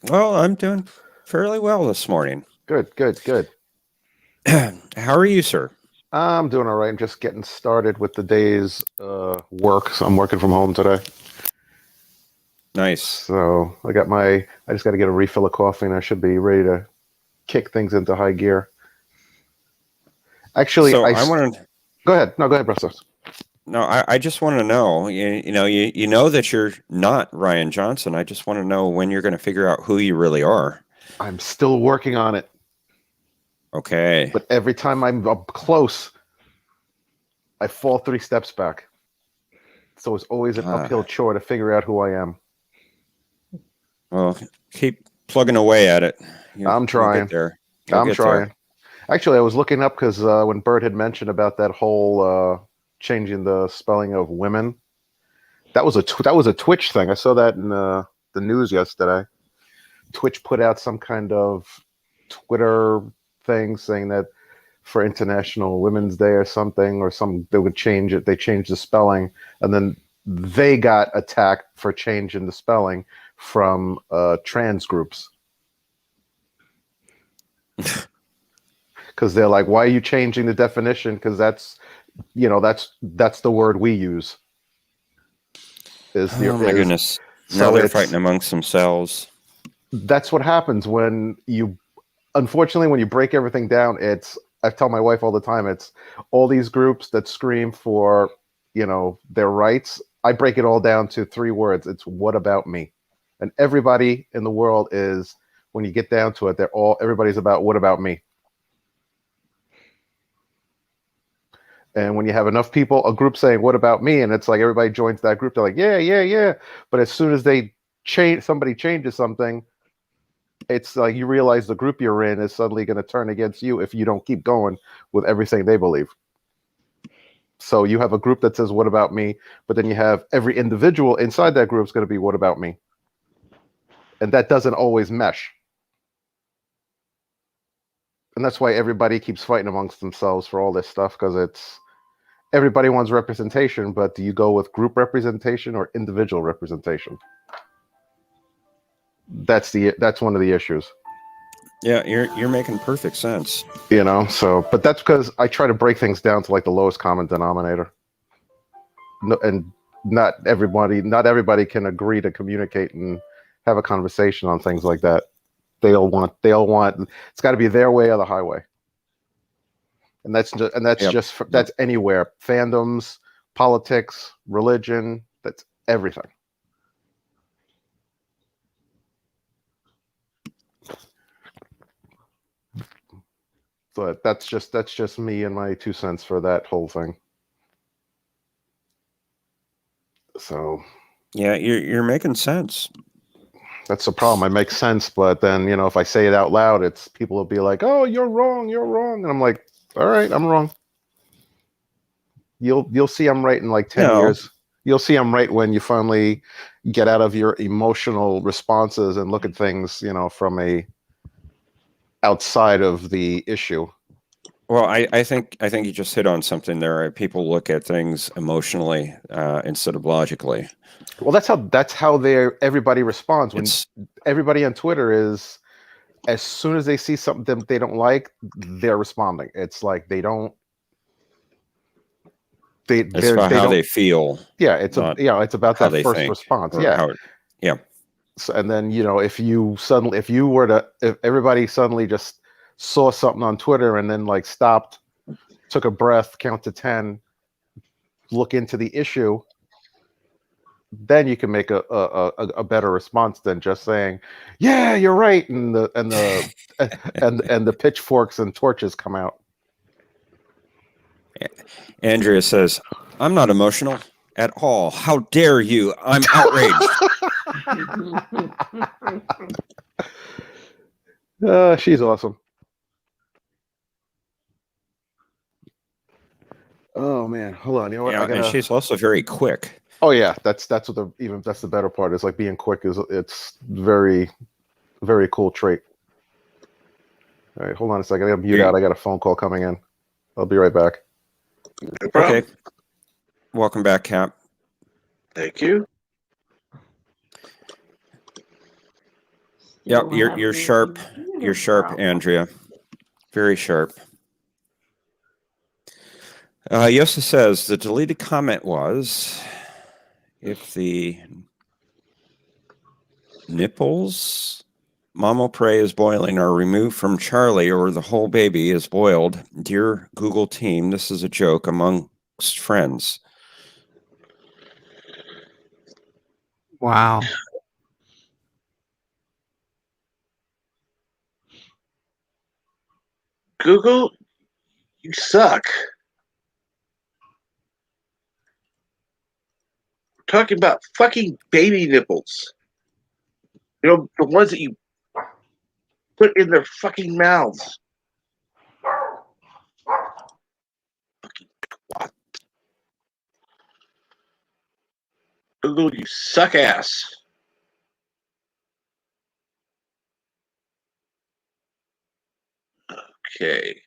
Well, I'm doing fairly well this morning. Good. How are you, sir? I'm doing all right. I'm just getting started with the day's work. So I'm working from home today. Nice. So I just got to get a refill of coffee and I should be ready to kick things into high gear. Actually, so I want to go ahead. No, go ahead, Professor. No, I just want to know, you know that you're not Ryan Johnson. I just want to know when you're going to figure out who you really are. I'm still working on it. Okay. But every time I'm up close, I fall 3 steps back. So it's always an uphill chore to figure out who I am. Well, keep plugging away at it. I'm trying. Get there. I'm trying. Actually, I was looking up because when Bert had mentioned about that whole changing the spelling of women, that was a Twitch thing. I saw that in the news yesterday. Twitch put out some kind of Twitter thing saying that for International Women's Day or something, they would change it. They changed the spelling, and then they got attacked for changing the spelling from trans groups. Because they're like, why are you changing the definition? Because that's the word we use. Oh my goodness. Now they're fighting amongst themselves. That's what happens when you break everything down. I tell my wife all the time, it's all these groups that scream for, their rights. I break it all down to 3 words. It's what about me? And everybody in the world is, when you get down to it, everybody's about what about me? And when you have enough people, a group saying, what about me? And it's like everybody joins that group. They're like, yeah. But as soon as somebody changes something, it's like you realize the group you're in is suddenly going to turn against you if you don't keep going with everything they believe. So you have a group that says, what about me? But then you have every individual inside that group is going to be, what about me? And that doesn't always mesh. And that's why everybody keeps fighting amongst themselves for all this stuff, because everybody wants representation, but do you go with group representation or individual representation? That's one of the issues. Yeah, you're making perfect sense. But that's because I try to break things down to like the lowest common denominator. And not everybody can agree to communicate and have a conversation on things like that. They all want it's got to be their way or the highway. And that's anywhere. Fandoms, politics, religion, that's everything. But that's just me and my 2 cents for that whole thing. So Yeah, you're making sense. that's the problem. I make sense, but then if I say it out loud, it's people will be like, "Oh, you're wrong, and I'm like, "All right, I'm wrong." You'll see I'm right in like 10 No. years. You'll see I'm right when you finally get out of your emotional responses and look at things, from a outside of the issue. Well, I think you just hit on something there. People look at things emotionally instead of logically. Well, that's how everybody responds when everybody on Twitter is, as soon as they see something that they don't like, they're responding. It's like they don't. It's about how they feel. Yeah, it's about how that they first think, response. or Yeah. Yeah. So, and then if everybody suddenly just saw something on Twitter and then like stopped, took a breath, count to 10, look into the issue, then you can make a better response than just saying, "Yeah, you're right," and the pitchforks and torches come out. Andrea says, "I'm not emotional at all. How dare you? I'm outraged." She's awesome. Oh man, hold on. You know what? Yeah, and she's also very quick. Oh yeah, that's what that's the better part. Is like being quick it's very, very cool trait. All right, hold on a second. I gotta mute out. I got a phone call coming in. I'll be right back. No problem. Okay. Welcome back, Cap. Thank you. Yep, you're sharp. You're sharp, Andrea. Very sharp. Yosa says the deleted comment was, if the nipples Mama Pray is boiling are removed from Charlie or the whole baby is boiled, dear Google team, this is a joke amongst friends. Wow. Google, you suck. We're talking about fucking baby nipples. The ones that you put in their fucking mouths. Fucking twat. Google, you suck ass. Okay.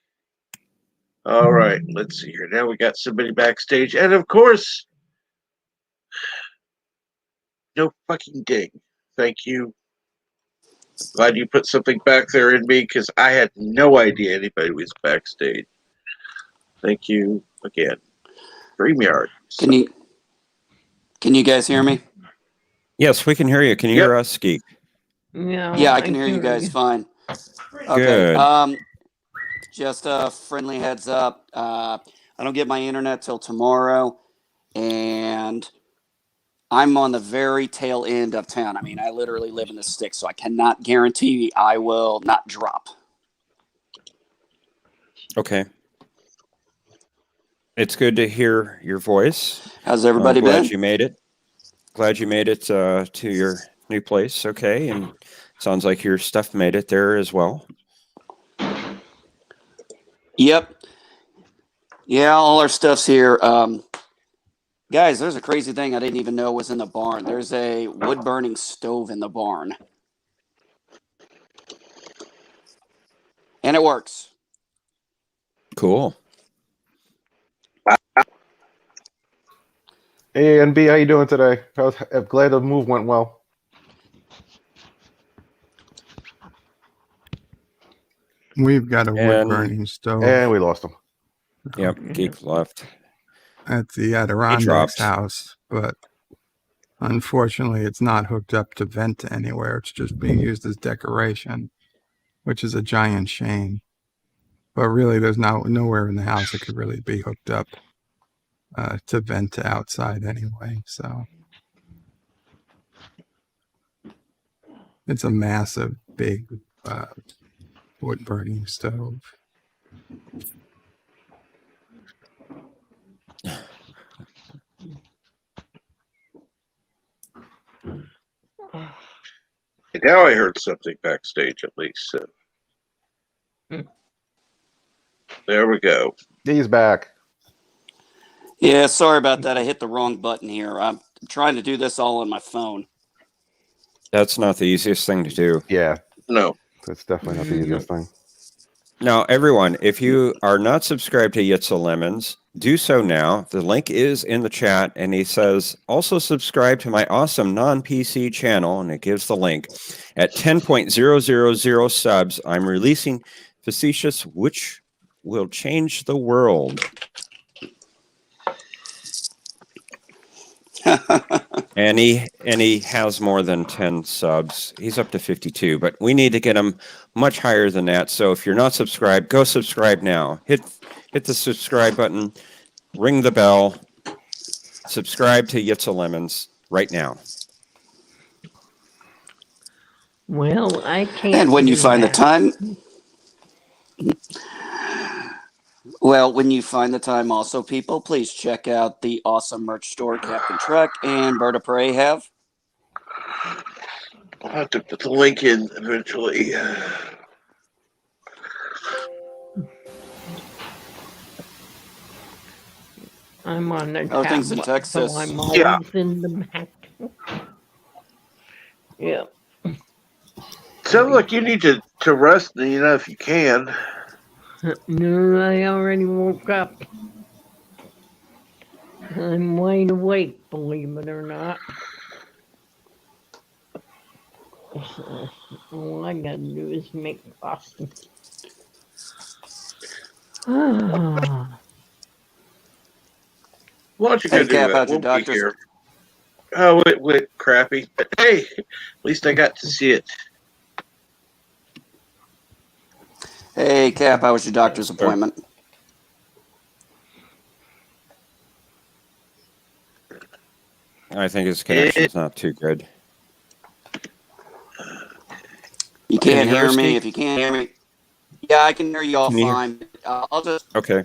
All right, let's see here. Now we got somebody backstage. And of course, no fucking ding. Thank you. Glad you put something back there in me because I had no idea anybody was backstage. Thank you again. StreamYard. Can you guys hear me? Yes, we can hear you. Can you hear us, Geek? Yeah, I can hear you guys fine. Okay. Good. Just a friendly heads up. I don't get my internet till tomorrow, and I'm on the very tail end of town. I mean, I literally live in the sticks, so I cannot guarantee I will not drop. Okay. It's good to hear your voice. How's everybody been? Glad you made it. Glad you made it to your new place. Okay, and sounds like your stuff made it there as well. Yep. Yeah, all our stuff's here. Guys, there's a crazy thing I didn't even know was in the barn. There's a wood-burning stove in the barn. And it works. Cool. Hey, NB, how you doing today? I'm glad the move went well. We've got a wood-burning stove. And we lost him. Yep, Geek left. At the Adirondacks house, but unfortunately it's not hooked up to vent anywhere. It's just being used as decoration, which is a giant shame. But really there's nowhere in the house it could really be hooked up to vent to outside anyway. So it's a massive, big wood burning stove. Now I heard something backstage at least. So. There we go. He's back. Yeah, sorry about that. I hit the wrong button here. I'm trying to do this all on my phone. That's not the easiest thing to do. Yeah, No. that's definitely not the easiest thing. Now, everyone, if you are not subscribed to Yitza Lemons, do so now. The link is in the chat, and he says, also subscribe to my awesome non-PC channel, and it gives the link. At 10.000 subs, I'm releasing Facetious, which will change the world. And he has more than 10 subs. He's up to 52, but we need to get him much higher than that. So if you're not subscribed, go subscribe now. Hit the subscribe button, ring the bell, subscribe to Yitza Lemons right now. Well, I can't. And when you do find that. the time, well, when you find the time, also, people, please check out the awesome merch store Captain Truck and Bird of Prey have. I'll have to put the link in eventually. I'm on the Oh, things in tablet, Texas. so I'm always Yeah. in the back. Yeah. Sounds like you need to rest, if you can. No, I already woke up. I'm wide awake, believe it or not. So, all I gotta do is make coffee. Ah, Why don't you Hey, go do Cap, that? how's your We'll be doctor's? here. Oh, it went crappy. But hey, at least I got to see it. Hey, Cap, how was your doctor's appointment? I think his connection's not too good. You Can can't you hear hear us, me. Steve? If you can't hear me, yeah, I can hear you all Can you hear- fine. I'll just. Okay.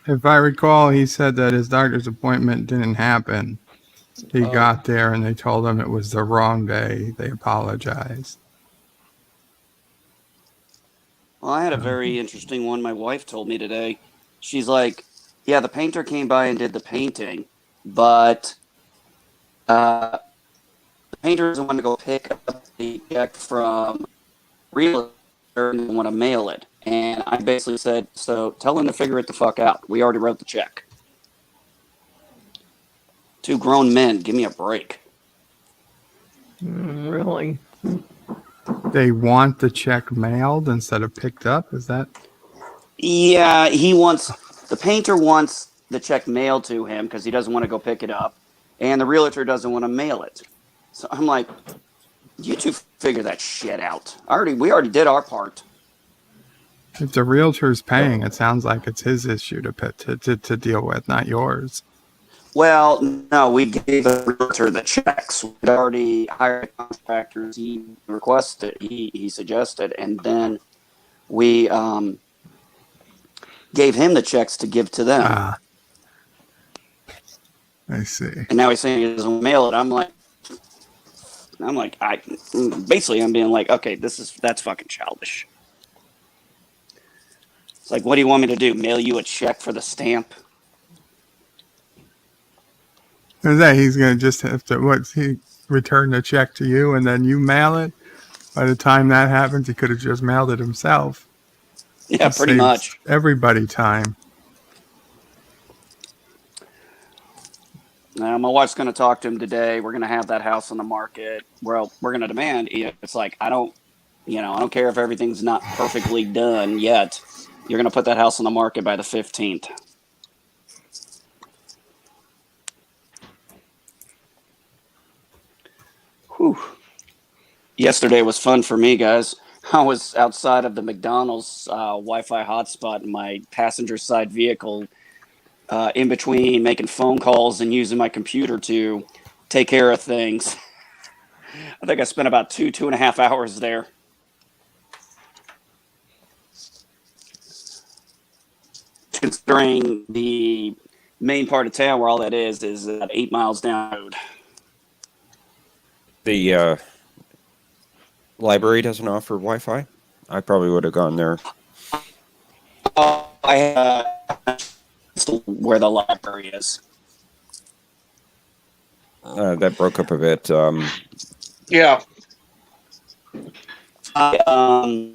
If I recall, he said that his doctor's appointment didn't happen. He Oh. got there and they told him it was the wrong day. They apologized. Well, I had a very interesting one my wife told me today. She's like, yeah, the painter came by and did the painting, but the painter doesn't want to go pick up the check from realtor and want to mail it. And I basically said, so tell him to figure it the fuck out. We already wrote the check. Two grown men, give me a break. really? They want the check mailed instead of picked up? Is that? Yeah, the painter wants the check mailed to him because he doesn't want to go pick it up, and the realtor doesn't want to mail it. So I'm like, you two figure that shit out. We already did our part. If the realtor's paying, it sounds like it's his issue to deal with, not yours. Well, no, we gave the realtor the checks. We'd already hired contractors. He requested, he suggested, and then we gave him the checks to give to them. Ah, I see. And now he's saying he doesn't mail it. I'm being like, okay, that's fucking childish. It's like, what do you want me to do? Mail you a check for the stamp? Is that he's going to just have to, he return the check to you and then you mail it? By the time that happens, he could have just mailed it himself. Yeah, It pretty saves much. everybody time. Now, my wife's going to talk to him today. We're going to have that house on the market. Well, we're going to demand. It's like, I don't care if everything's not perfectly done yet. You're going to put that house on the market by the 15th. Whew. Yesterday was fun for me, guys. I was outside of the McDonald's Wi-Fi hotspot in my passenger side vehicle, in between making phone calls and using my computer to take care of things. I think I spent about 2.5 hours there. considering the main part of town where all that is 8 miles down the road. The library doesn't offer Wi-Fi. I probably would have gone there. Where the library is. That broke up a bit. Yeah. I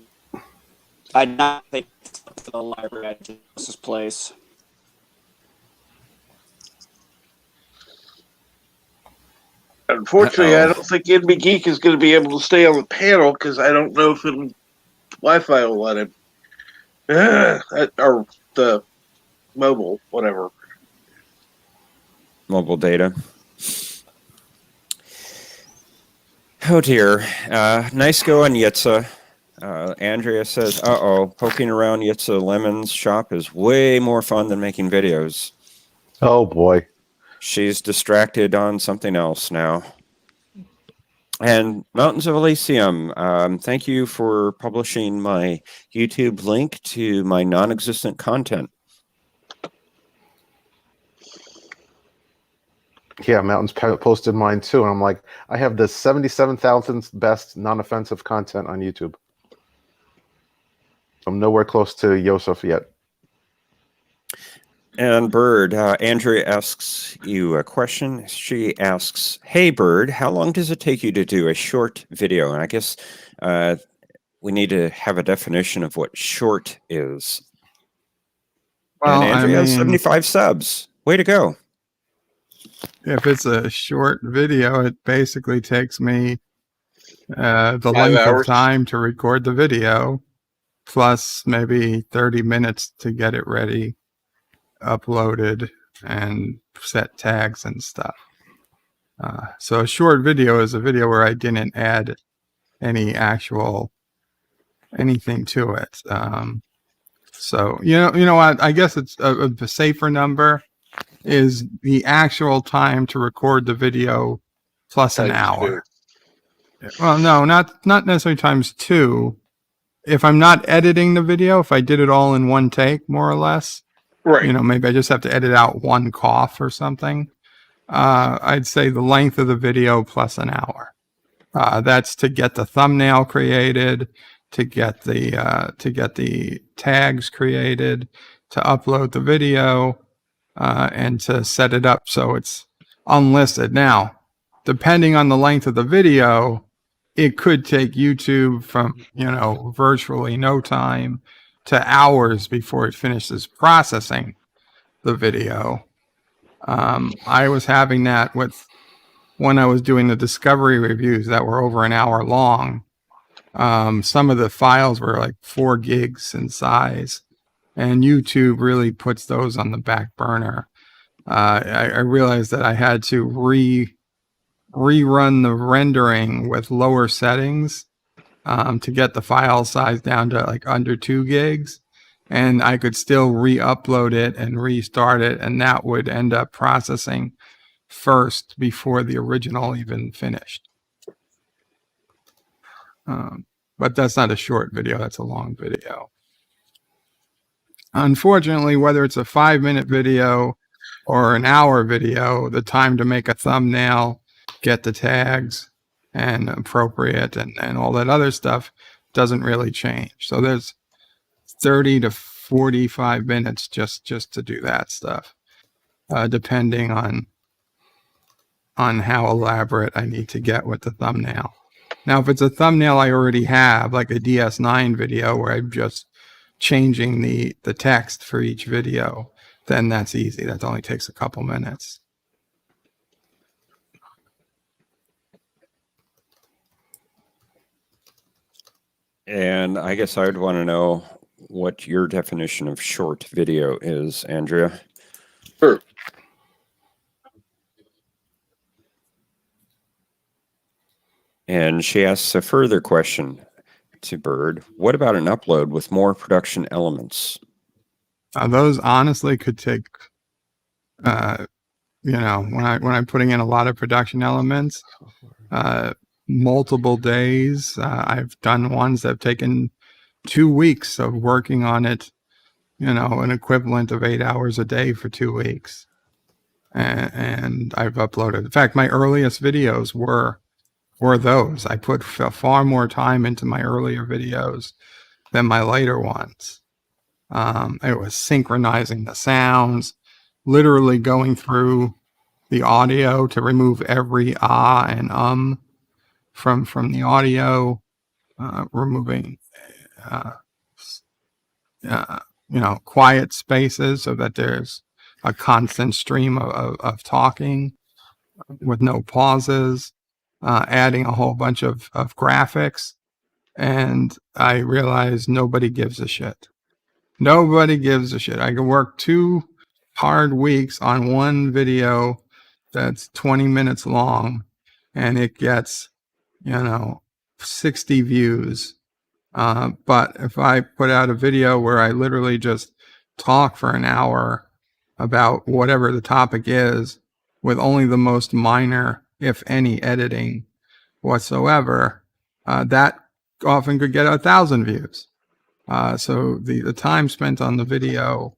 not think to the library at Joseph's place. Unfortunately, I don't think Enemy Geek is going to be able to stay on the panel because I don't know if Wi-Fi will let him. Or the mobile, whatever. Mobile data. Oh dear. Nice going, Yitza. Andrea says, poking around Yitza Lemon's shop is way more fun than making videos. Oh boy. She's distracted on something else now. And Mountains of Elysium, thank you for publishing my YouTube link to my non-existent content. Yeah, Mountains posted mine too, and I'm like, I have the 77,000th best non-offensive content on YouTube. I'm nowhere close to Yosef yet. And Bird, Andrea asks you a question. She asks, hey, Bird, how long does it take you to do a short video? And I guess we need to have a definition of what short is. Well, and Andrea has I mean, 75 subs. Way to go. If it's a short video, it basically takes me the 5 length hours. of time to record the video, plus maybe 30 minutes to get it ready, uploaded, and set tags and stuff. So a short video is a video where I didn't add any actual anything to it. So you know what? I guess it's a safer number is the actual time to record the video plus an hour. Well, no, not necessarily times 2. If I'm not editing the video, if I did it all in one take, more or less, Right. Maybe I just have to edit out one cough or something. I'd say the length of the video plus an hour. That's to get the thumbnail created, to get the tags created, to upload the video, and to set it up so it's unlisted. Now, depending on the length of the video, it could take YouTube from, virtually no time to hours before it finishes processing the video. I was having that when I was doing the discovery reviews that were over an hour long. Some of the files were like 4 gigs in size, and YouTube really puts those on the back burner. I realized that I had to rerun the rendering with lower settings to get the file size down to like under 2 gigs, and I could still re-upload it and restart it, and that would end up processing first before the original even finished. But that's not a short video, that's a long video. Unfortunately, whether it's a 5-minute video or an hour video, the time to make a thumbnail, get the tags and appropriate and all that other stuff doesn't really change. So there's 30 to 45 minutes just to do that stuff, depending on how elaborate I need to get with the thumbnail. Now, if it's a thumbnail I already have, like a DS9 video where I'm just changing the text for each video, then that's easy. That only takes a couple minutes. And I guess I would want to know what your definition of short video is, Andrea. Sure. And she asks a further question to Bird. What about an upload with more production elements? Those honestly could take, when I'm putting in a lot of production elements, multiple days. I've done ones that have taken 2 weeks of working on it an equivalent of 8 hours a day for 2 weeks. And I've uploaded. In fact, my earliest videos were those. I put far more time into my earlier videos than my later ones. It was synchronizing the sounds, literally going through the audio to remove every ah and from the audio, removing quiet spaces so that there's a constant stream of talking with no pauses, adding a whole bunch of graphics. And I realized nobody gives a shit. Nobody gives a shit. I can work 2 hard weeks on one video that's 20 minutes long and it gets, 60 views. But if I put out a video where I literally just talk for an hour about whatever the topic is with only the most minor, if any, editing whatsoever, that often could get 1,000 views. So the time spent on the video,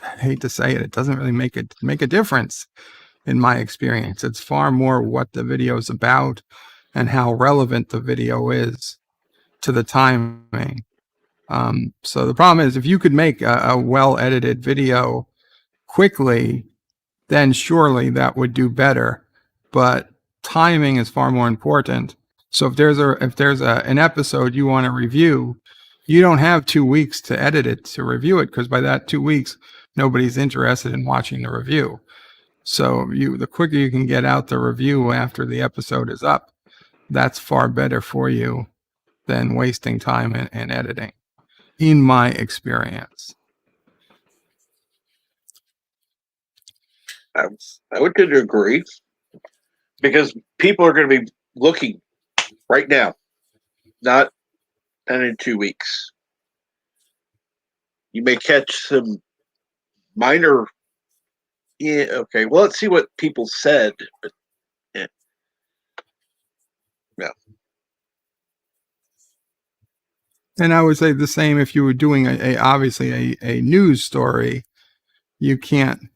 I hate to say it, it doesn't really make a difference in my experience. It's far more what the video is about and how relevant the video is to the timing. So the problem is, if you could make a well-edited video quickly, then surely that would do better. But timing is far more important. So if there's an episode you want to review, you don't have 2 weeks to edit it to review it, because by that 2 weeks, nobody's interested in watching the review. So the quicker you can get out the review after the episode is up, that's far better for you than wasting time in editing, in my experience. I would tend to agree, because people are going to be looking right now, not in 2 weeks. You may catch some minor. Yeah, okay. Well, let's see what people said. But yeah. And I would say the same if you were doing obviously a news story. You can't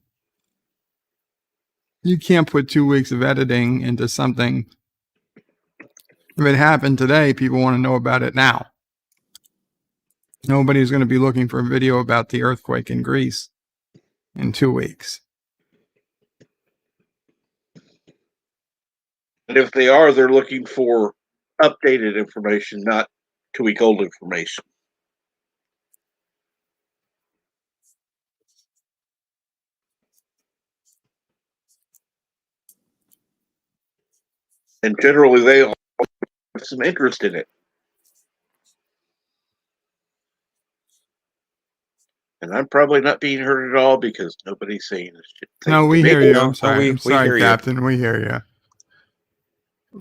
put 2 weeks of editing into something. If it happened today, people want to know about it now. Nobody's going to be looking for a video about the earthquake in Greece in 2 weeks. And if they are, they're looking for updated information, not 2-week-old information. And generally, they all have some interest in it. And I'm probably not being heard at all because nobody's saying this shit. No, we hear you. No, I'm sorry. I'm sorry, hear you. Captain. We hear you.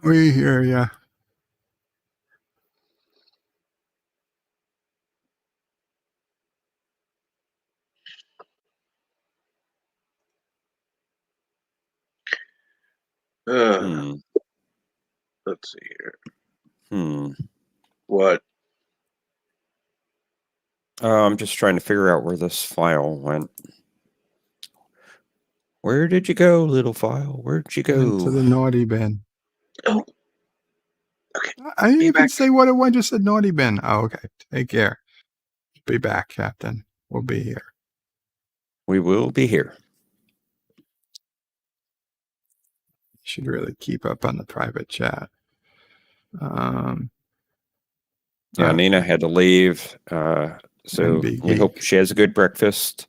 We hear you. Let's see here. What? I'm just trying to figure out where this file went. Where did you go, little file? Where'd you go? To the naughty bin. Oh. Okay. I didn't even say what it was. Just said naughty bin. Oh, okay. Take care. Be back, Captain. We'll be here. We will be here. Should really keep up on the private chat. Yeah, Nina had to leave. So we hope she has a good breakfast.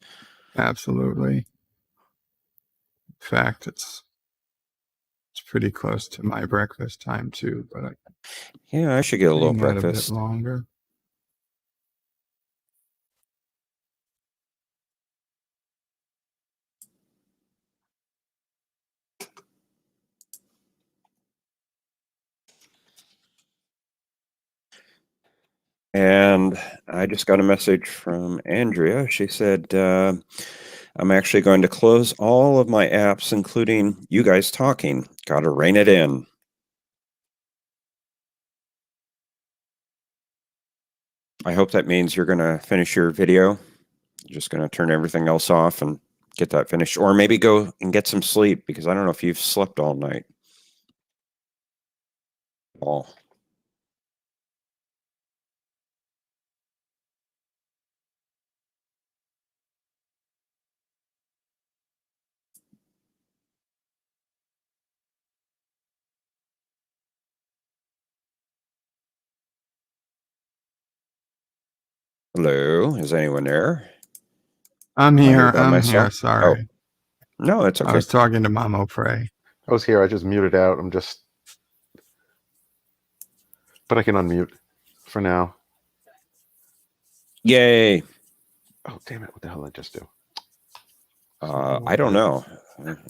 Absolutely. In fact, it's pretty close to my breakfast time too. But I should get a little breakfast. A bit longer. And I just got a message from Andrea. She said, I'm actually going to close all of my apps, including you guys talking. Got to rein it in. I hope that means you're going to finish your video. You're just going to turn everything else off and get that finished. Or maybe go and get some sleep, because I don't know if you've slept all night. Oh. Hello, is anyone there? I'm Am I here. by I'm myself? here. Sorry. No, it's I okay. was talking to Mamo Frey. I was here. I just muted out. But I can unmute for now. Yay. Oh, damn it. What the hell did I just do? I don't know.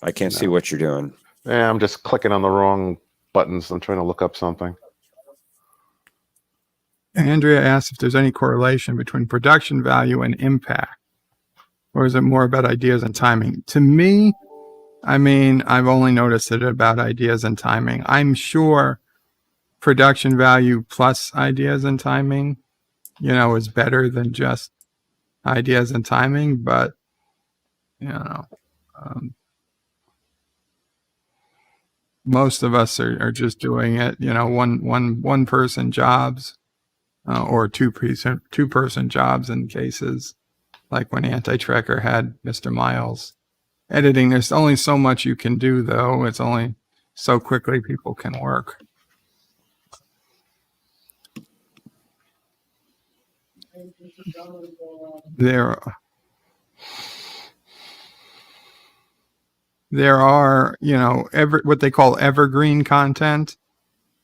I can't see what you're doing. Yeah, I'm just clicking on the wrong buttons. I'm trying to look up something. Andrea asked if there's any correlation between production value and impact, or is it more about ideas and timing? To me, I mean, I've only noticed it about ideas and timing. I'm sure production value plus ideas and timing, is better than just ideas and timing, but most of us are just doing it, one person jobs, or two person jobs in cases like when Anti-Trekker had Mr. Miles. Editing, there's only so much you can do, though. It's only so quickly people can work. There are, what they call evergreen content,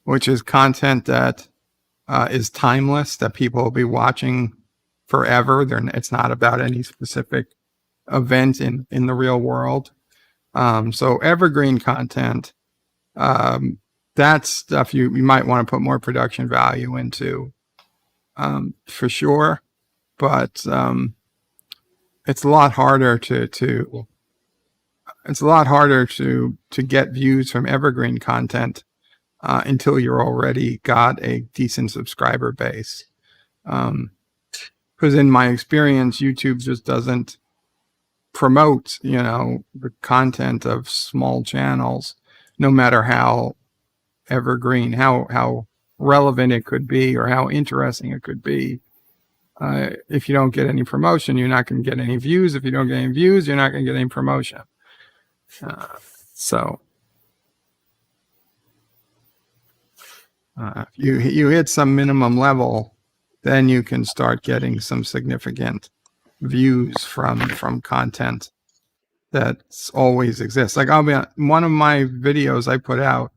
which is content that is timeless, that people will be watching forever. It's not about any specific event in the real world. So evergreen content, that's stuff you might want to put more production value into, for sure. But it's a lot harder to get views from evergreen content until you're already got a decent subscriber base. Because in my experience, YouTube just doesn't promote, the content of small channels, no matter how evergreen, how relevant it could be, or how interesting it could be. If you don't get any promotion, you're not going to get any views. If you don't get any views, you're not going to get any promotion. So you hit some minimum level, then you can start getting some significant views from content that's always exists. Like one of my videos I put out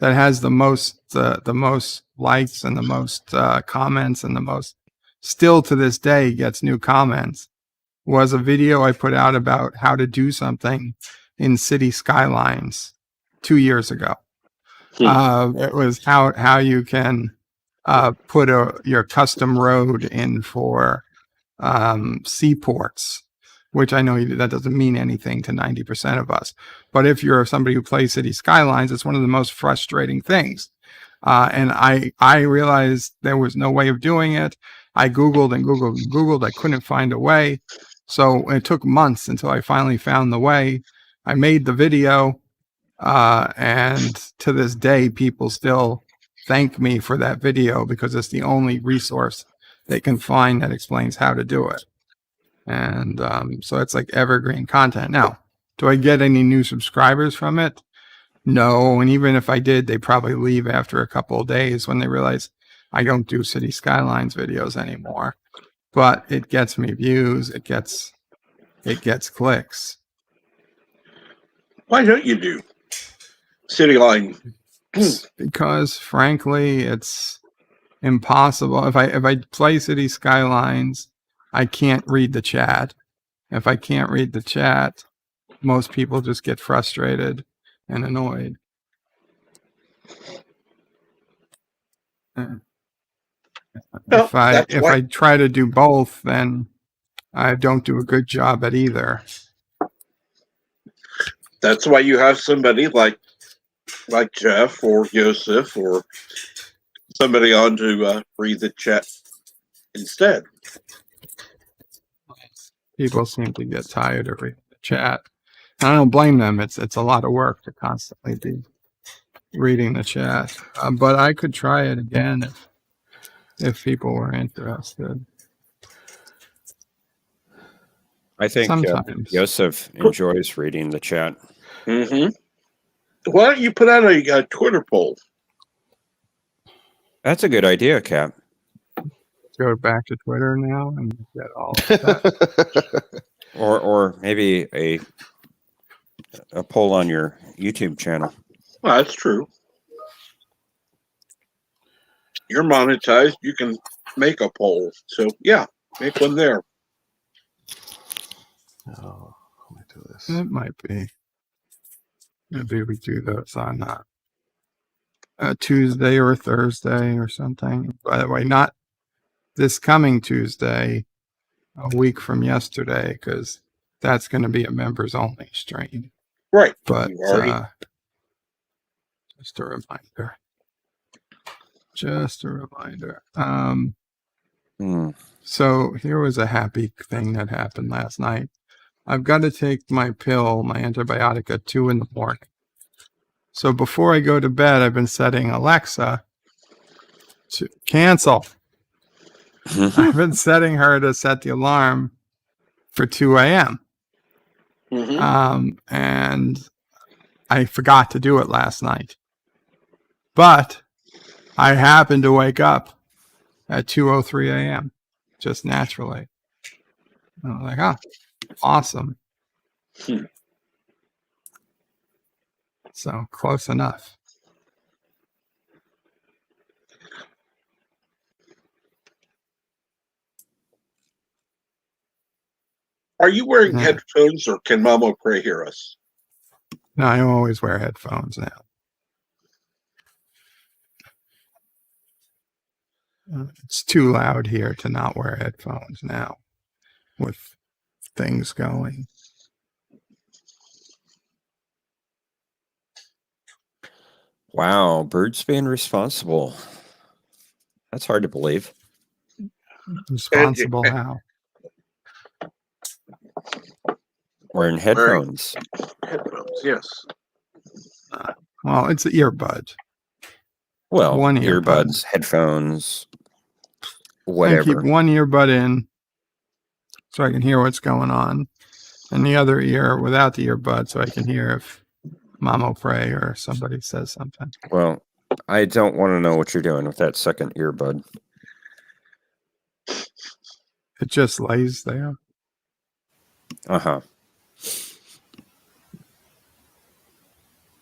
that has the most likes and the most comments and the most, still to this day gets new comments, was a video I put out about how to do something in city skylines 2 years ago. It was how you can put your custom road in for seaports, which I know that doesn't mean anything to 90% of us. But if you're somebody who plays city skylines, it's one of the most frustrating things. And I realized there was no way of doing it. I Googled and Googled and Googled. I couldn't find a way. So it took months until I finally found the way. I made the video. And to this day, people still thank me for that video because it's the only resource they can find that explains how to do it. And so it's like evergreen content. Now, do I get any new subscribers from it? No. And even if I did, they probably leave after a couple of days when they realize I don't do city skylines videos anymore. But it gets me views. It gets clicks. Why don't you do city line? Because frankly, it's impossible. If I play city skylines, I can't read the chat. If I can't read the chat, most people just get frustrated and annoyed. If I try to do both, then I don't do a good job at either. That's why you have somebody like Jeff or Joseph or somebody on to read the chat. instead. People seem to get tired of reading the chat. And I don't blame them. It's a lot of work to constantly be reading the chat. But I could try it again if people were interested. I think Sometimes. Yosef enjoys reading the chat. Mm-hmm. Why don't you put out a Twitter poll? That's a good idea, Cap. Go back to Twitter now and get all of that. Or maybe a poll on your YouTube channel. Well, that's true. You're monetized. You can make a poll. So, yeah, make one there. Oh, let me do this. It might be. Maybe we do those on a Tuesday or a Thursday or something. By the way, not this coming Tuesday, a week from yesterday, because that's going to be a members only stream. Right. But You've already... just a reminder. Just a reminder. So here was a happy thing that happened last night. I've got to take my pill, my antibiotic, at 2 in the morning. So before I go to bed, I've been setting Alexa to cancel. I've been setting her to set the alarm for 2 a.m. And I forgot to do it last night. But I happened to wake up at 2:03 a.m. just naturally. And I was like, awesome. So close enough. Are you wearing headphones, or can Mama Pray hear us? No, I always wear headphones now. It's too loud here to not wear headphones now with things going. Wow, Bird's being responsible. That's hard to believe. Responsible how? Wearing headphones. Headphones, yes. Well, it's the earbud. Well, one earbuds, headphones, whatever. I keep one earbud in so I can hear what's going on, and the other ear without the earbud so I can hear if Mom will pray or somebody says something. Well, I don't want to know what you're doing with that second earbud. It just lays there. Uh-huh.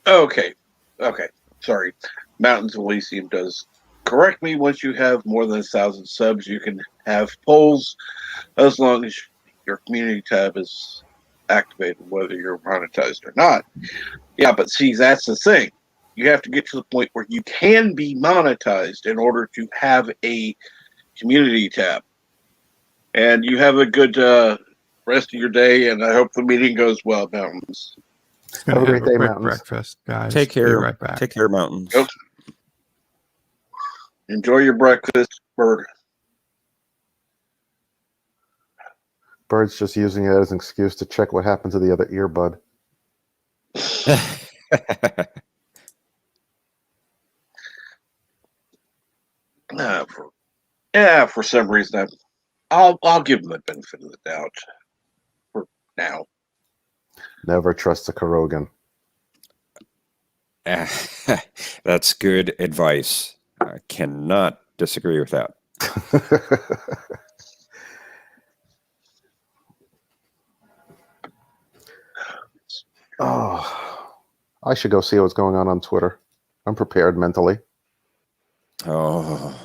Okay. Sorry. Mountains of Elysium does correct me. Once you have more than 1,000 subs, you can have polls as long as your community tab is activated, whether you're monetized or not. Yeah, but see, that's the thing. You have to get to the point where you can be monetized in order to have a community tab. And you have a good rest of your day, and I hope the meeting goes well, Mountains. Have a great day, Mountains. Breakfast, guys. Take care. Be right back. Take care, Mountains. Yep. Enjoy your breakfast, Bird. Bird's just using it as an excuse to check what happened to the other earbud. For some reason, I'll give him the benefit of the doubt for now. Never trust a Karogan. That's good advice. I cannot disagree with that. Oh, I should go see what's going on Twitter. I'm prepared mentally. Oh,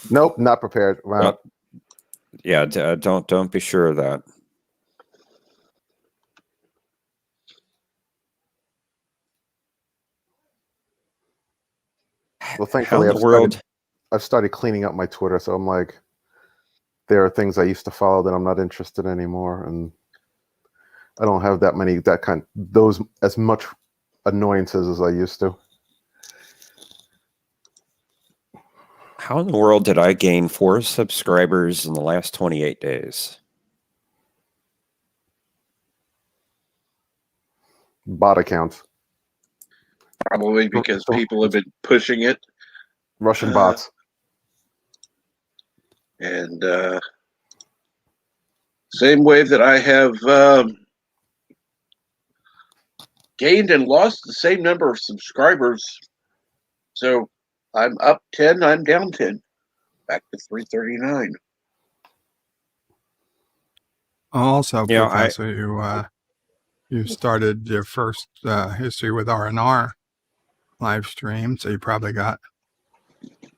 nope, not prepared. Well, yeah, don't be sure of that. Well, thankfully, I've started cleaning up my Twitter, so I'm like, there are things I used to follow that I'm not interested in anymore, and I don't have those as much annoyances as I used to. How in the world did I gain 4 subscribers in the last 28 days? Bot accounts. Probably because people have been pushing it. Russian bots. And same way that I have gained and lost the same number of subscribers. So I'm up 10, I'm down 10. Back to 339. Also, Yeah, Professor, you started your first history with R&R live stream, so you probably got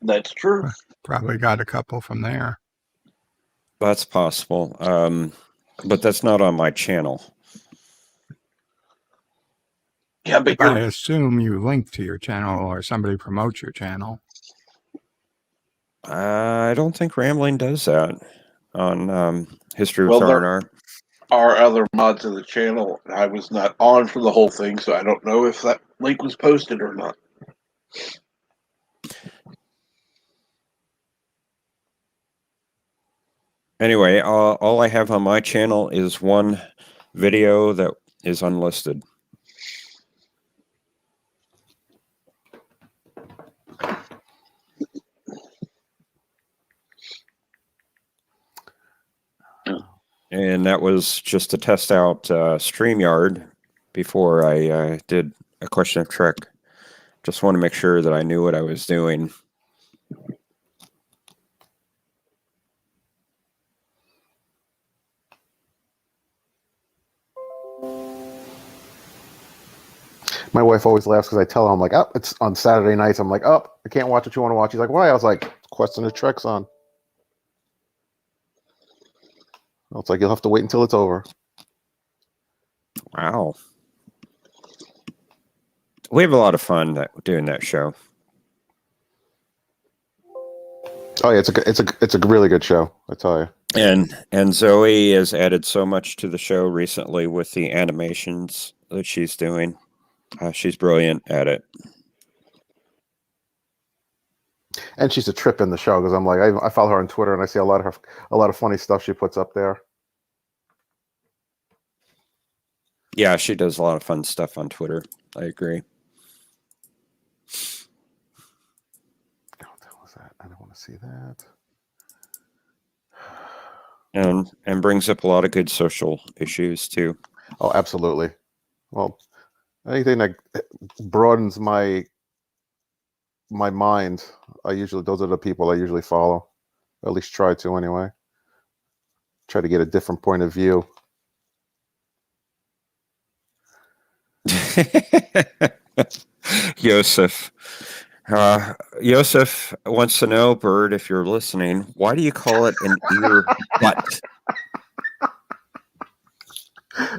That's true. a couple from there. That's possible. But that's not on my channel. Yeah, but I assume you link to your channel or somebody promotes your channel. I don't think Rambling does that on History with Well, R&R. are other mods of the channel. I was not on for the whole thing, so I don't know if that link was posted or not. Anyway, all I have on my channel is one video that is unlisted. And that was just to test out StreamYard before I did a question of trick. Just want to make sure that I knew what I was doing. My wife always laughs because I tell her, I'm like, oh, it's on Saturday nights. I'm like, oh, I can't watch what you want to watch. She's like, why? I was like, Question of Trek's on. Well, it's like, you'll have to wait until it's over. Wow. We have a lot of fun doing that show. Oh yeah, it's a really good show, I tell you. And Zoe has added so much to the show recently with the animations that she's doing. She's brilliant at it. And she's a trip in the show because I'm like, I follow her on Twitter and I see a lot of funny stuff she puts up there. Yeah, she does a lot of fun stuff on Twitter. I agree. What the hell was that? I don't want to see that. And brings up a lot of good social issues too. Oh, absolutely. Well, anything that broadens my mind, those are the people I usually follow. Or at least try to anyway. Try to get a different point of view. Yosef. Yosef wants to know, Bird, if you're listening, why do you call it an ear butt?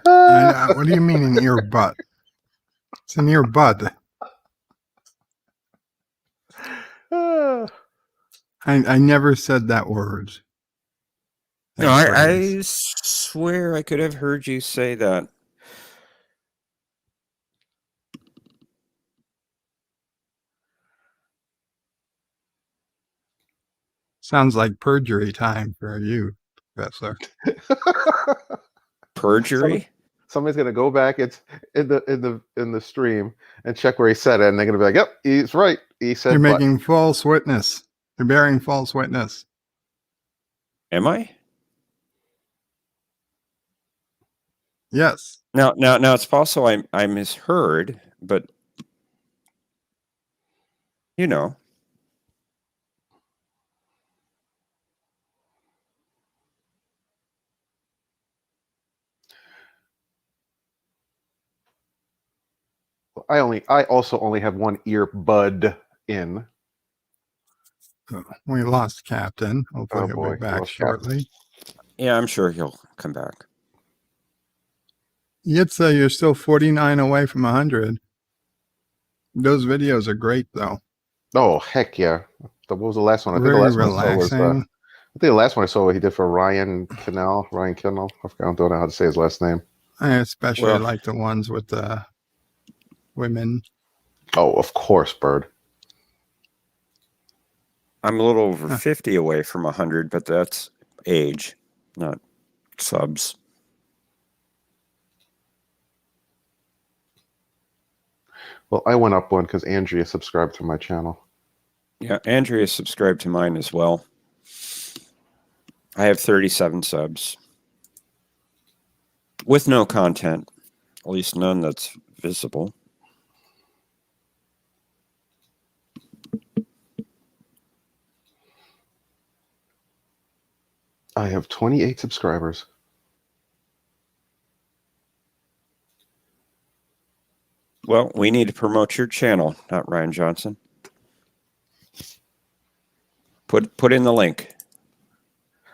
What do you mean an ear butt? It's an ear bud. I never said that word. No, I swear I could have heard you say that. Sounds like perjury time for you, Professor. Perjury? Somebody's gonna go back. It's in the stream and check where he said it, and they're gonna be like, "Yep, he's right. He said." You're making false witness. You're bearing false witness. Am I? Yes. Now, it's possible I misheard, but you know. I also only have one earbud in. We lost Captain. Hopefully he'll be back shortly. Yeah, I'm sure he'll come back. Yitza, you're still 49 away from 100. Those videos are great, though. Oh, heck yeah. What was the last one? I think Very the last relaxing. one I think the last one I saw what he did for Ryan Kinnell. I don't know how to say his last name. I especially like the ones with the women. Oh, of course, Bird. I'm a little over Huh. 50 away from 100, but that's age, not subs. Well, I went up one because Andrea subscribed to my channel. Yeah, Andrea subscribed to mine as well. I have 37 subs with no content, at least none that's visible. I have 28 subscribers. Well, we need to promote your channel, not Ryan Johnson. Put in the link.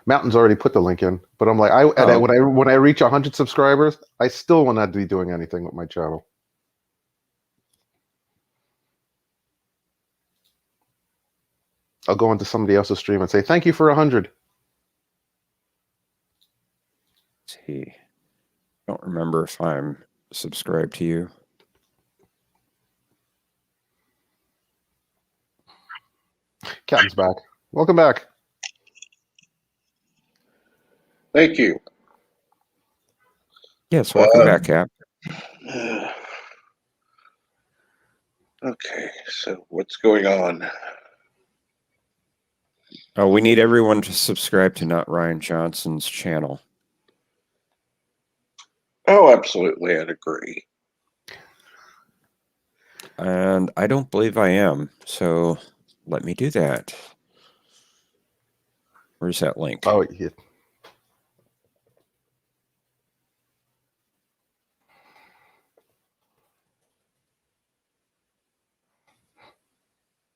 Mountain's already put the link in, but I'm like, when I reach 100 subscribers, I still will not be doing anything with my channel. I'll go into somebody else's stream and say, thank you for 100. See, don't remember if I'm subscribed to you. Captain's back. Welcome back. Thank you. Yes, welcome back, Cap. Okay, so what's going on? Oh, we need everyone to subscribe to Not Ryan Johnson's channel. Oh, absolutely, I'd agree. And I don't believe I am, so let me do that. Where's that link? Oh, yeah.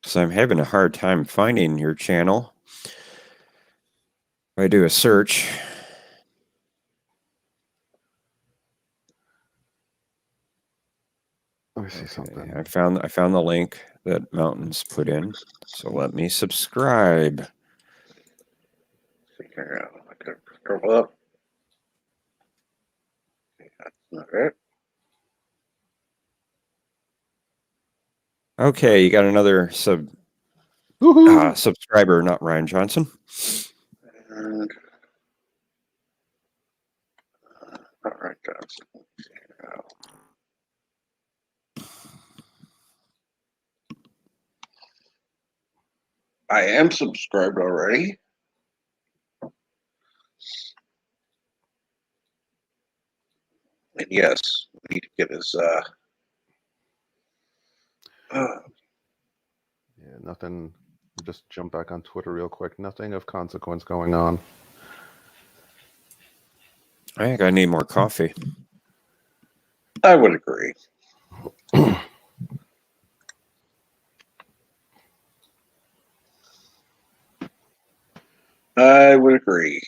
So I'm having a hard time finding your channel. If I do a search. Let me see something. I found the link that Mountains put in. So let me subscribe. Figure out. I gotta scroll up. That's not it. Okay, you got another subscriber, not Ryan Johnson. And, all right, Johnson. I am subscribed already. And yes, we need to get his Yeah, nothing. Just jump back on Twitter real quick. Nothing of consequence going on. I think I need more coffee. I would agree. I would agree.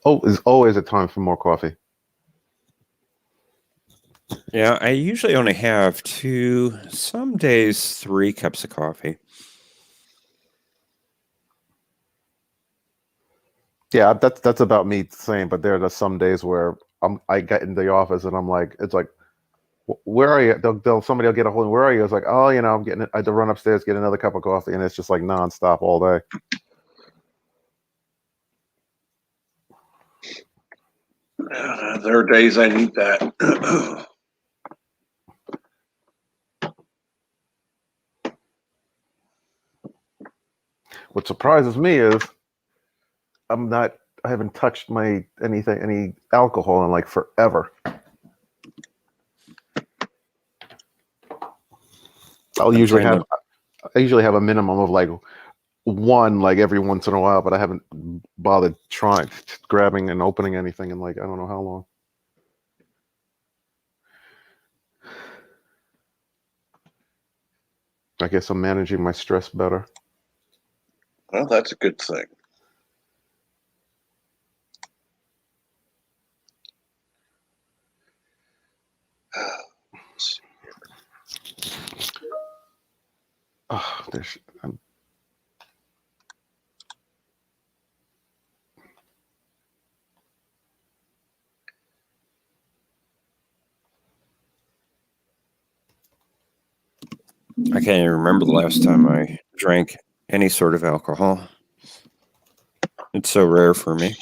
Oh, there's always a time for more coffee. Yeah, I usually only have 2, some days 3 cups of coffee. Yeah, that's about me the same. But there are some days where I get in the office and I'm like, it's like, where are you? Somebody will get a hold of me. Where are you? It's like, oh, I'm getting it. I had to run upstairs, get another cup of coffee, and it's just like nonstop all day. There are days I need that. What surprises me is I haven't touched any alcohol in like forever. I usually have a minimum of like one like every once in a while, but I haven't bothered grabbing and opening anything in like I don't know how long. I guess I'm managing my stress better. Well, that's a good thing. Oh, I can't even remember the last time I drank any sort of alcohol. It's so rare for me.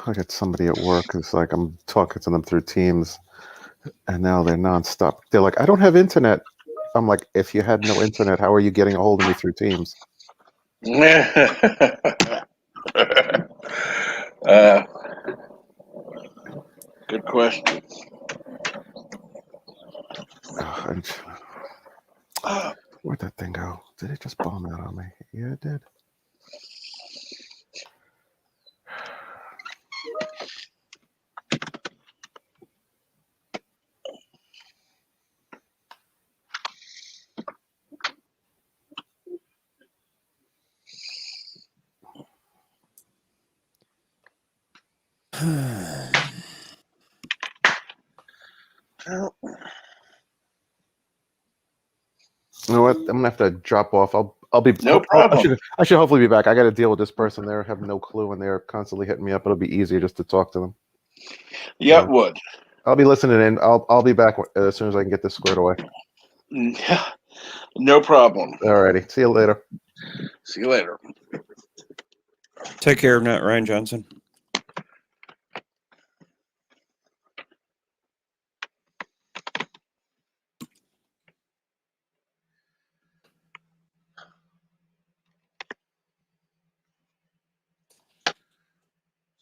I got somebody at work who's like, I'm talking to them through Teams, and now they're nonstop. They're like, I don't have internet. I'm like, if you had no internet, how are you getting a hold of me through Teams? Good question. Where'd that thing go? Did it just bomb out on me? Yeah, it did. You know what? I'm gonna have to drop off. I'll be No problem. I should hopefully be back. I got to deal with this person. They have no clue, and they're constantly hitting me up. It'll be easier just to talk to them. Yeah, it would. I'll be listening in. I'll be back as soon as I can get this squared away. No problem. Alrighty. See you later. See you later. Take care of that, Ryan Johnson.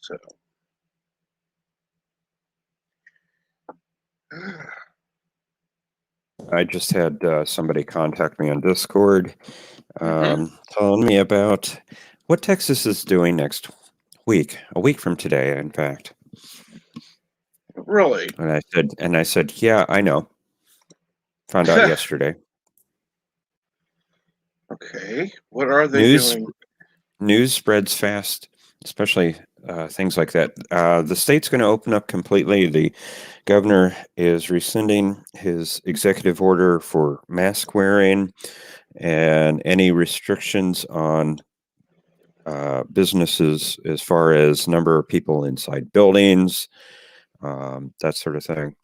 So. I just had somebody contact me on Discord telling me about what Texas is doing next week, a week from today, in fact. Really? And I said, yeah, I know. Found out yesterday. Okay. What are they doing? News spreads fast, especially things like that. The state's going to open up completely. The governor is rescinding his executive order for mask wearing and any restrictions on businesses as far as number of people inside buildings, that sort of thing.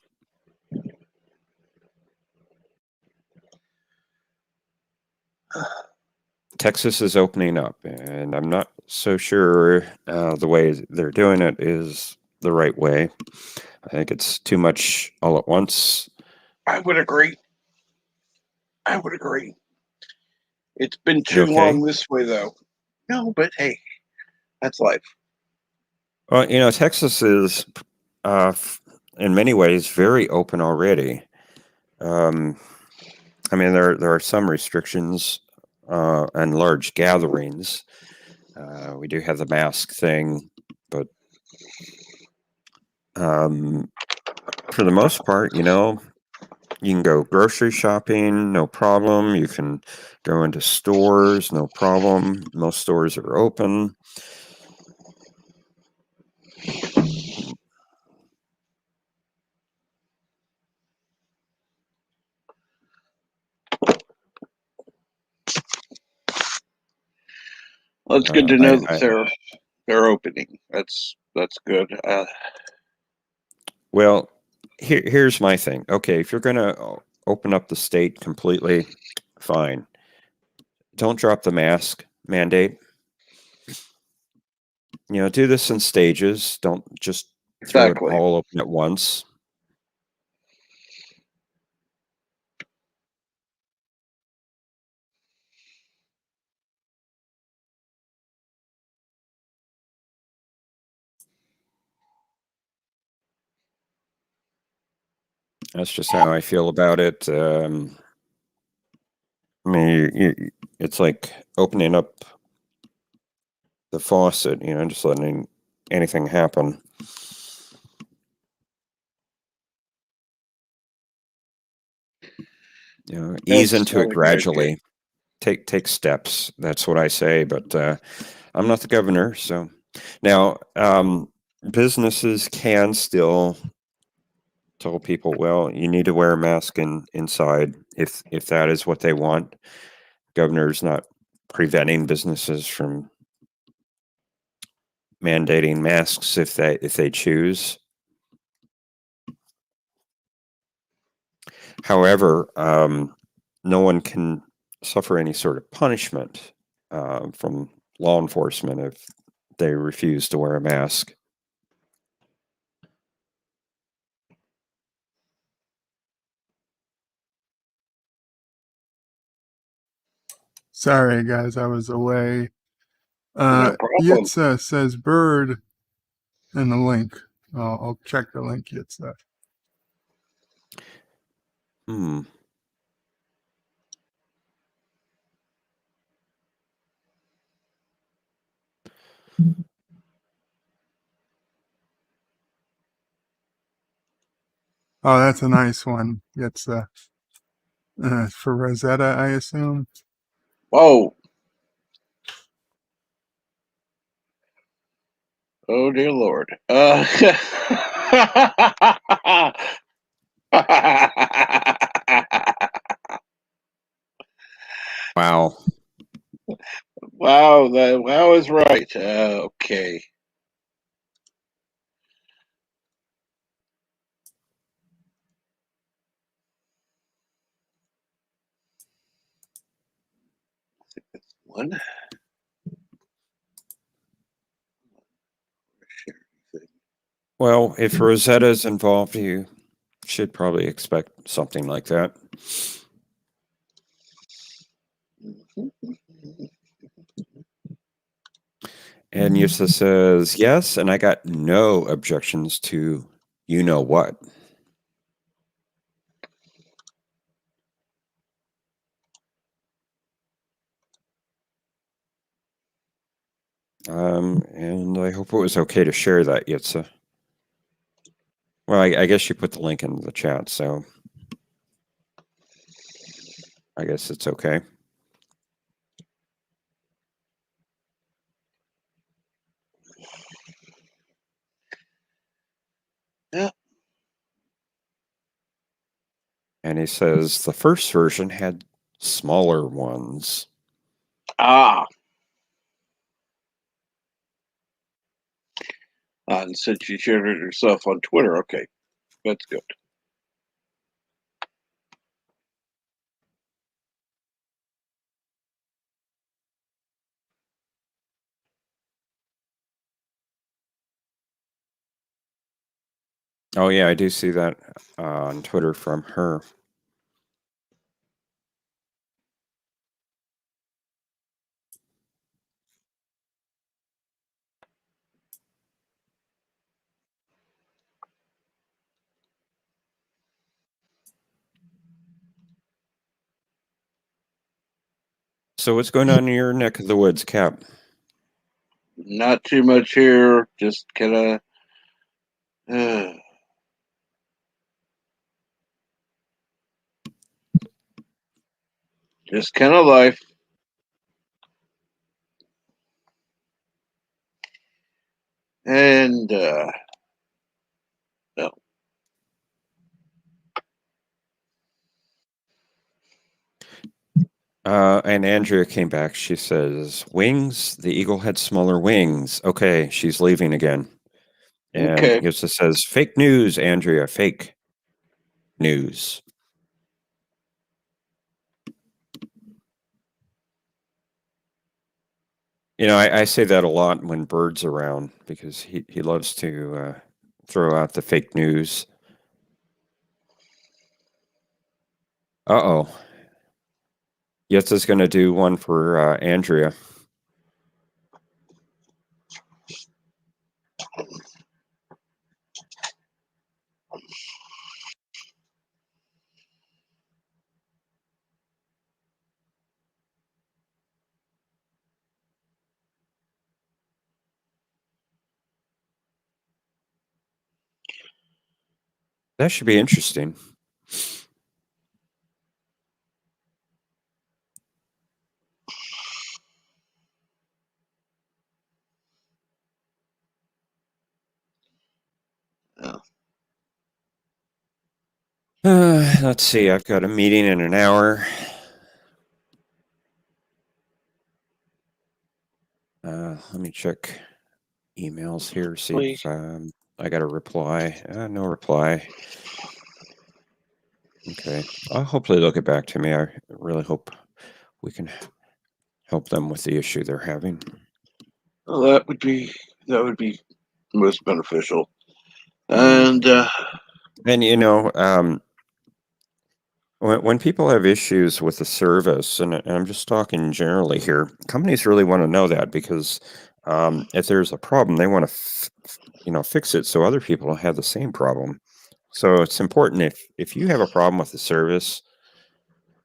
Texas is opening up, and I'm not so sure the way they're doing it is the right way. I think it's too much all at once. I would agree. It's been too long this way, though. No, but hey, that's life. Well, you know, Texas is, in many ways, very open already. I mean, there are some restrictions and large gatherings. We do have the mask thing, but for the most part, you know, you can go grocery shopping, no problem. You can go into stores, no problem. Most stores are open. Well, it's good to know that they're opening. That's good. Well, here's my thing. Okay, if you're going to open up the state completely, fine. Don't drop the mask mandate. You know, do this in stages. Don't just throw it all open at once. That's just how I feel about it. I mean, it's like opening up the faucet, you know, just letting anything happen. You know, ease into it gradually. Take steps. That's what I say. But I'm not the governor, so now businesses can still tell people, well, you need to wear a mask inside if that is what they want. governor's not preventing businesses from mandating masks if they choose. However, no one can suffer any sort of punishment from law enforcement if they refuse to wear a mask. Sorry, guys, I was away. No problem. Yitza says bird in the link. I'll check the link, Yitza. Hmm. Oh, that's a nice one. Yitza. For Rosetta, I assume. Whoa. Oh dear Lord. Wow. Wow, that wow is right. Okay. One. Well, if Rosetta's involved, you should probably expect something like that. And Yusa says, yes, and I got no objections to you know what. And I hope it was okay to share that, Yitza. Well, I guess you put the link in the chat, so I guess it's okay. Yeah. And he says the first version had smaller ones. Ah. And since she shared it herself on Twitter, okay, that's good. Oh, yeah, I do see that on Twitter from her. So what's going on in your neck of the woods, Cap? Not too much here, just kind of. Just kind of life. And no. And Andrea came back. She says, wings? The eagle had smaller wings. Okay, she's leaving again. And Okay. Yosa says, fake news, Andrea, fake news. You know, I say that a lot when Bird's around because he loves to throw out the fake news. Uh-oh. Yetza's going to do one for Andrea. That should be interesting. Oh. Let's see. I've got a meeting in an hour. Let me check emails here. See Please. if I got a reply. No reply. Okay. Hopefully they'll get back to me. I really hope we can help them with the issue they're having. Well, that would be most beneficial. And And when people have issues with the service, and I'm just talking generally here, companies really want to know that because if there's a problem, they want to fix it so other people don't have the same problem. So it's important if you have a problem with the service,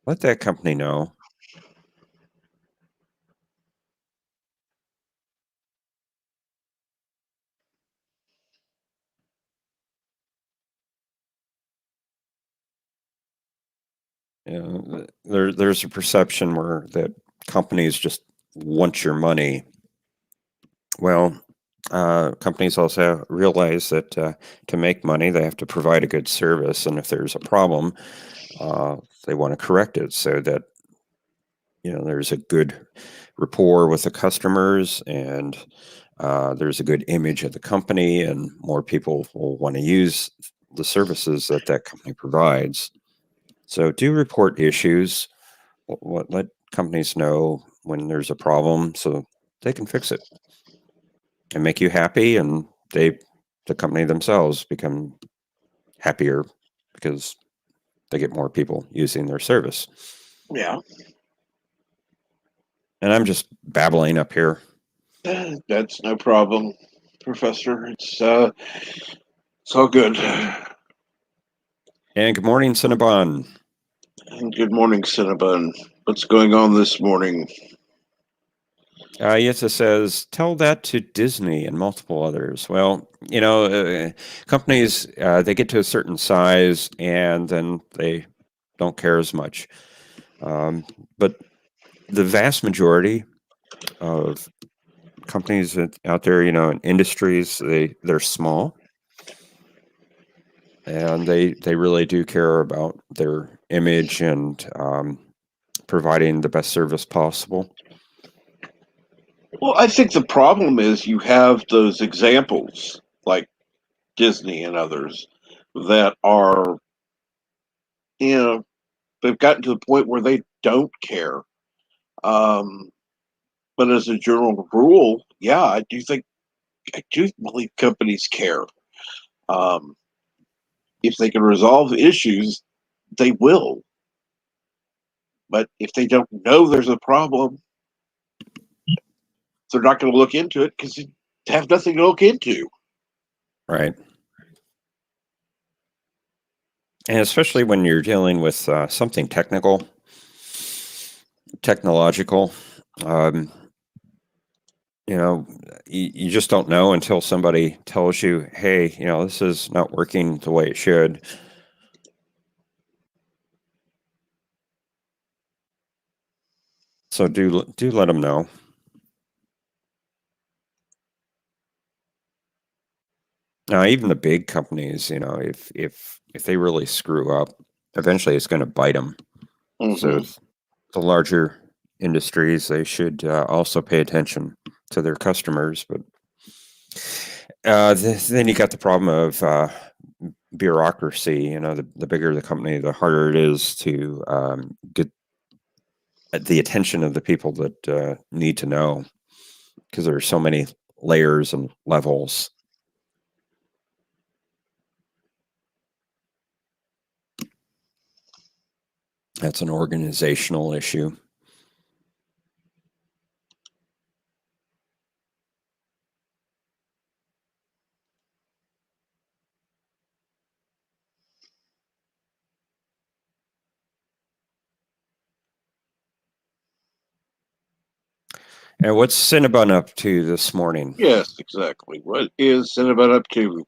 let that company know. There's a perception where that companies just want your money. Well, companies also realize that to make money, they have to provide a good service, and if there's a problem, they want to correct it so that there's a good rapport with the customers, and there's a good image of the company, and more people will want to use the services that company provides. So do report issues. Let companies know when there's a problem so they can fix it and make you happy, and the company themselves become happier because they get more people using their service. yeah, And I'm just babbling up here. that's no problem, Professor. It's all good. And good morning, Cinnabon. And good morning, Cinnabon. What's going on this morning? Yetsa says, tell that to Disney and multiple others. Well, companies, they get to a certain size and then they don't care as much. But the vast majority of companies out there, in industries, they're small. And they really do care about their image and providing the best service possible. Well, I think the problem is you have those examples like Disney and others that are, they've gotten to the point where they don't care. But as a general rule, yeah, I do believe companies care. Um, if they can resolve issues, they will. But if they don't know there's a problem, they're not going to look into it because they have nothing to look into. Right. And especially when you're dealing with something technological, you just don't know until somebody tells you, hey, this is not working the way it should. So do let them know. Now, even the big companies, if they really screw up, eventually it's going to bite them. Mm-hmm. So the larger industries, they should also pay attention to their customers. But then you got the problem of bureaucracy. The bigger the company, the harder it is to get the attention of the people that need to know, because there are so many layers and levels. That's an organizational issue. And what's Cinnabon up to this morning? Yes, exactly. What is Cinnabon up to?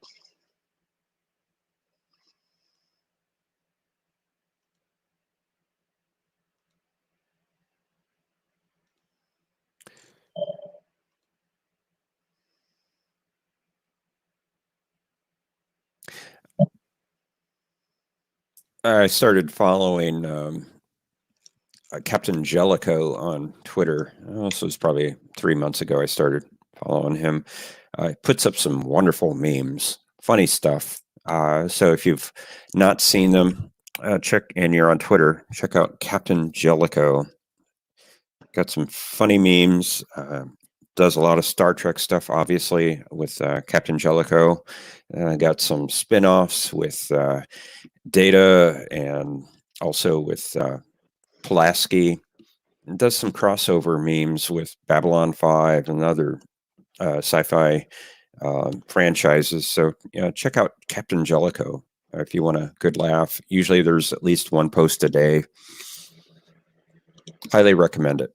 I started following Captain Jellicoe on Twitter. This was probably 3 months ago. I started following him. He puts up some wonderful memes, funny stuff. So if you've not seen them, check, and you're on Twitter, check out Captain Jellicoe. Got some funny memes. Does a lot of Star Trek stuff, obviously, with Captain Jellicoe. I got some spin-offs with Data and also with Pulaski. Does some crossover memes with Babylon 5 and other sci-fi franchises. So check out Captain Jellicoe if you want a good laugh. Usually there's at least one post a day. Highly recommend it.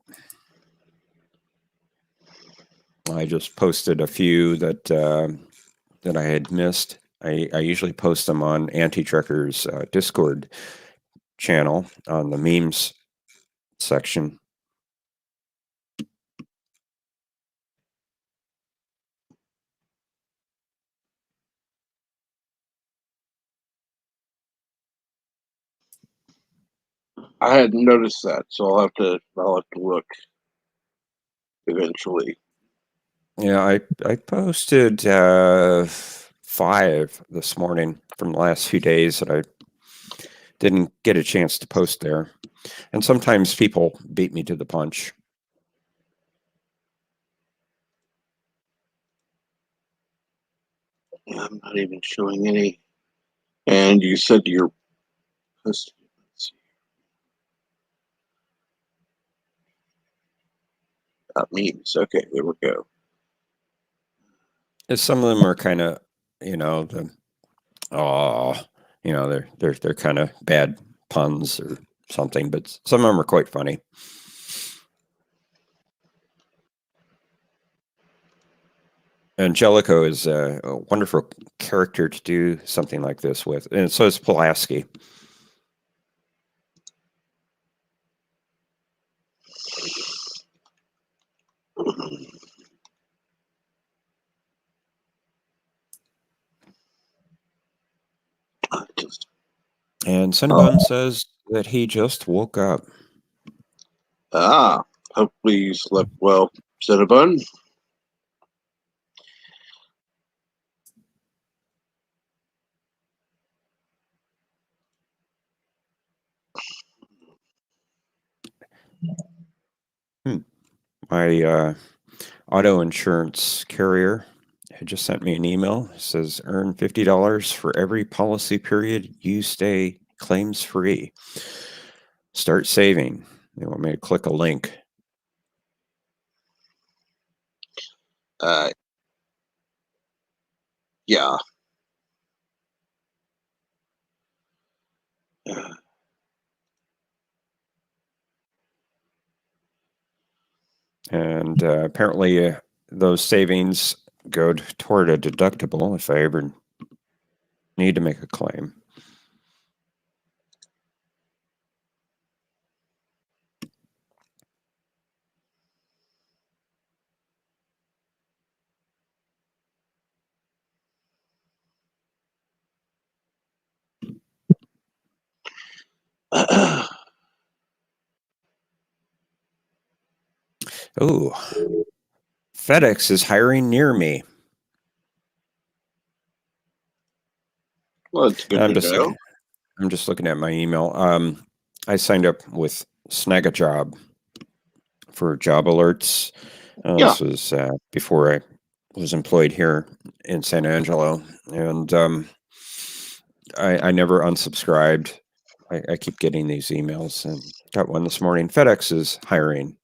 I just posted a few that that I had missed. I usually post them on Anti-Trekker's Discord channel on the memes section. I hadn't noticed that, so I'll have to look eventually. Yeah, I posted 5 this morning from the last few days that I didn't get a chance to post there. And sometimes people beat me to the punch. Yeah, I'm not even showing any. And you said you're posting. Let's see. Memes. Okay, there we go. Some of them are kind of, they're kind of bad puns or something, but some of them are quite funny. And Jellicoe is a wonderful character to do something like this with, and so is Pulaski. And Cinnabon says that he just woke up. Hopefully you slept well, Cinnabon. My auto insurance carrier had just sent me an email. It says earn $50 for every policy period you stay claims free. Start saving. They want me to click a link. Yeah. And apparently those savings go toward a deductible if I ever need to make a claim. Oh, FedEx is hiring near me. Well, it's good I'm to just know. I'm just looking at my email. I signed up with Snag a Job for job alerts. Yeah. This was before I was employed here in San Angelo, and I never unsubscribed. I keep getting these emails, and got one this morning. FedEx is hiring.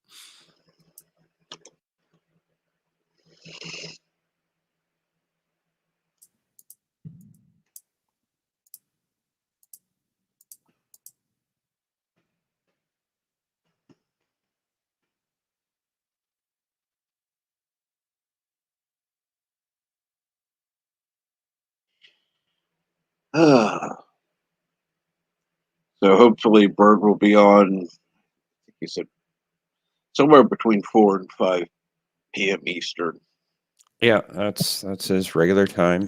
So hopefully Bird will be on, he said, somewhere between 4 and 5 p.m. Eastern. Yeah, that's his regular time.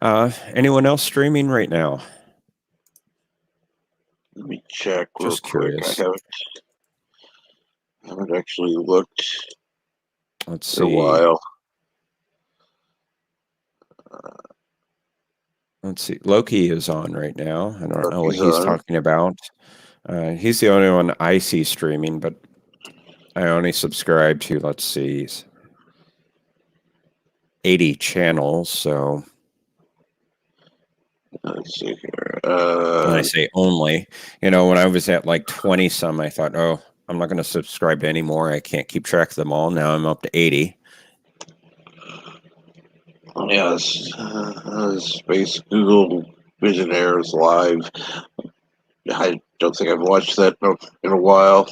Anyone else streaming right now? Let me check real Just quick. curious. I haven't. I haven't actually looked Let's in a see. while. Let's see. Loki is on right now. I don't know what Loki's he's on. talking about. He's the only one I see streaming, but I only subscribe to, let's see, 80 channels. So Let's see here. when I say only, when I was at like 20 some, I thought, oh, I'm not going to subscribe to any more. I can't keep track of them all. Now I'm up to 80. Yes, Space Google Visionaires Live. I don't think I've watched that in a while.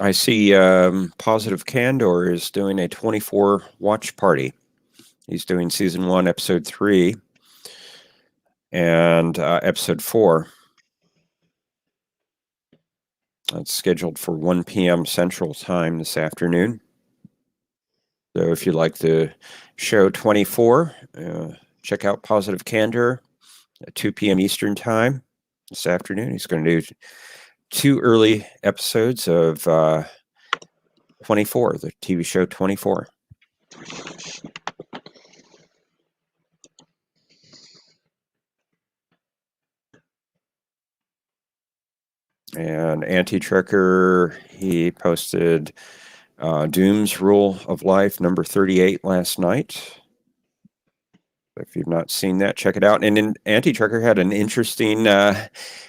I see Positive Candor is doing a 24 watch party. He's doing season 1, episode 3, and episode 4. It's scheduled for 1 p.m. Central Time this afternoon. So if you like the show 24, check out Positive Candor at 2 p.m. Eastern Time this afternoon. He's going to do 2 early episodes of 24, the TV show 24. And Anti-Trucker, he posted Doom's Rule of Life number 38 last night. If you've not seen that, check it out. And then Anti-Trucker had an interesting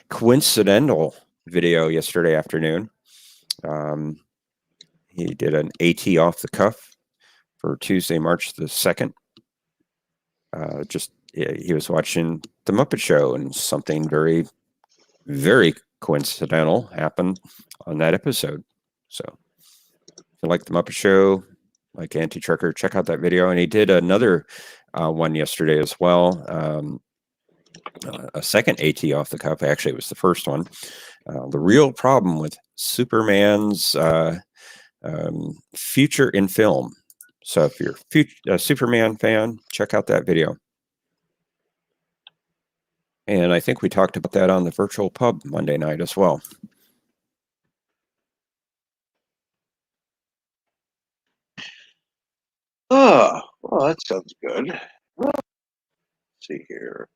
coincidental video yesterday afternoon. He did an AT off the cuff for Tuesday, March the 2nd. He was watching The Muppet Show, and something very, very coincidental happened on that episode. So if you like The Muppet Show, like Anti-Trucker, check out that video. And he did another one yesterday as well. A second AT off the cuff. Actually, it was the first one. The real problem with Superman's future in film. So if you're a Superman fan, check out that video. And I think we talked about that on the virtual pub Monday night as well. Oh, well, that sounds good. Let's see here.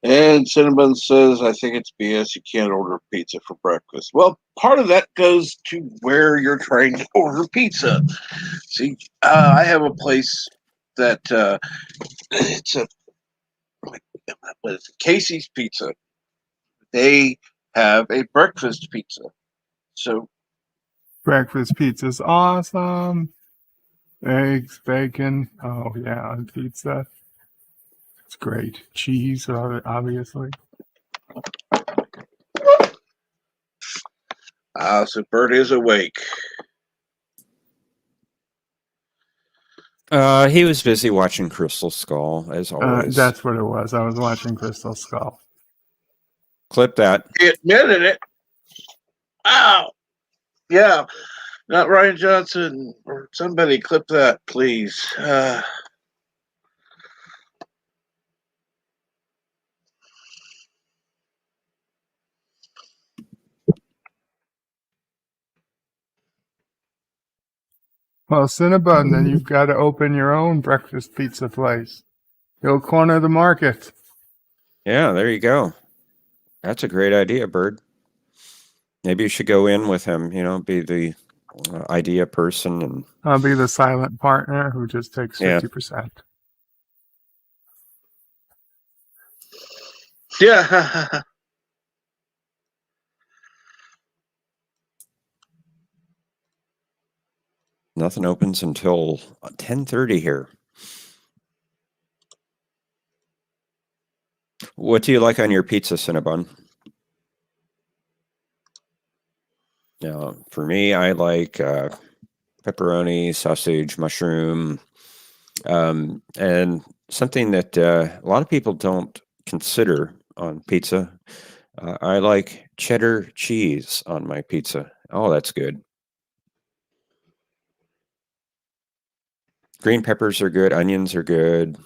And Cinnamon says, I think it's BS. You can't order pizza for breakfast. Well, part of that goes to where you're trying to order pizza. See, I have a place that it's a what is it? Casey's Pizza. They have a breakfast pizza. So Breakfast pizza's awesome. Eggs, bacon. Oh, yeah, on pizza. It's great. Cheese, obviously. so Bert is awake. He was busy watching Crystal Skull, as always. That's what it was. I was watching Crystal Skull. Clip that. He admitted it. Wow. Yeah. Not Ryan Johnson or somebody clip that, please. Well, Cinnabon, then you've got to open your own breakfast pizza place. You'll corner the market. Yeah, there you go. That's a great idea, Bird. Maybe you should go in with him, be the idea person. And I'll be the silent partner who just takes 50%. Yeah. Nothing opens until 10:30 here. What do you like on your pizza, Cinnabon? Now, for me, I like pepperoni, sausage, mushroom, and something that a lot of people don't consider on pizza. I like cheddar cheese on my pizza. Oh, that's good. Green peppers are good. Onions are good.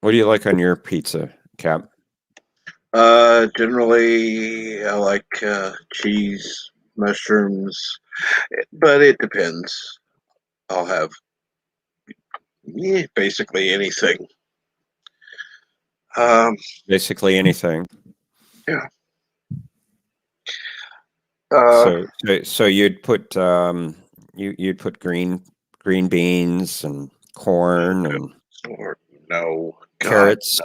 What do you like on your pizza, Cap? Generally, I like cheese, mushrooms, but it depends. I'll have basically anything. Basically anything. Yeah. So you'd put you'd put green beans and corn and no carrots,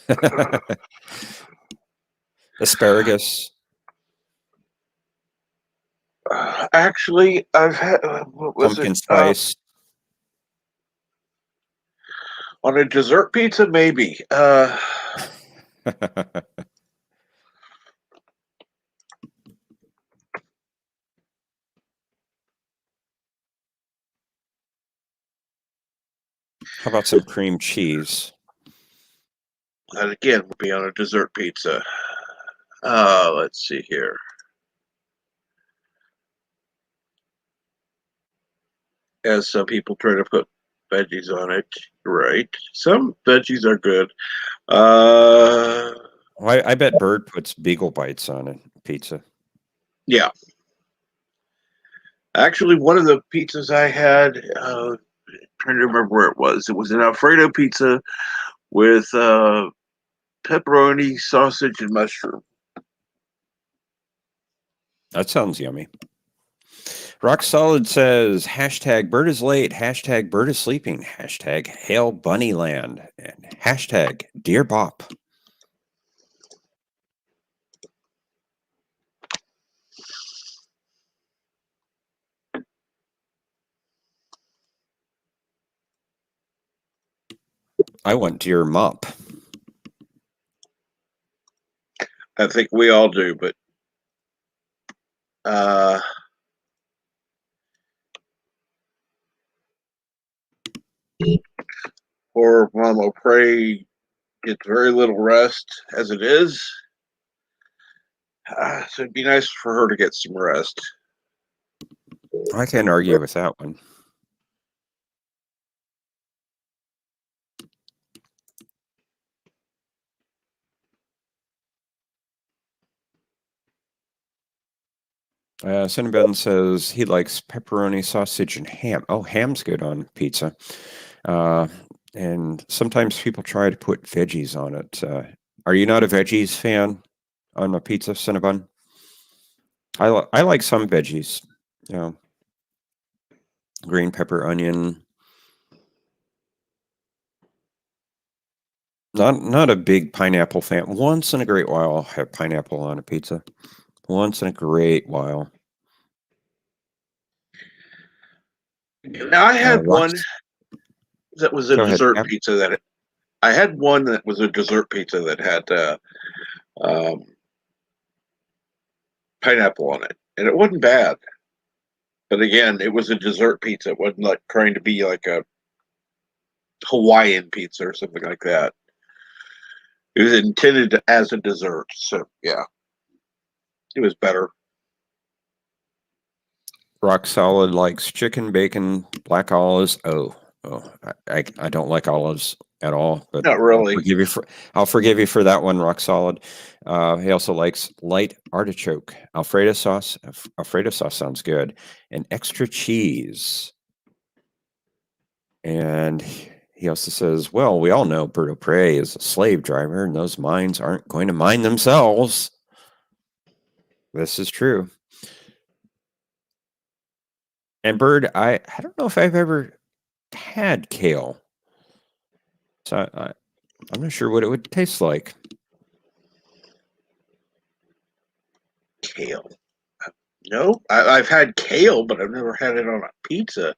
no. asparagus. Actually, I've had what was Pumpkin it? spice. On a dessert pizza, maybe. How about some cream cheese? That again would be on a dessert pizza. Let's see here. As some people try to put veggies on it, right? Some veggies are good. Well, I bet Bird puts Beagle Bites on a pizza. Yeah. Actually, one of the pizzas I had, trying to remember where it was. It was an Alfredo pizza with pepperoni, sausage, and mushroom. That sounds yummy. Rock Solid says, hashtag Bird is late, hashtag Bird is sleeping, hashtag Hail Bunnyland, and hashtag Dear Bop. I want Dear Mop. I think we all do, but poor Mama Prey gets very little rest as it is. So it'd be nice for her to get some rest. I can't argue with that one. Cinnabon says he likes pepperoni, sausage, and ham. Oh, ham's good on pizza. And sometimes people try to put veggies on it. Are you not a veggies fan on a pizza, Cinnabon? I like some veggies. You know, green pepper, onion. Not a big pineapple fan. Once in a great while, I'll have pineapple on a pizza. Once in a great while. Now I had one that was a Go ahead, dessert Cap. pizza that I had one that was a dessert pizza that had pineapple on it, and it wasn't bad. But again, it was a dessert pizza. It wasn't like trying to be like a Hawaiian pizza or something like that. It was intended as a dessert, so yeah, it was better. Rock Solid likes chicken, bacon, black olives. I don't like olives at all, but Not really. I'll forgive you for that one, Rock Solid. He also likes light artichoke, Alfredo sauce. Alfredo sauce sounds good, and extra cheese. And he also says, well, we all know Bert O'Prey is a slave driver, and those mines aren't going to mine themselves. This is true. And Bird, I don't know if I've ever had kale. So I'm not sure what it would taste like. Kale. No, I've had kale, but I've never had it on a pizza.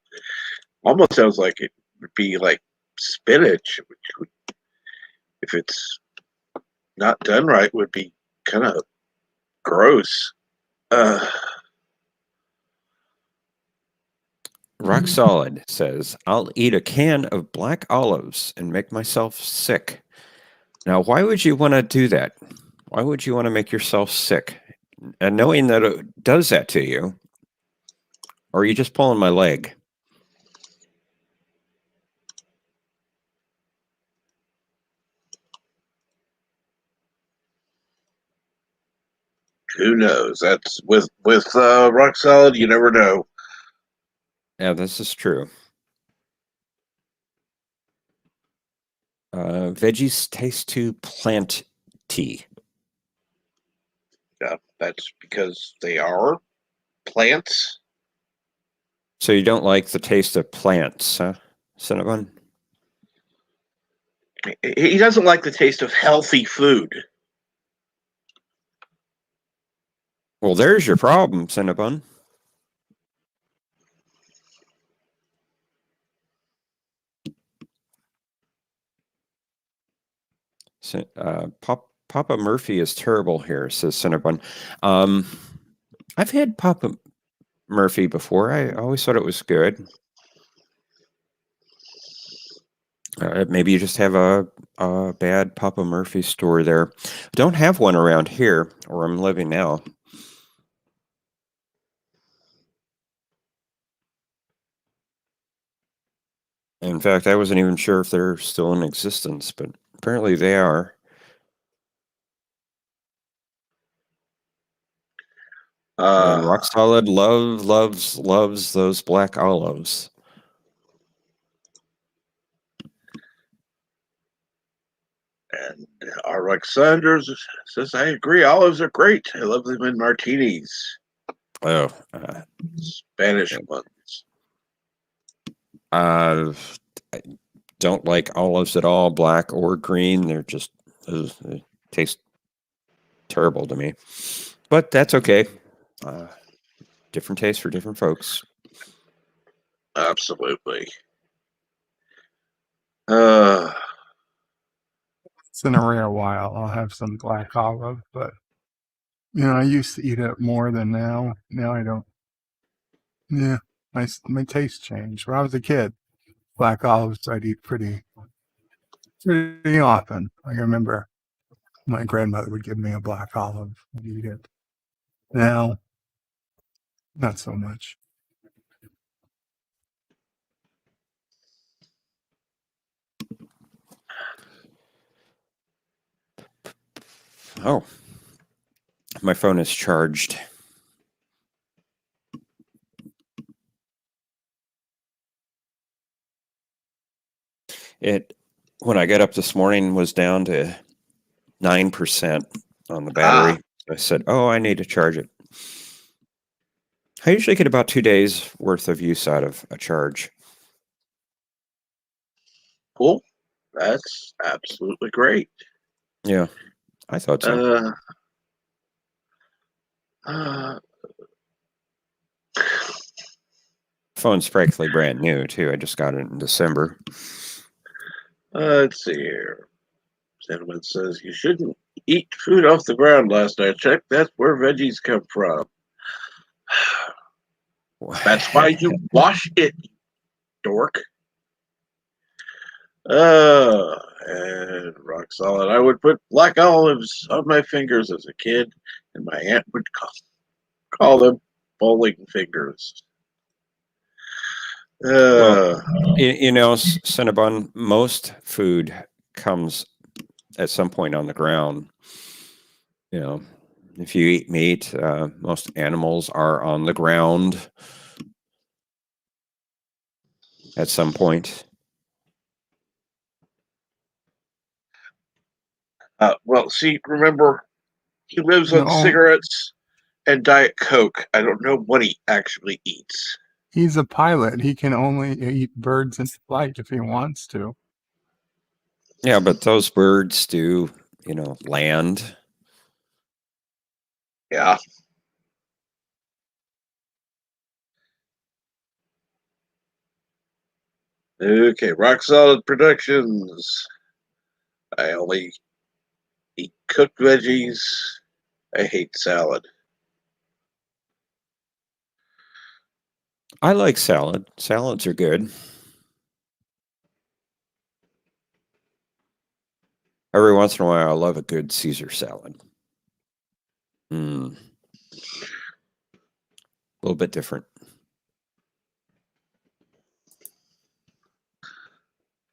Almost sounds like it would be like spinach, which would, if it's not done right, would be kind of gross. Rock Solid says, I'll eat a can of black olives and make myself sick. Now, why would you want to do that? Why would you want to make yourself sick? And knowing that it does that to you, or are you just pulling my leg? Who knows? That's with Rock Solid. You never know. Yeah, this is true. Veggies taste too planty. Yeah, that's because they are plants. So you don't like the taste of plants, huh, Cinnabon? He doesn't like the taste of healthy food. Well, there's your problem, Cinnabon. Papa Murphy is terrible here, says Cinnabon. I've had Papa Murphy before. I always thought it was good. Maybe you just have a bad Papa Murphy store there. Don't have one around here where I'm living now. In fact, I wasn't even sure if they're still in existence, but apparently they are. And Rock Solid loves those black olives. And R.X. Sanders says, I agree. Olives are great. I love them in martinis. Oh. Spanish ones. I don't like olives at all, black or green. They're just, they taste terrible to me. But that's okay. Different taste for different folks. Absolutely. It's in a rare while I'll have some black olive, but I used to eat it more than now. Now I don't. Yeah, my taste changed. When I was a kid, black olives I'd eat pretty often. I remember my grandmother would give me a black olive and eat it. Now, not so much. Oh, my phone is charged. When I got up this morning, was down to 9% on the battery. I said, oh, I need to charge it. I usually get about 2 days worth of use out of a charge. Cool. That's absolutely great. Yeah, I thought so. Phone's practically brand new, too. I just got it in December. Let's see here. Gentleman says, you shouldn't eat food off the ground last I checked. That's where veggies come from. That's why you wash it, dork. And Rock Solid. I would put black olives on my fingers as a kid, and my aunt would call them bowling fingers. Well, Cinnabon, most food comes at some point on the ground. If you eat meat, most animals are on the ground at some point. Well, see, remember, he lives on cigarettes and Diet Coke. I don't know what he actually eats. He's a pilot. He can only eat birds in flight if he wants to. Yeah, but those birds do, land. Yeah. Okay, Rock Solid Productions. I only eat cooked veggies. I hate salad. I like salad. Salads are good. Every once in a while, I love a good Caesar salad. A little bit different.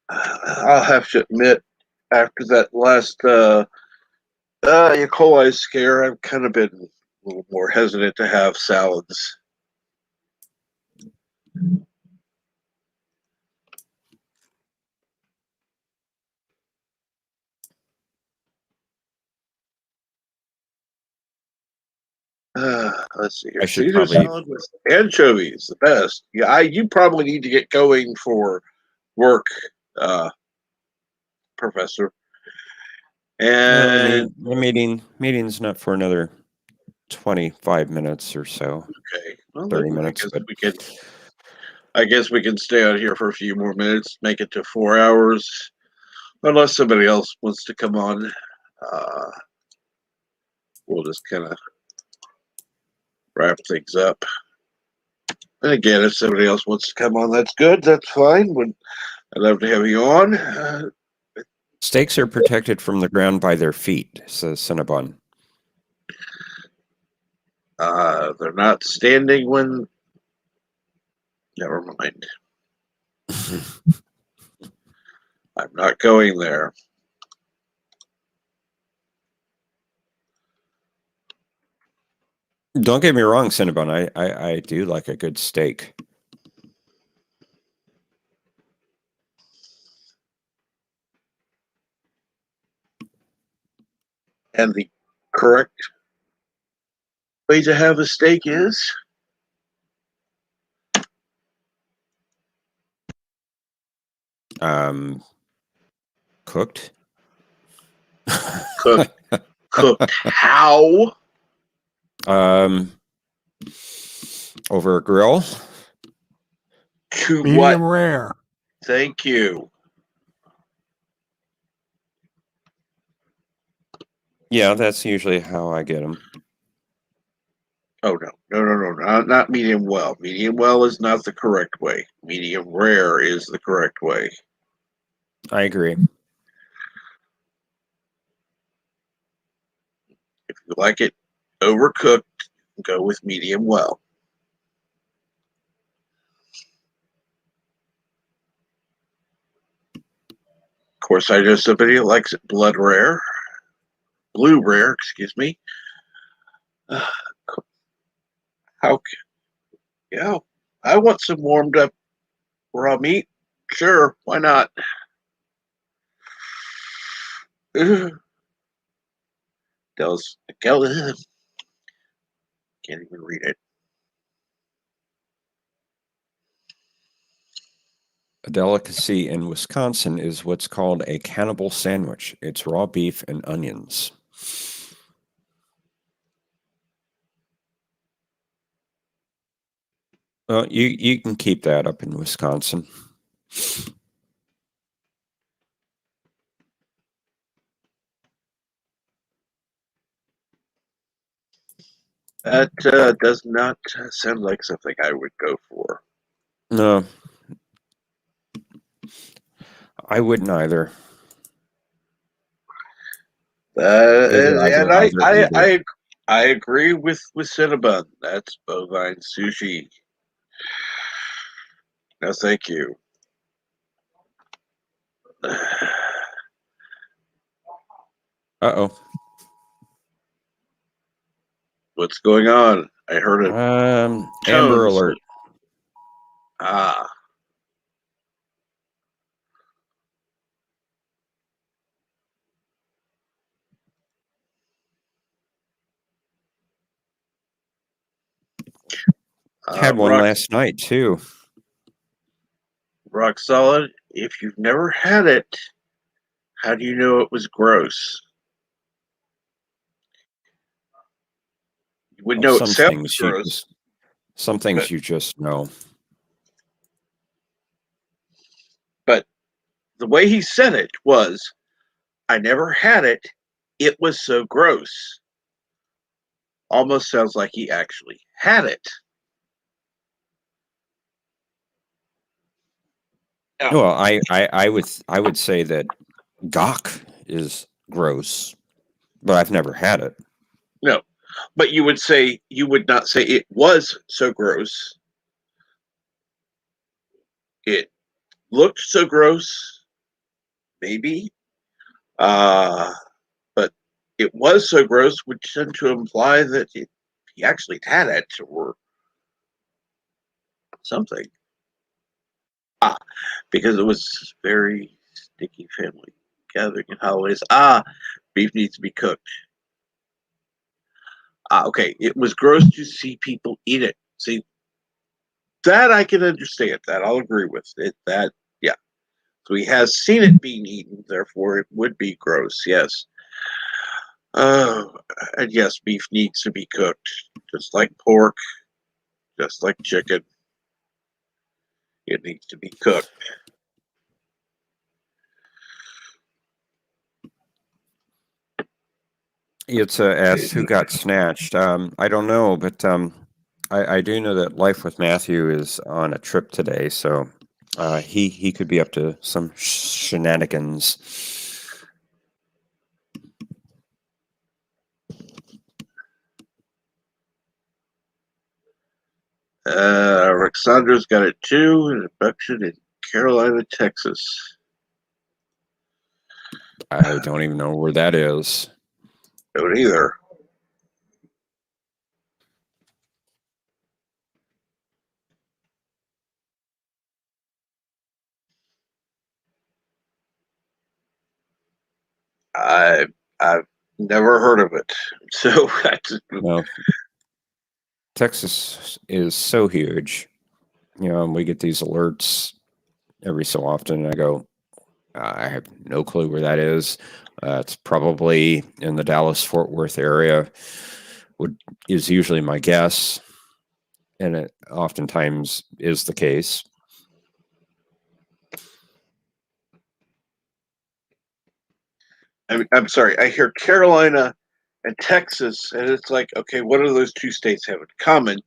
I'll have to admit, after that last E. coli scare, I've kind of been a little more hesitant to have salads. Let's see here. I should Caesar probably- salad with anchovies, the best. Yeah, you probably need to get going for work, Professor. And the meeting's not for another 25 minutes or so. okay, well, 30 then minutes. But I guess we can stay out here for a few more minutes, make it to 4 hours, unless somebody else wants to come on. We'll just kind of wrap things up. And again, if somebody else wants to come on, that's good. That's fine. I'd love to have you on. steaks are protected from the ground by their feet, says Cinnabon. They're not standing when. Never mind. I'm not going there. Don't get me wrong, Cinnabon. I do like a good steak. And the correct way to have a steak is Cooked. cooked how? Over a grill. To Medium what? rare. Thank you. Yeah, that's usually how I get them. Oh no, not medium well. Medium well is not the correct way. Medium rare is the correct way. I agree. If you like it overcooked, go with medium well. Of course, I know somebody who likes it blue rare, excuse me. Yeah, I want some warmed up raw meat. Sure, why not? Can't even read it. A delicacy in Wisconsin is what's called a cannibal sandwich. It's raw beef and onions. Well, you can keep that up in Wisconsin. That does not sound like something I would go for. No, I wouldn't either. I agree with Cinnabon. That's bovine sushi. No, thank you. Uh-oh. What's going on? I heard it. Amber alert. Ah. Had one last night too. Rock solid. If you've never had it, how do you know it was gross? You would know it sounds gross. Some things you just know. But the way he said it was, I never had it. It was so gross. Almost sounds like he actually had it. Yeah. Well, I would say that gawk is gross, but I've never had it. No, but you would not say it was so gross. It looked so gross, maybe. But it was so gross would tend to imply that he actually had it or something. Because it was very sticky family gathering and holidays. Beef needs to be cooked. Okay, it was gross to see people eat it. See, that I can understand. That I'll agree with it. That yeah. So he has seen it being eaten, therefore it would be gross. Yes. And yes, beef needs to be cooked, just like pork, just like chicken. It needs to be cooked. It's asked who got snatched. I don't know, but I do know that Life with Matthew is on a trip today, so he could be up to some shenanigans. Alexandra's got it too. An abduction in Carolina, Texas. I don't even know where that is. Don't either. I've never heard of it. So No. Texas is so huge, and we get these alerts every so often. And I go, I have no clue where that is. It's probably in the Dallas-Fort Worth area. Is usually my guess, and it oftentimes is the case. I'm sorry. I hear Carolina and Texas, and it's like, okay, what do those two states have in common?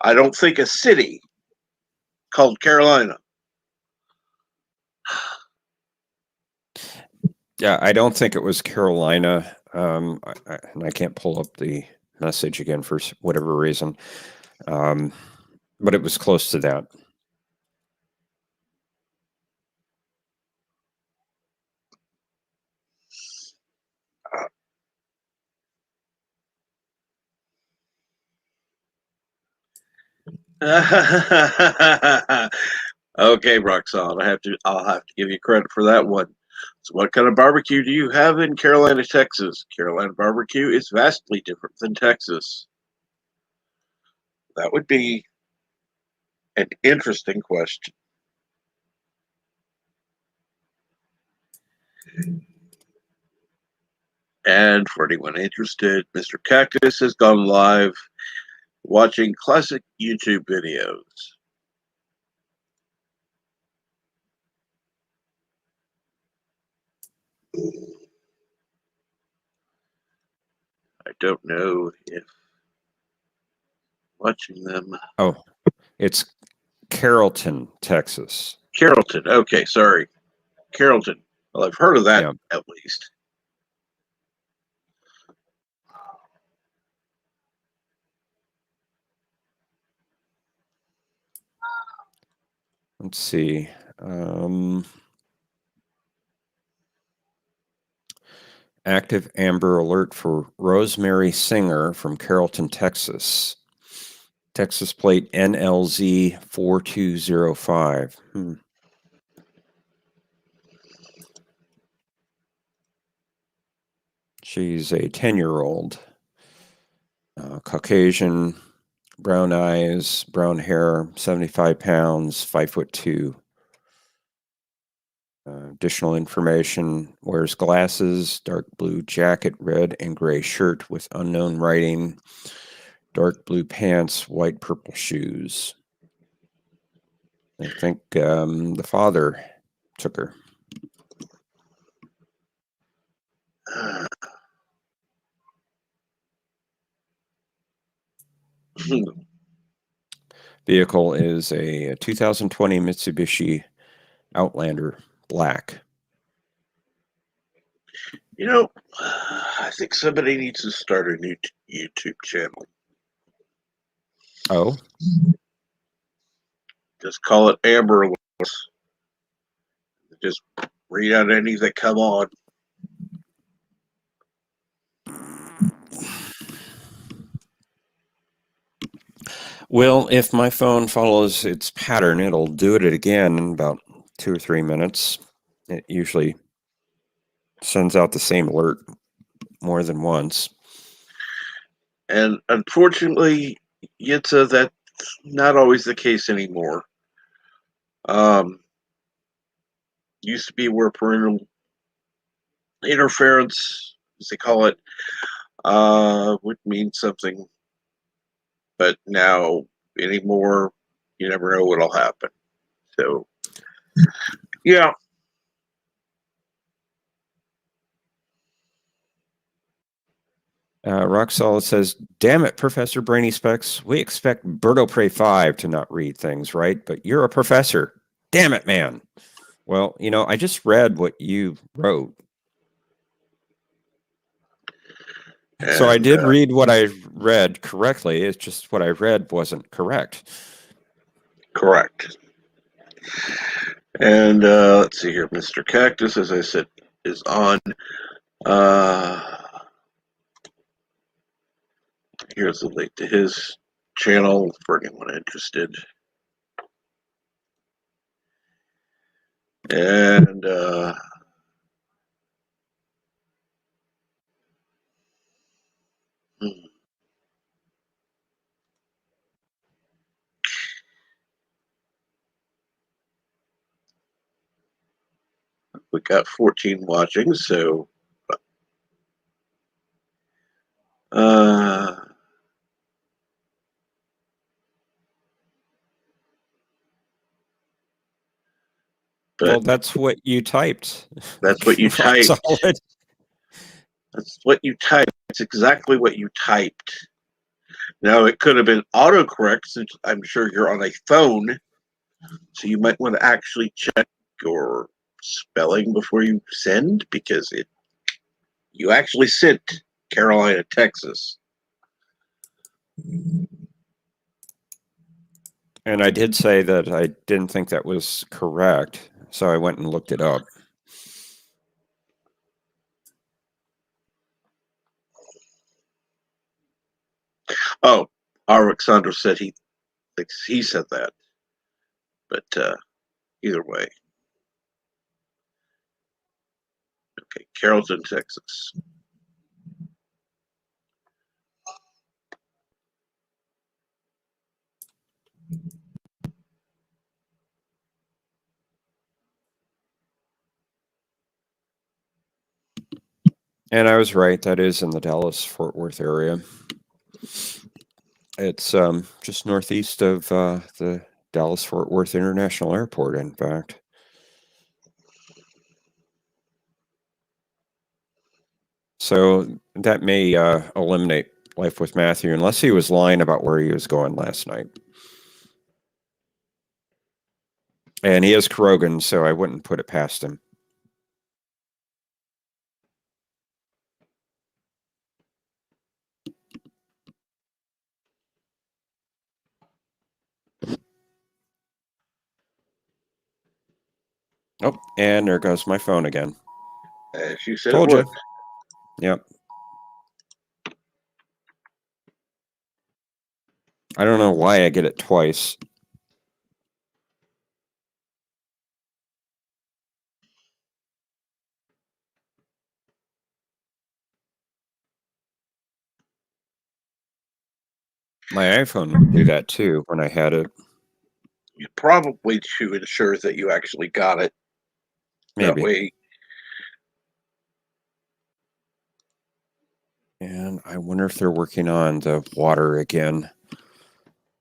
I don't think a city called Carolina. Yeah, I don't think it was Carolina, and I can't pull up the message again for whatever reason, but it was close to that. Okay, Roxanne, I'll have to give you credit for that one. So what kind of barbecue do you have in Carolina, Texas? Carolina barbecue is vastly different than Texas. That would be an interesting question. And for anyone interested, Mr. Cactus has gone live watching classic YouTube videos. I don't know if watching them. Oh, it's Carrollton, Texas. Carrollton. Okay, sorry. Carrollton. Well, I've heard of that Yeah. at least. Let's see. Active Amber Alert for Rosemary Singer from Carrollton, Texas. Texas plate NLZ 4205. She's a 10-year-old. Caucasian, brown eyes, brown hair, 75 pounds, 5'2". Additional information: wears glasses, dark blue jacket, red and gray shirt with unknown writing, dark blue pants, white purple shoes. I think the father took her. Vehicle is a 2020 Mitsubishi Outlander Black. You know, I think somebody needs to start a new YouTube channel. Oh, Just call it Amber Alerts. Just read out any that come on. well, if my phone follows its pattern, it'll do it again in about 2 or 3 minutes. It usually sends out the same alert more than once. And unfortunately, Yitza, that's not always the case anymore. Used to be where parental interference, as they call it, would mean something. But now, anymore, you never know what'll happen. So, yeah. Rock Solid says, "Damn it, Professor Brainy Specs. We expect Birdo Prey 5 to not read things, right? But you're a professor. Damn it, man." Well, I just read what you wrote. So I did read what I read correctly. It's just what I read wasn't correct. Correct. And let's see here. Mr. Cactus, as I said, is on. Here's the link to his channel for anyone interested. And we got 14 watching, so well, that's what you typed. That's what you typed. Solid. That's what you typed. It's exactly what you typed. Now, it could have been autocorrect, since I'm sure you're on a phone, so you might want to actually check your spelling before you send, because you actually sent Carolina, Texas. And I did say that I didn't think that was correct, so I went and looked it up. Oh, Alexander said he thinks he said that. But either way. Okay, Carrollton, Texas. And I was right. That is in the Dallas-Fort Worth area. It's just northeast of the Dallas-Fort Worth International Airport, in fact. So that may eliminate Life with Matthew, unless he was lying about where he was going last night. And he is Krogan, so I wouldn't put it past him. Oh, and there goes my phone again. As you said, Told it worked. You. Yep. I don't know why I get it twice. My iPhone would do that too when I had it. You probably to ensure that you actually got it. Maybe. That way. And I wonder if they're working on the water again.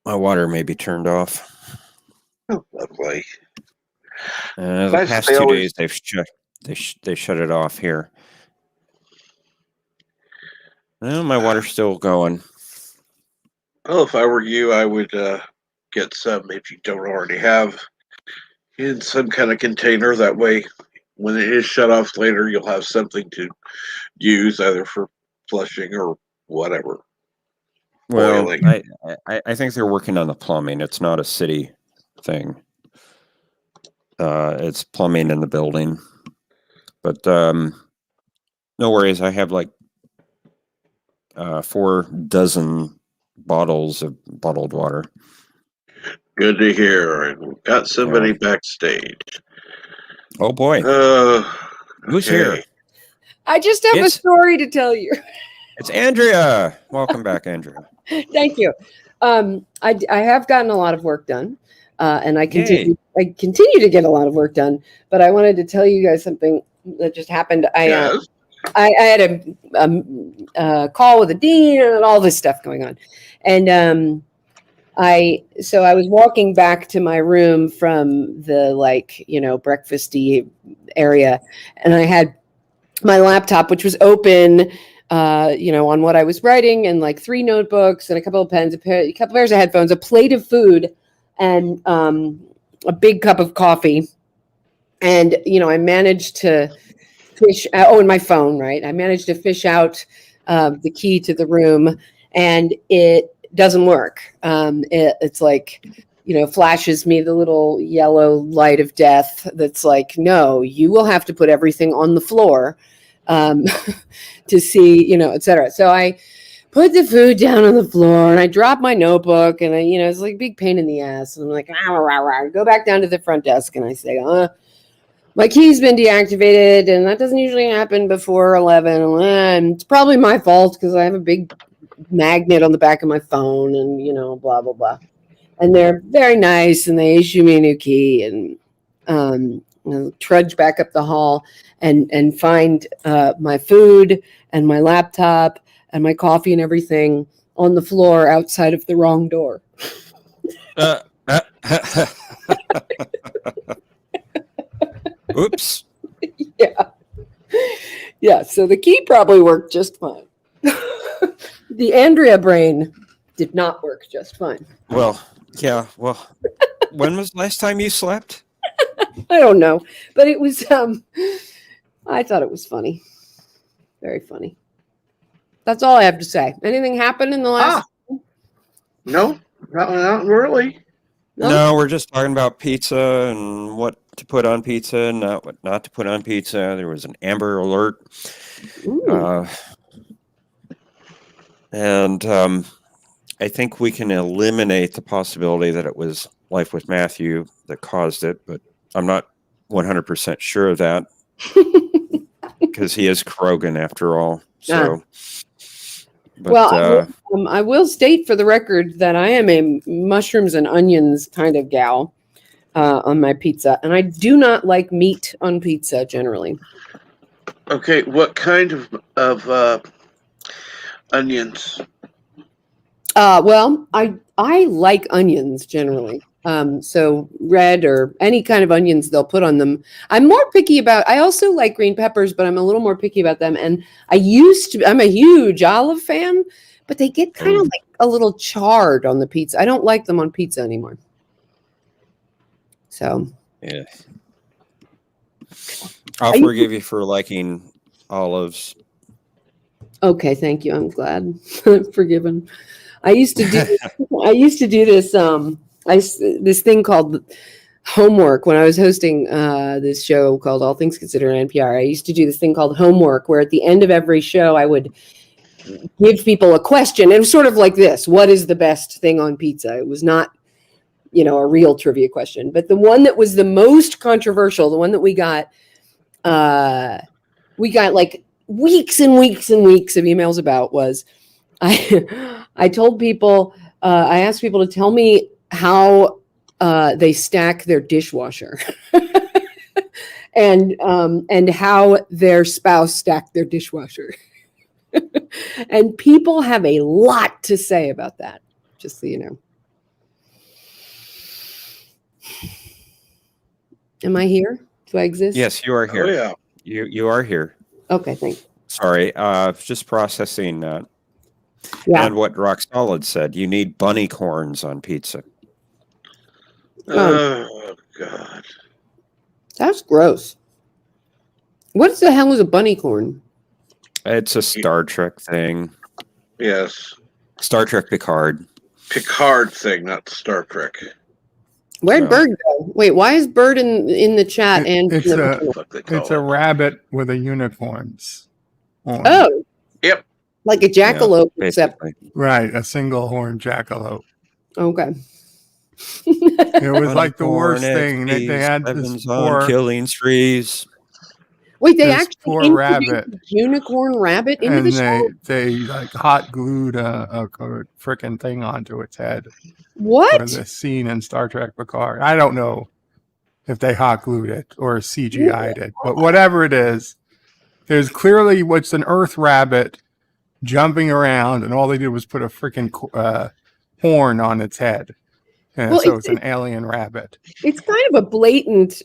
My water may be turned off. Oh, lovely. The past 2 days they shut it off here. Well, my water's still going. Well, if I were you, I would get some, if you don't already have, in some kind of container. That way, when it is shut off later, you'll have something to use either for flushing or whatever. Well, Boiling. I think they're working on the plumbing. It's not a city thing. It's plumbing in the building. But no worries. I have like 4 dozen bottles of bottled water. Good to hear. And we've got somebody backstage. Oh boy. Who's okay. here? I just have a story to tell you. It's Andrea. Welcome back, Andrea. Thank you. I have gotten a lot of work done, and I continue to get a lot of work done. But I wanted to tell you guys something that just happened. I had a call with the dean and all this stuff going on, and I was walking back to my room from the breakfasty area, and I had my laptop, which was open, on what I was writing, and like 3 notebooks and a couple of pens, a couple pairs of headphones, a plate of food, and a big cup of coffee. And, I managed to fish out, and my phone, right? I managed to fish out the key to the room, and it doesn't work. It's like, flashes me the little yellow light of death that's like, no, you will have to put everything on the floor to see, et cetera. So I put the food down on the floor and I dropped my notebook, and it's like a big pain in the ass. And I'm like, go back down to the front desk and I say, my key's been deactivated, and that doesn't usually happen before 11. And it's probably my fault because I have a big magnet on the back of my phone, and blah blah blah. And they're very nice, and they issue me a new key, and trudge back up the hall and find my food and my laptop and my coffee and everything on the floor outside of the wrong door. Oops. Yeah. So the key probably worked just fine. The Andrea brain did not work just fine. Well, yeah. Well, when was the last time you slept? I don't know, but it was. I thought it was funny, very funny. That's all I have to say. Anything happened in the last? No, not really. No, we're just talking about pizza and what to put on pizza and what not to put on pizza. There was an Amber Alert. And I think we can eliminate the possibility that it was Life with Matthew that caused it, but I'm not 100% sure of that because he is Krogan after all. So, but, well, I will state for the record that I am a mushrooms and onions kind of gal on my pizza, and I do not like meat on pizza generally. Okay, what kind of onions? Well, I like onions generally. So red or any kind of onions they'll put on them. I'm more picky about, I also like green peppers, but I'm a little more picky about them. And I'm a huge olive fan, but they get kind of like a little charred on the pizza. I don't like them on pizza anymore. So. Yeah. I'll forgive you for liking olives. Okay, thank you. I'm glad. I'm forgiven. I used to do this this thing called Homework when I was hosting this show called All Things Considered on NPR. I used to do this thing called Homework, where at the end of every show I would give people a question. It was sort of like this: what is the best thing on pizza? It was not, a real trivia question, but the one that was the most controversial, the one that we got like weeks and weeks and weeks of emails about was I told people, I asked people to tell me how they stack their dishwasher and how their spouse stacked their dishwasher. And people have a lot to say about that, just so you know. Am I here? Do I exist? Yes, you are here. Oh, yeah. You are here. Okay, thanks. Sorry, just processing that. Yeah. And what Rock Solid said, you need bunny corns on pizza. Oh, God. That's gross. What the hell is a bunny corn? It's a Star Trek thing. Yes. Star Trek Picard. Picard thing, not Star Trek. Where'd No. Bird go? Wait, why is Bird in the chat and it's in the a panel? Fuck they call it's a it. rabbit with a unicorn's horn. Oh, Yep. like a jackalope, except Basically. Right, a single horn jackalope. okay. It was like the worst Unicorn thing. They XP's had this Evans on poor killing sprees. Wait, they this actually poor introduced rabbit, a unicorn rabbit into the and show? they like hot glued a freaking thing onto its head for What? the scene in Star Trek Picard. I don't know if they hot glued it or CGI'd it, but whatever it is, there's clearly what's an Earth rabbit jumping around, and all they did was put a freaking horn on its head. And Well, so it's an alien rabbit. It's kind of a blatant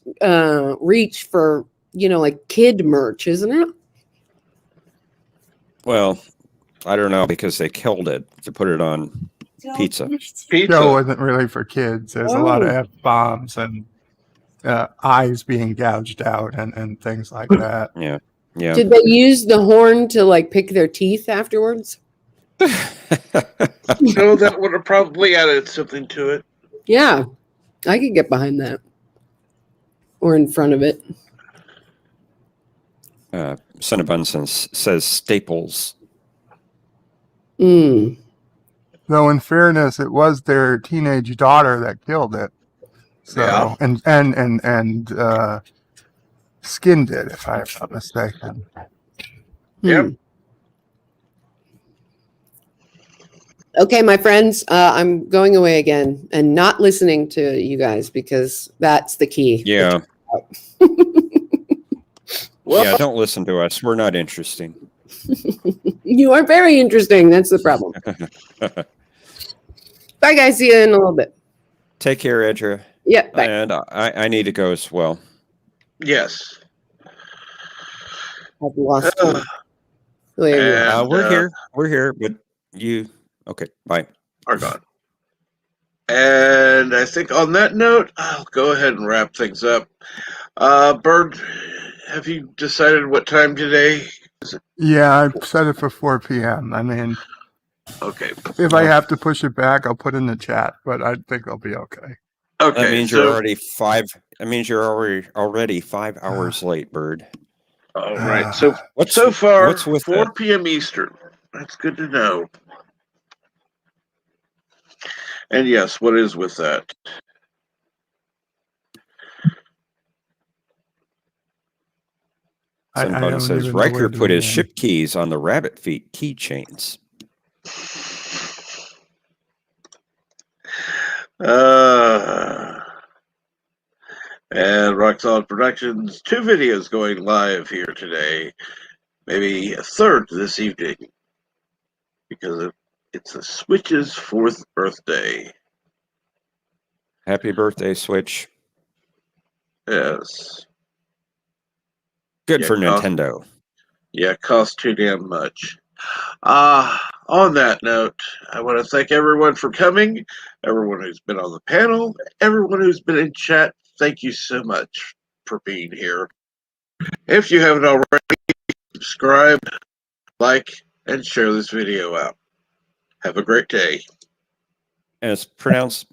reach for, like kid merch, isn't it? Well, I don't know because they killed it to put it on pizza. Pizza. Show wasn't really for kids. There's a lot of Oh. F-bombs and eyes being gouged out and things like that. Yeah. Yeah. Did they use the horn to like pick their teeth afterwards? No, that would have probably added something to it. Yeah, I could get behind that. Or in front of it. Son of Bunsen says Staples. Mm. Though in fairness, it was their teenage daughter that killed it. So Yeah. and skinned it, if I'm not mistaken. Yep. Okay, my friends, I'm going away again and not listening to you guys because that's the key. Yeah. Well, Yeah, don't listen to us. We're not interesting. You are very interesting. That's the problem. Bye, guys. See you in a little bit. Take care, Edra. Yeah, bye. And I need to go as well. yes. I've lost you. There you are. And, We're here. We're here, but you... Okay, bye. Are gone. And I think on that note, I'll go ahead and wrap things up. Bird, have you decided what time today? Yeah, I set it for 4 p.m. I mean, Okay. if I have to push it back, I'll put in the chat, but I think I'll be okay. Okay. That means so, you're already 5. That means you're already 5 hours late, Bird. all right. So What's so far, what's with 4 that? p.m. Eastern. That's good to know. And yes, what is with that? Somebody don't says even know where Riker to put his begin. ship keys on the rabbit feet keychains. And Rock Solid Productions, 2 videos going live here today. Maybe a third this evening. Because it's the Switch's 4th birthday. Happy birthday, Switch. Yes. Good Yeah, for Nintendo. Yeah, it costs too damn much. On that note, I want to thank everyone for coming, everyone who's been on the panel, everyone who's been in chat. Thank you so much for being here. If you haven't already, subscribe, like, and share this video out. Have a great day. And it's pronounced